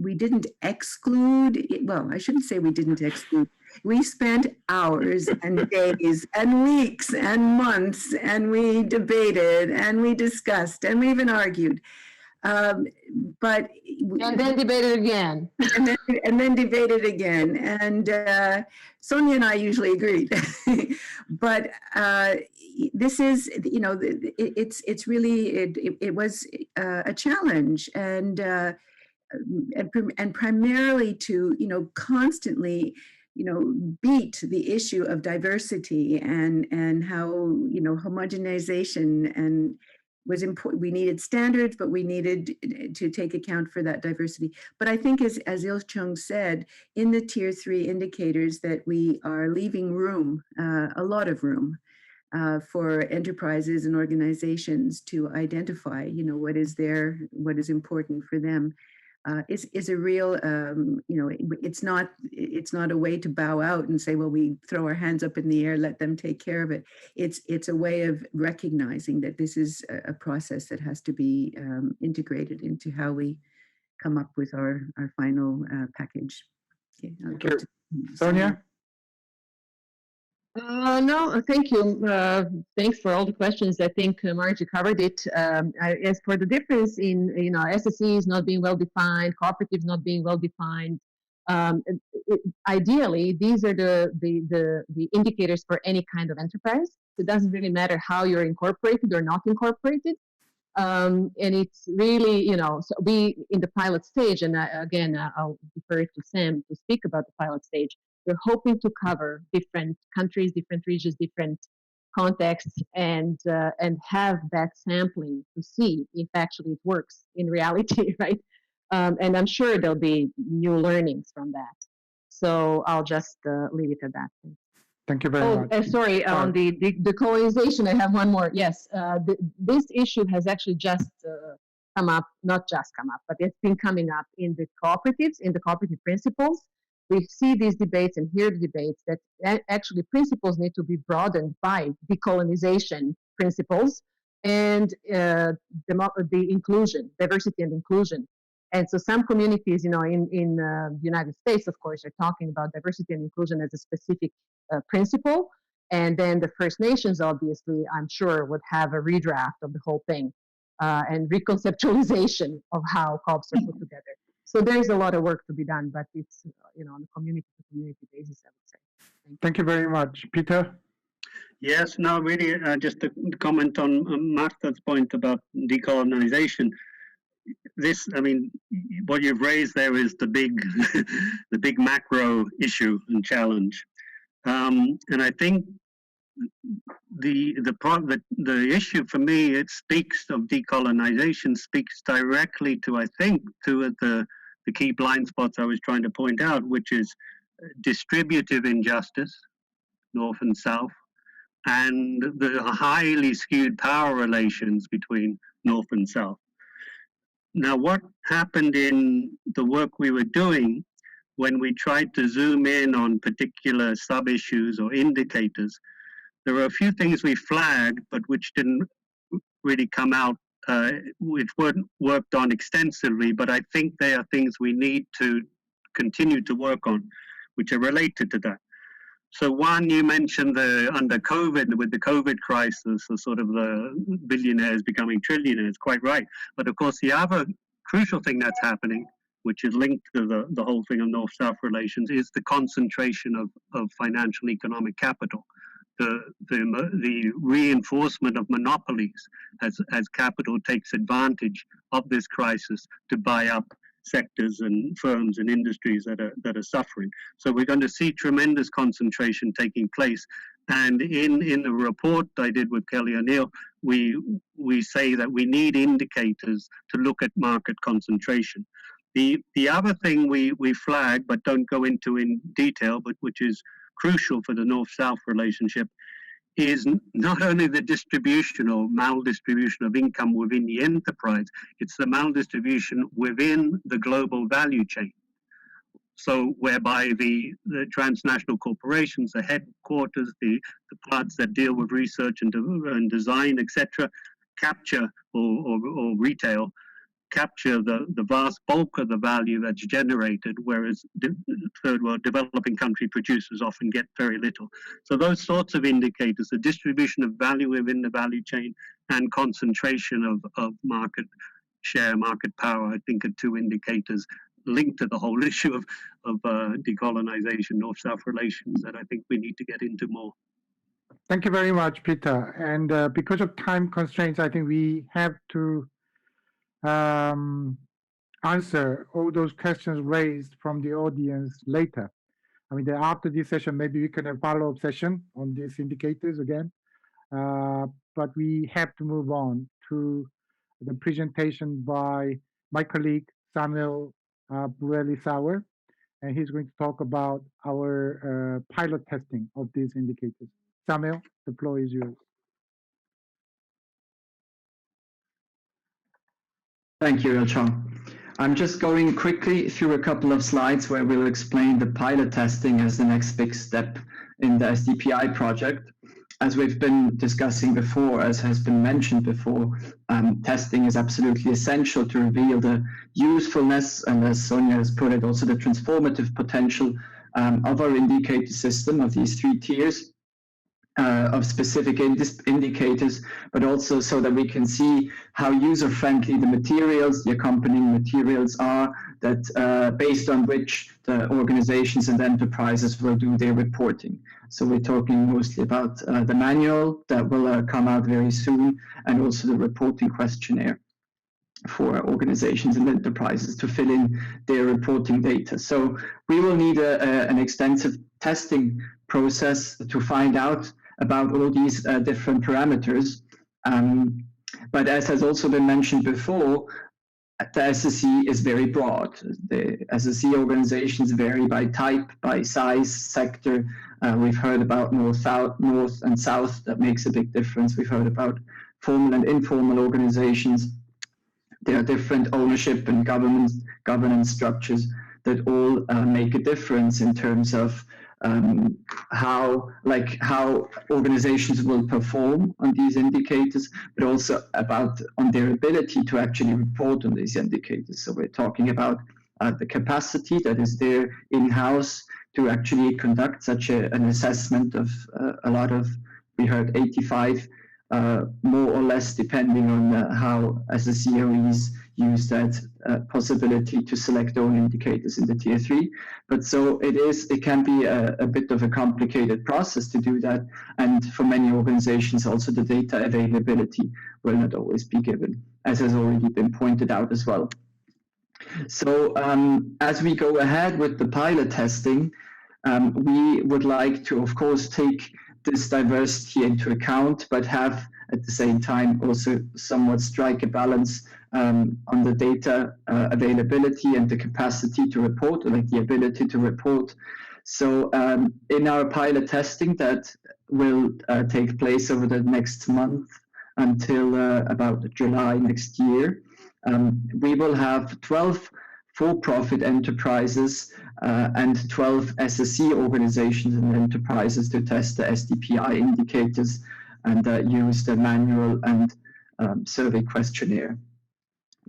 we didn't exclude, well, I shouldn't say we didn't exclude. We spent hours and days and weeks and months, and we debated and we discussed and we even argued. And then debated again. and then debated again. And Sonia and I usually agreed. But this is, it's really, it was a challenge, and primarily to, constantly, beat the issue of diversity and how, homogenization and was important. We needed standards, but we needed to take account for that diversity. But I think, as Il-chung said, in the tier 3 indicators, that we are leaving room, a lot of room, for enterprises and organizations to identify, what is important for them. Is a real, it's not a way to bow out and say, well, we throw our hands up in the air, let them take care of it. It's a way of recognizing that this is a process that has to be integrated into how we come up with our final package. Okay, Thank you. Sonia? No, thank you. Thanks for all the questions. I think Margie covered it. As for the difference in, SSEs not being well defined, cooperatives not being well defined, ideally, these are the indicators for any kind of enterprise. It doesn't really matter how you're incorporated or not incorporated. And it's really, so we in the pilot stage, and again, I'll defer to Sam to speak about the pilot stage. We're hoping to cover different countries, different regions, different contexts, and have that sampling to see if actually it works in reality, right? And I'm sure there'll be new learnings from that. So I'll just leave it at that. Thank you very much. Sorry, on the colonization, I have one more. Yes, this issue has actually just come up, not just come up, but it's been coming up in the cooperatives, in the cooperative principles. We see these debates and hear the debates that actually principles need to be broadened by decolonization principles and the inclusion, diversity and inclusion. And so some communities, in the United States, of course, are talking about diversity and inclusion as a specific principle. And then the First Nations, obviously, I'm sure, would have a redraft of the whole thing and reconceptualization of how COPs are put together. So there's a lot of work to be done, but it's, on a community-to-community basis, I would say. Thank you very much. Peter? Yes, no, really, just to comment on Martha's point about decolonization. What you've raised there is the big, the big macro issue and challenge. And I think the issue for me, it speaks of decolonization, speaks directly to, I think, to the key blind spots I was trying to point out, which is distributive injustice, North and South, and the highly skewed power relations between North and South. Now, what happened in the work we were doing when we tried to zoom in on particular sub-issues or indicators, there were a few things we flagged, but which didn't really come out, which weren't worked on extensively, but I think they are things we need to continue to work on, which are related to that. So one, you mentioned under COVID, with the COVID crisis, the sort of the billionaires becoming trillionaires, quite right. But of course, the other crucial thing that's happening, which is linked to the whole thing of North-South relations, is the concentration of financial economic capital. The reinforcement of monopolies as capital takes advantage of this crisis to buy up sectors and firms and industries that are suffering. So we're going to see tremendous concentration taking place. And in the report I did with Kelly O'Neill, we say that we need indicators to look at market concentration. The other thing we flag, but don't go into in detail, but which is crucial for the North-South relationship, is not only the distribution or maldistribution of income within the enterprise, it's the maldistribution within the global value chain. So whereby the transnational corporations, the headquarters, the parts that deal with research and design, etc., capture or retail, capture the vast bulk of the value that's generated, whereas third world developing country producers often get very little. So those sorts of indicators, the distribution of value within the value chain and concentration of market share, market power, I think are two indicators linked to the whole issue of decolonization, North-South relations that I think we need to get into more. Thank you very much, Peter. And because of time constraints, I think we have to answer all those questions raised from the audience later. I mean, after this session, maybe we can have a follow-up session on these indicators again. But we have to move on to the presentation by my colleague, Samuel Burelli-Sauer, and he's going to talk about our pilot testing of these indicators. Samuel, the floor is yours. Thank you, Il-Chong. I'm just going quickly through a couple of slides where we'll explain the pilot testing as the next big step in the SDPI project. As we've been discussing before, as has been mentioned before, testing is absolutely essential to reveal the usefulness, and as Sonia has put it, also the transformative potential of our indicator system of these three tiers of specific indicators, but also so that we can see how user-friendly the materials, the accompanying materials are, that based on which the organizations and enterprises will do their reporting. So we're talking mostly about the manual that will come out very soon, and also the reporting questionnaire for organizations and enterprises to fill in their reporting data. So we will need an extensive testing process to find out about all these different parameters. But as has also been mentioned before, the SSE is very broad. The SSE organizations vary by type, by size, sector. We've heard about north and south. That makes a big difference. We've heard about formal and informal organizations. There are different ownership and governance structures that all make a difference in terms of how organizations will perform on these indicators, but also on their ability to actually report on these indicators. So we're talking about the capacity that is there in-house to actually conduct such an assessment of a lot of, we heard 85, more or less, depending on how SSEOEs use that possibility to select their own indicators in the tier 3. But so it can be a bit of a complicated process to do that, and for many organizations also the data availability will not always be given, as has already been pointed out as well. So as we go ahead with the pilot testing, we would like to, of course, take this diversity into account, but have at the same time also somewhat strike a balance on the data availability and the capacity to report, or like the ability to report. So in our pilot testing that will take place over the next month until about July next year, we will have 12 for-profit enterprises and 12 SSE organizations and enterprises to test the SDPI indicators and use the manual and survey questionnaire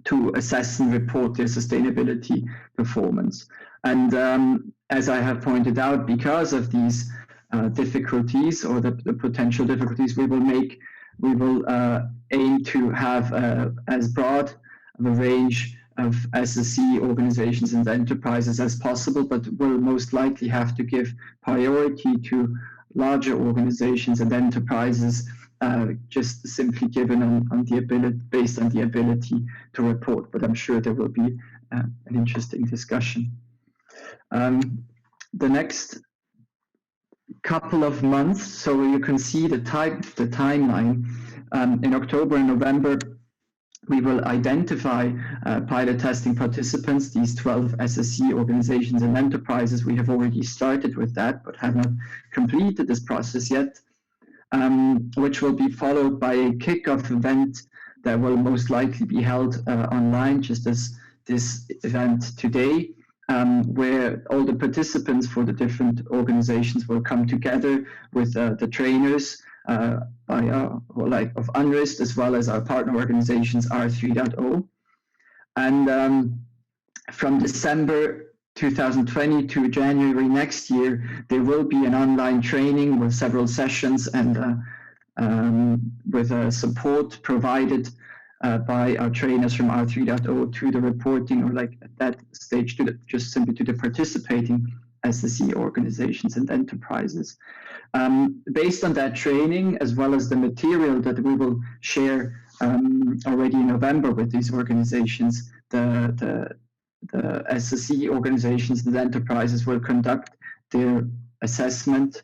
to assess and report their sustainability performance. And as I have pointed out, because of these difficulties or the potential difficulties, we will aim to have as broad of a range of SSE organizations and enterprises as possible, but will most likely have to give priority to larger organizations and enterprises, just simply given on the ability, based on the ability to report. But I'm sure there will be an interesting discussion. The next couple of months, so you can see the timeline. In October and November, we will identify pilot testing participants, these 12 SSE organizations and enterprises. We have already started with that, but have not completed this process yet, which will be followed by a kickoff event that will most likely be held online, just as this event today, where all the participants for the different organizations will come together with the trainers of UNRISD, as well as our partner organizations R3.0. And from December 2020 to January next year, there will be an online training with several sessions and with support provided by our trainers from R3.0 to the reporting, or like at that stage, just simply to the participating SSE organizations and enterprises. Based on that training, as well as the material that we will share already in November with these organizations, the SSE organizations and enterprises will conduct their assessment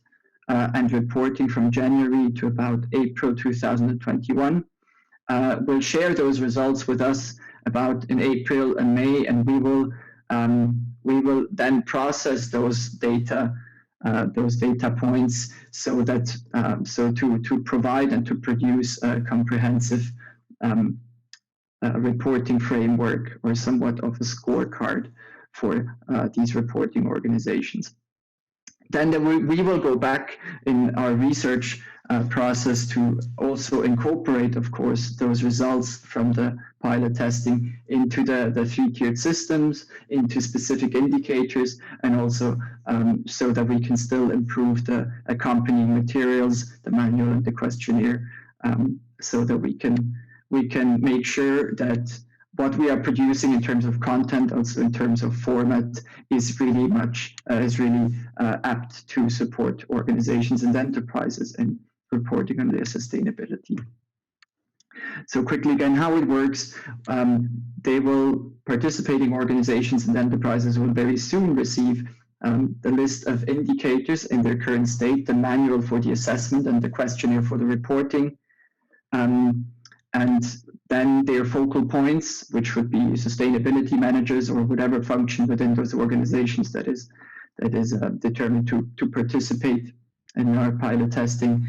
and reporting from January to about April 2021. We'll share those results with us about in April and May, and we will then process those data points so that to provide and to produce a comprehensive reporting framework, or somewhat of a scorecard for these reporting organizations. Then we will go back in our research process to also incorporate, of course, those results from the pilot testing into the three-tiered systems, into specific indicators, and also so that we can still improve the accompanying materials, the manual and the questionnaire, so that we can make sure that what we are producing in terms of content, also in terms of format, is really apt to support organizations and enterprises in reporting on their sustainability. So quickly again, how it works, participating organizations and enterprises will very soon receive the list of indicators in their current state, the manual for the assessment and the questionnaire for the reporting, and then their focal points, which would be sustainability managers or whatever function within those organizations that is determined to participate in our pilot testing.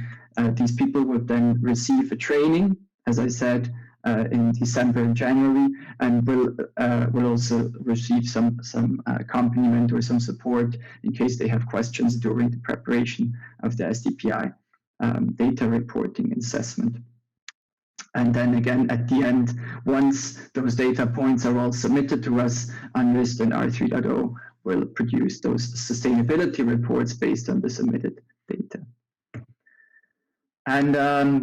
These people would then receive a training, as I said, in December and January, and will also receive some accompaniment or some support in case they have questions during the preparation of the SDPI data reporting and assessment. And then again, at the end, once those data points are all submitted to us, UNRISD and R3.0 will produce those sustainability reports based on the submitted data. And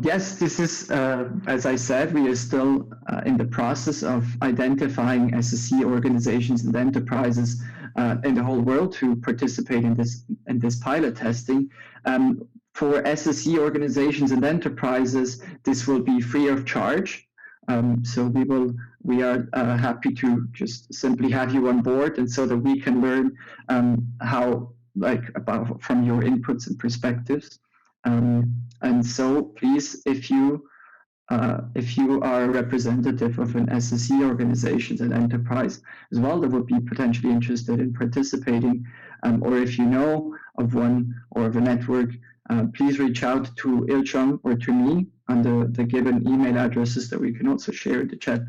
yes, this is, as I said, we are still in the process of identifying SSE organizations and enterprises in the whole world to participate in this pilot testing. For SSE organizations and enterprises, this will be free of charge. So we are happy to just simply have you on board, and so that we can learn from your inputs and perspectives. And so please, if you are a representative of an SSE organization and enterprise as well that would be potentially interested in participating, or if you know of one or of a network, please reach out to Il-Chung or to me on the given email addresses that we can also share in the chat.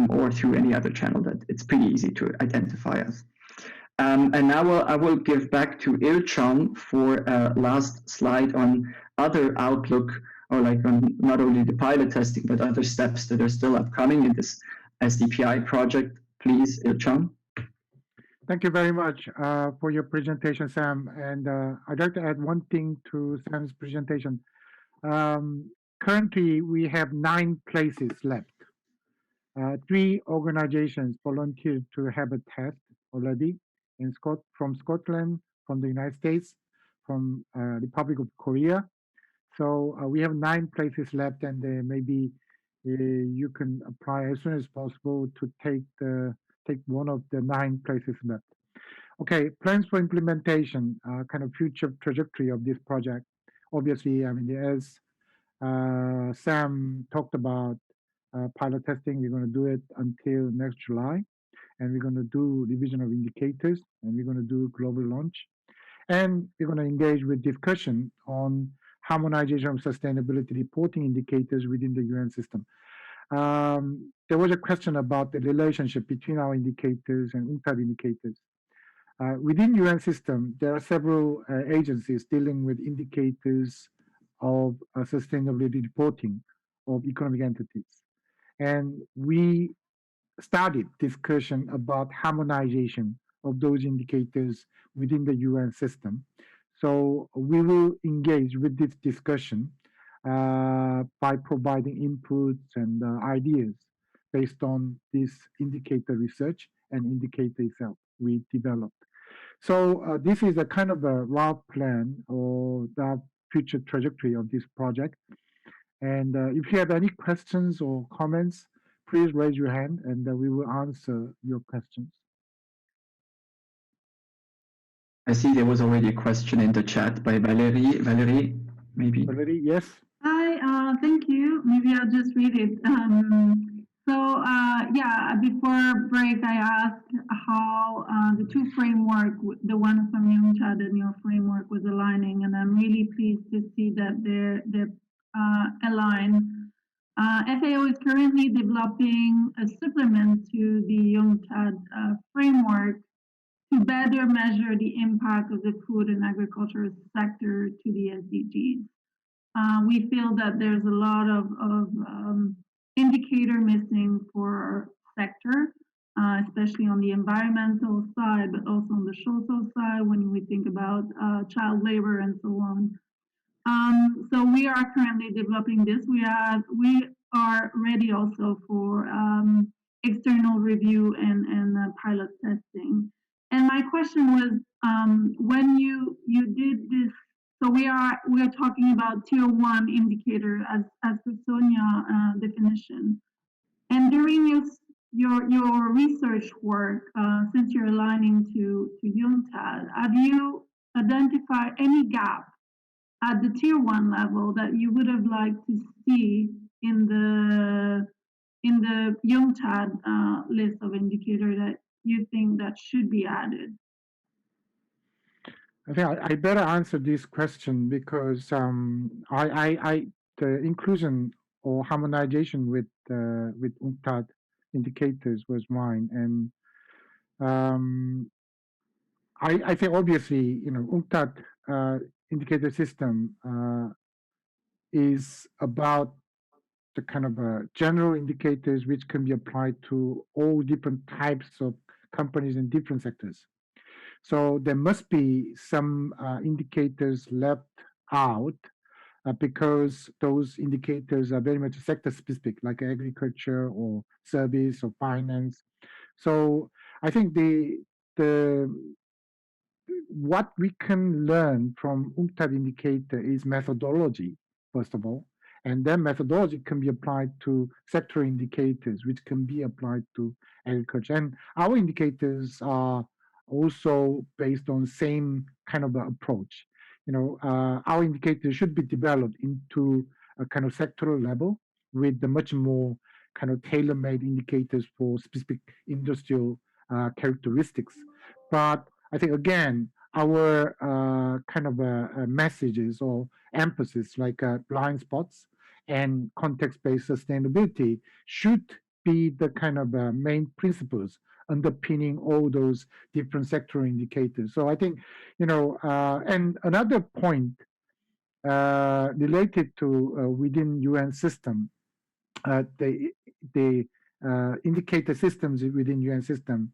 or through any other channel that it's pretty easy to identify us. And now I will give back to Il-Chong for a last slide on other outlook, or like on not only the pilot testing, but other steps that are still upcoming in this SDPI project. Please, Il-Chong. Thank you very much for your presentation, Sam. And I'd like to add one thing to Sam's presentation. Currently, we have 9 places left. 3 organizations volunteered to have a test already from Scotland, from the United States, from Republic of Korea. So we have 9 places left, and maybe you can apply as soon as possible to take one of the 9 places left. Okay, plans for implementation, kind of future trajectory of this project. Obviously, I mean, as Sam talked about pilot testing, we're going to do it until next July, and we're going to do revision of indicators, and we're going to do global launch, and we're going to engage with discussion on harmonization of sustainability reporting indicators within the UN system. There was a question about the relationship between our indicators and UNCTAD indicators. Within UN system, there are several agencies dealing with indicators of sustainability reporting of economic entities. And we started discussion about harmonization of those indicators within the UN system. So we will engage with this discussion by providing inputs and ideas based on this indicator research and indicator itself we developed. So this is a kind of a rough plan or the future trajectory of this project. And if you have any questions or comments, please raise your hand and we will answer your questions. I see there was already a question in the chat by Valerie. Valerie, maybe. Valerie, yes. Hi, thank you. Maybe I'll just read it. Yeah, before break, I asked how the 2 framework, the one from UNCTAD and your framework, was aligning, and I'm really pleased to see that they're aligned. FAO is currently developing a supplement to the UNCTAD framework to better measure the impact of the food and agriculture sector to the SDGs. We feel that there's a lot of indicator missing for our sector, especially on the environmental side, but also on the social side when we think about child labor and so on. So we are currently developing this. We are ready also for external review and pilot testing. And my question was, when you did this, so we are talking about tier 1 indicator as per Sonia definition. And during your research work, since you're aligning to UNCTAD, have you identified any gap at the tier 1 level that you would have liked to see in the UNCTAD list of indicators that you think that should be added? I think I better answer this question because the inclusion or harmonization with UNCTAD indicators was mine, and I think obviously UNCTAD indicator system is about the kind of general indicators which can be applied to all different types of companies in different sectors. So there must be some indicators left out because those indicators are very much sector specific, like agriculture or service or finance. So I think what we can learn from UNCTAD indicator is methodology, first of all, and then methodology can be applied to sector indicators, which can be applied to agriculture. And our indicators are also based on same kind of approach. Our indicators should be developed into a kind of sectoral level with the much more kind of tailor-made indicators for specific industrial characteristics. But I think again, our kind of messages or emphasis like blind spots and context-based sustainability should be the kind of main principles underpinning all those different sectoral indicators. So I think, and another point related to within UN system, the indicator systems within UN system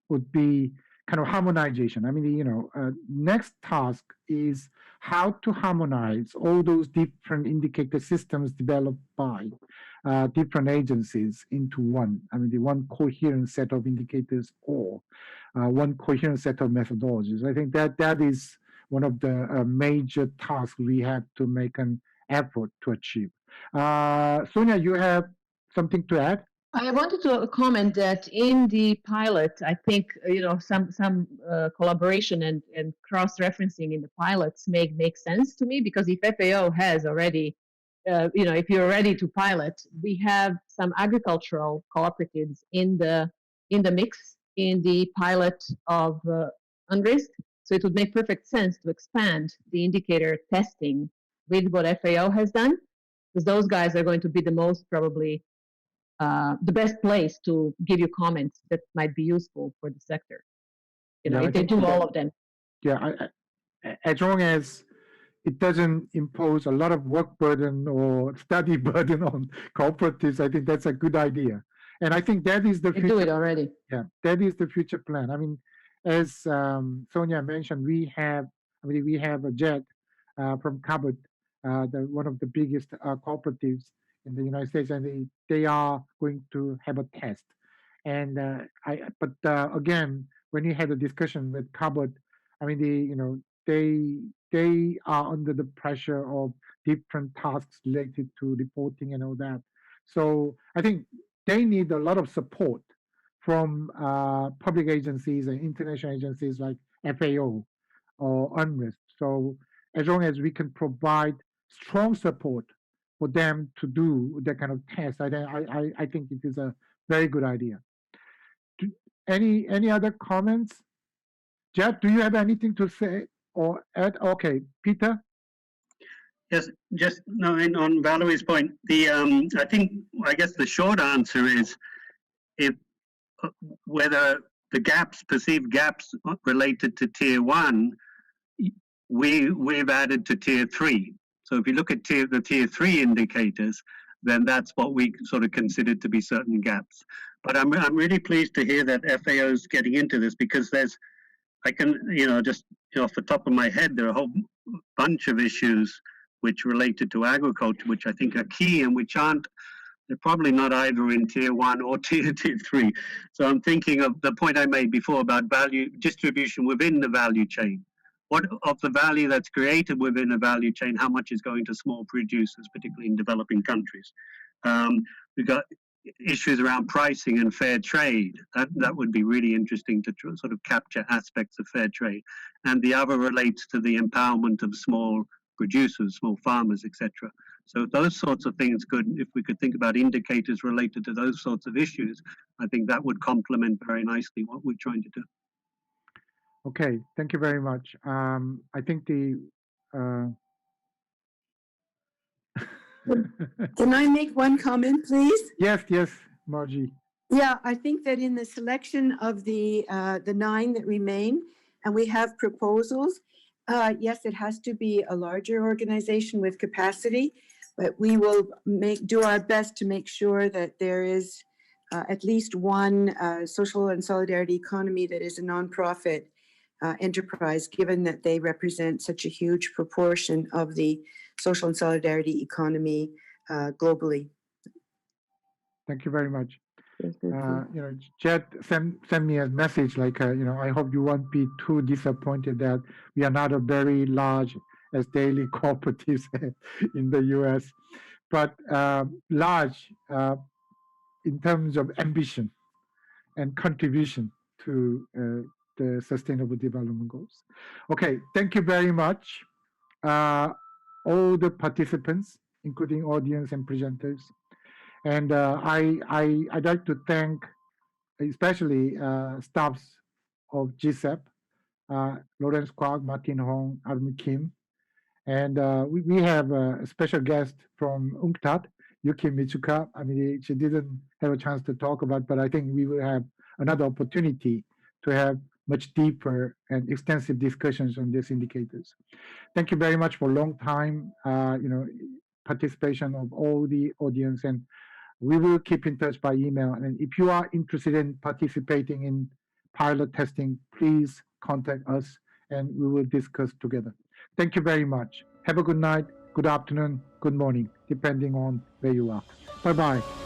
would be kind of harmonization. I mean, next task is how to harmonize all those different indicator systems developed by different agencies into one. I mean, the one coherent set of indicators or one coherent set of methodologies. I think that is one of the major tasks we have to make an effort to achieve. Sonia, you have something to add? I wanted to comment that in the pilot, I think some collaboration and cross-referencing in the pilots make sense to me, because if FAO has already, if you're ready to pilot, we have some agricultural cooperatives in the mix in the pilot of UNRISD. So it would make perfect sense to expand the indicator testing with what FAO has done, because those guys are going to be the most probably the best place to give you comments that might be useful for the sector. If they do all of them. Yeah, as long as it doesn't impose a lot of work burden or study burden on cooperatives, I think that's a good idea. And I think that is the future. They do it already. Yeah, that is the future plan. I mean, as Sonia mentioned, we have a JET from Cabot, one of the biggest cooperatives in the United States, and they are going to have a test. And again, when you had a discussion with Cabot, I mean, they are under the pressure of different tasks related to reporting and all that. So I think they need a lot of support from public agencies and international agencies like FAO or UNRISD. So as long as we can provide strong support for them to do that kind of test, I think it is a very good idea. Any other comments? Jeff, do you have anything to say or add? Okay, Peter? Yes, just no, and on Valerie's point, I guess the short answer is whether the perceived gaps related to tier 1, we've added to tier 3. So if you look at the tier 3 indicators, then that's what we sort of considered to be certain gaps. But I'm really pleased to hear that FAO is getting into this, because I can, just off the top of my head, there are a whole bunch of issues which related to agriculture, which I think are key and which they're probably not either in tier 1 or tier 3. So I'm thinking of the point I made before about value distribution within the value chain. What of the value that's created within a value chain, how much is going to small producers, particularly in developing countries? We've got issues around pricing and fair trade. That would be really interesting to sort of capture aspects of fair trade. And the other relates to the empowerment of small producers, small farmers, etc. So those sorts of things if we could think about indicators related to those sorts of issues, I think that would complement very nicely what we're trying to do. Okay, thank you very much. I think Can I make one comment, please? Yes, Margie. Yeah, I think that in the selection of the 9 that remain, and we have proposals, yes, it has to be a larger organization with capacity, but we will do our best to make sure that there is at least one social and solidarity economy that is a nonprofit enterprise, given that they represent such a huge proportion of the social and solidarity economy globally. Thank you very much. Jed sent me a message like, I hope you won't be too disappointed that we are not a very large as daily cooperatives in the US, but large in terms of ambition and contribution to the Sustainable Development Goals. Okay, thank you very much. All the participants, including audience and presenters. And I'd like to thank especially staffs of GSEP, Lawrence Kwok, Martin Hong, Armin Kim. And we have a special guest from UNCTAD, Yuki Mitsuka. I mean, she didn't have a chance to talk about, but I think we will have another opportunity to have much deeper and extensive discussions on these indicators. Thank you very much for a long time, participation of all the audience, and we will keep in touch by email. And if you are interested in participating in pilot testing, please contact us and we will discuss together. Thank you very much. Have a good night, good afternoon, good morning, depending on where you are. Bye-bye.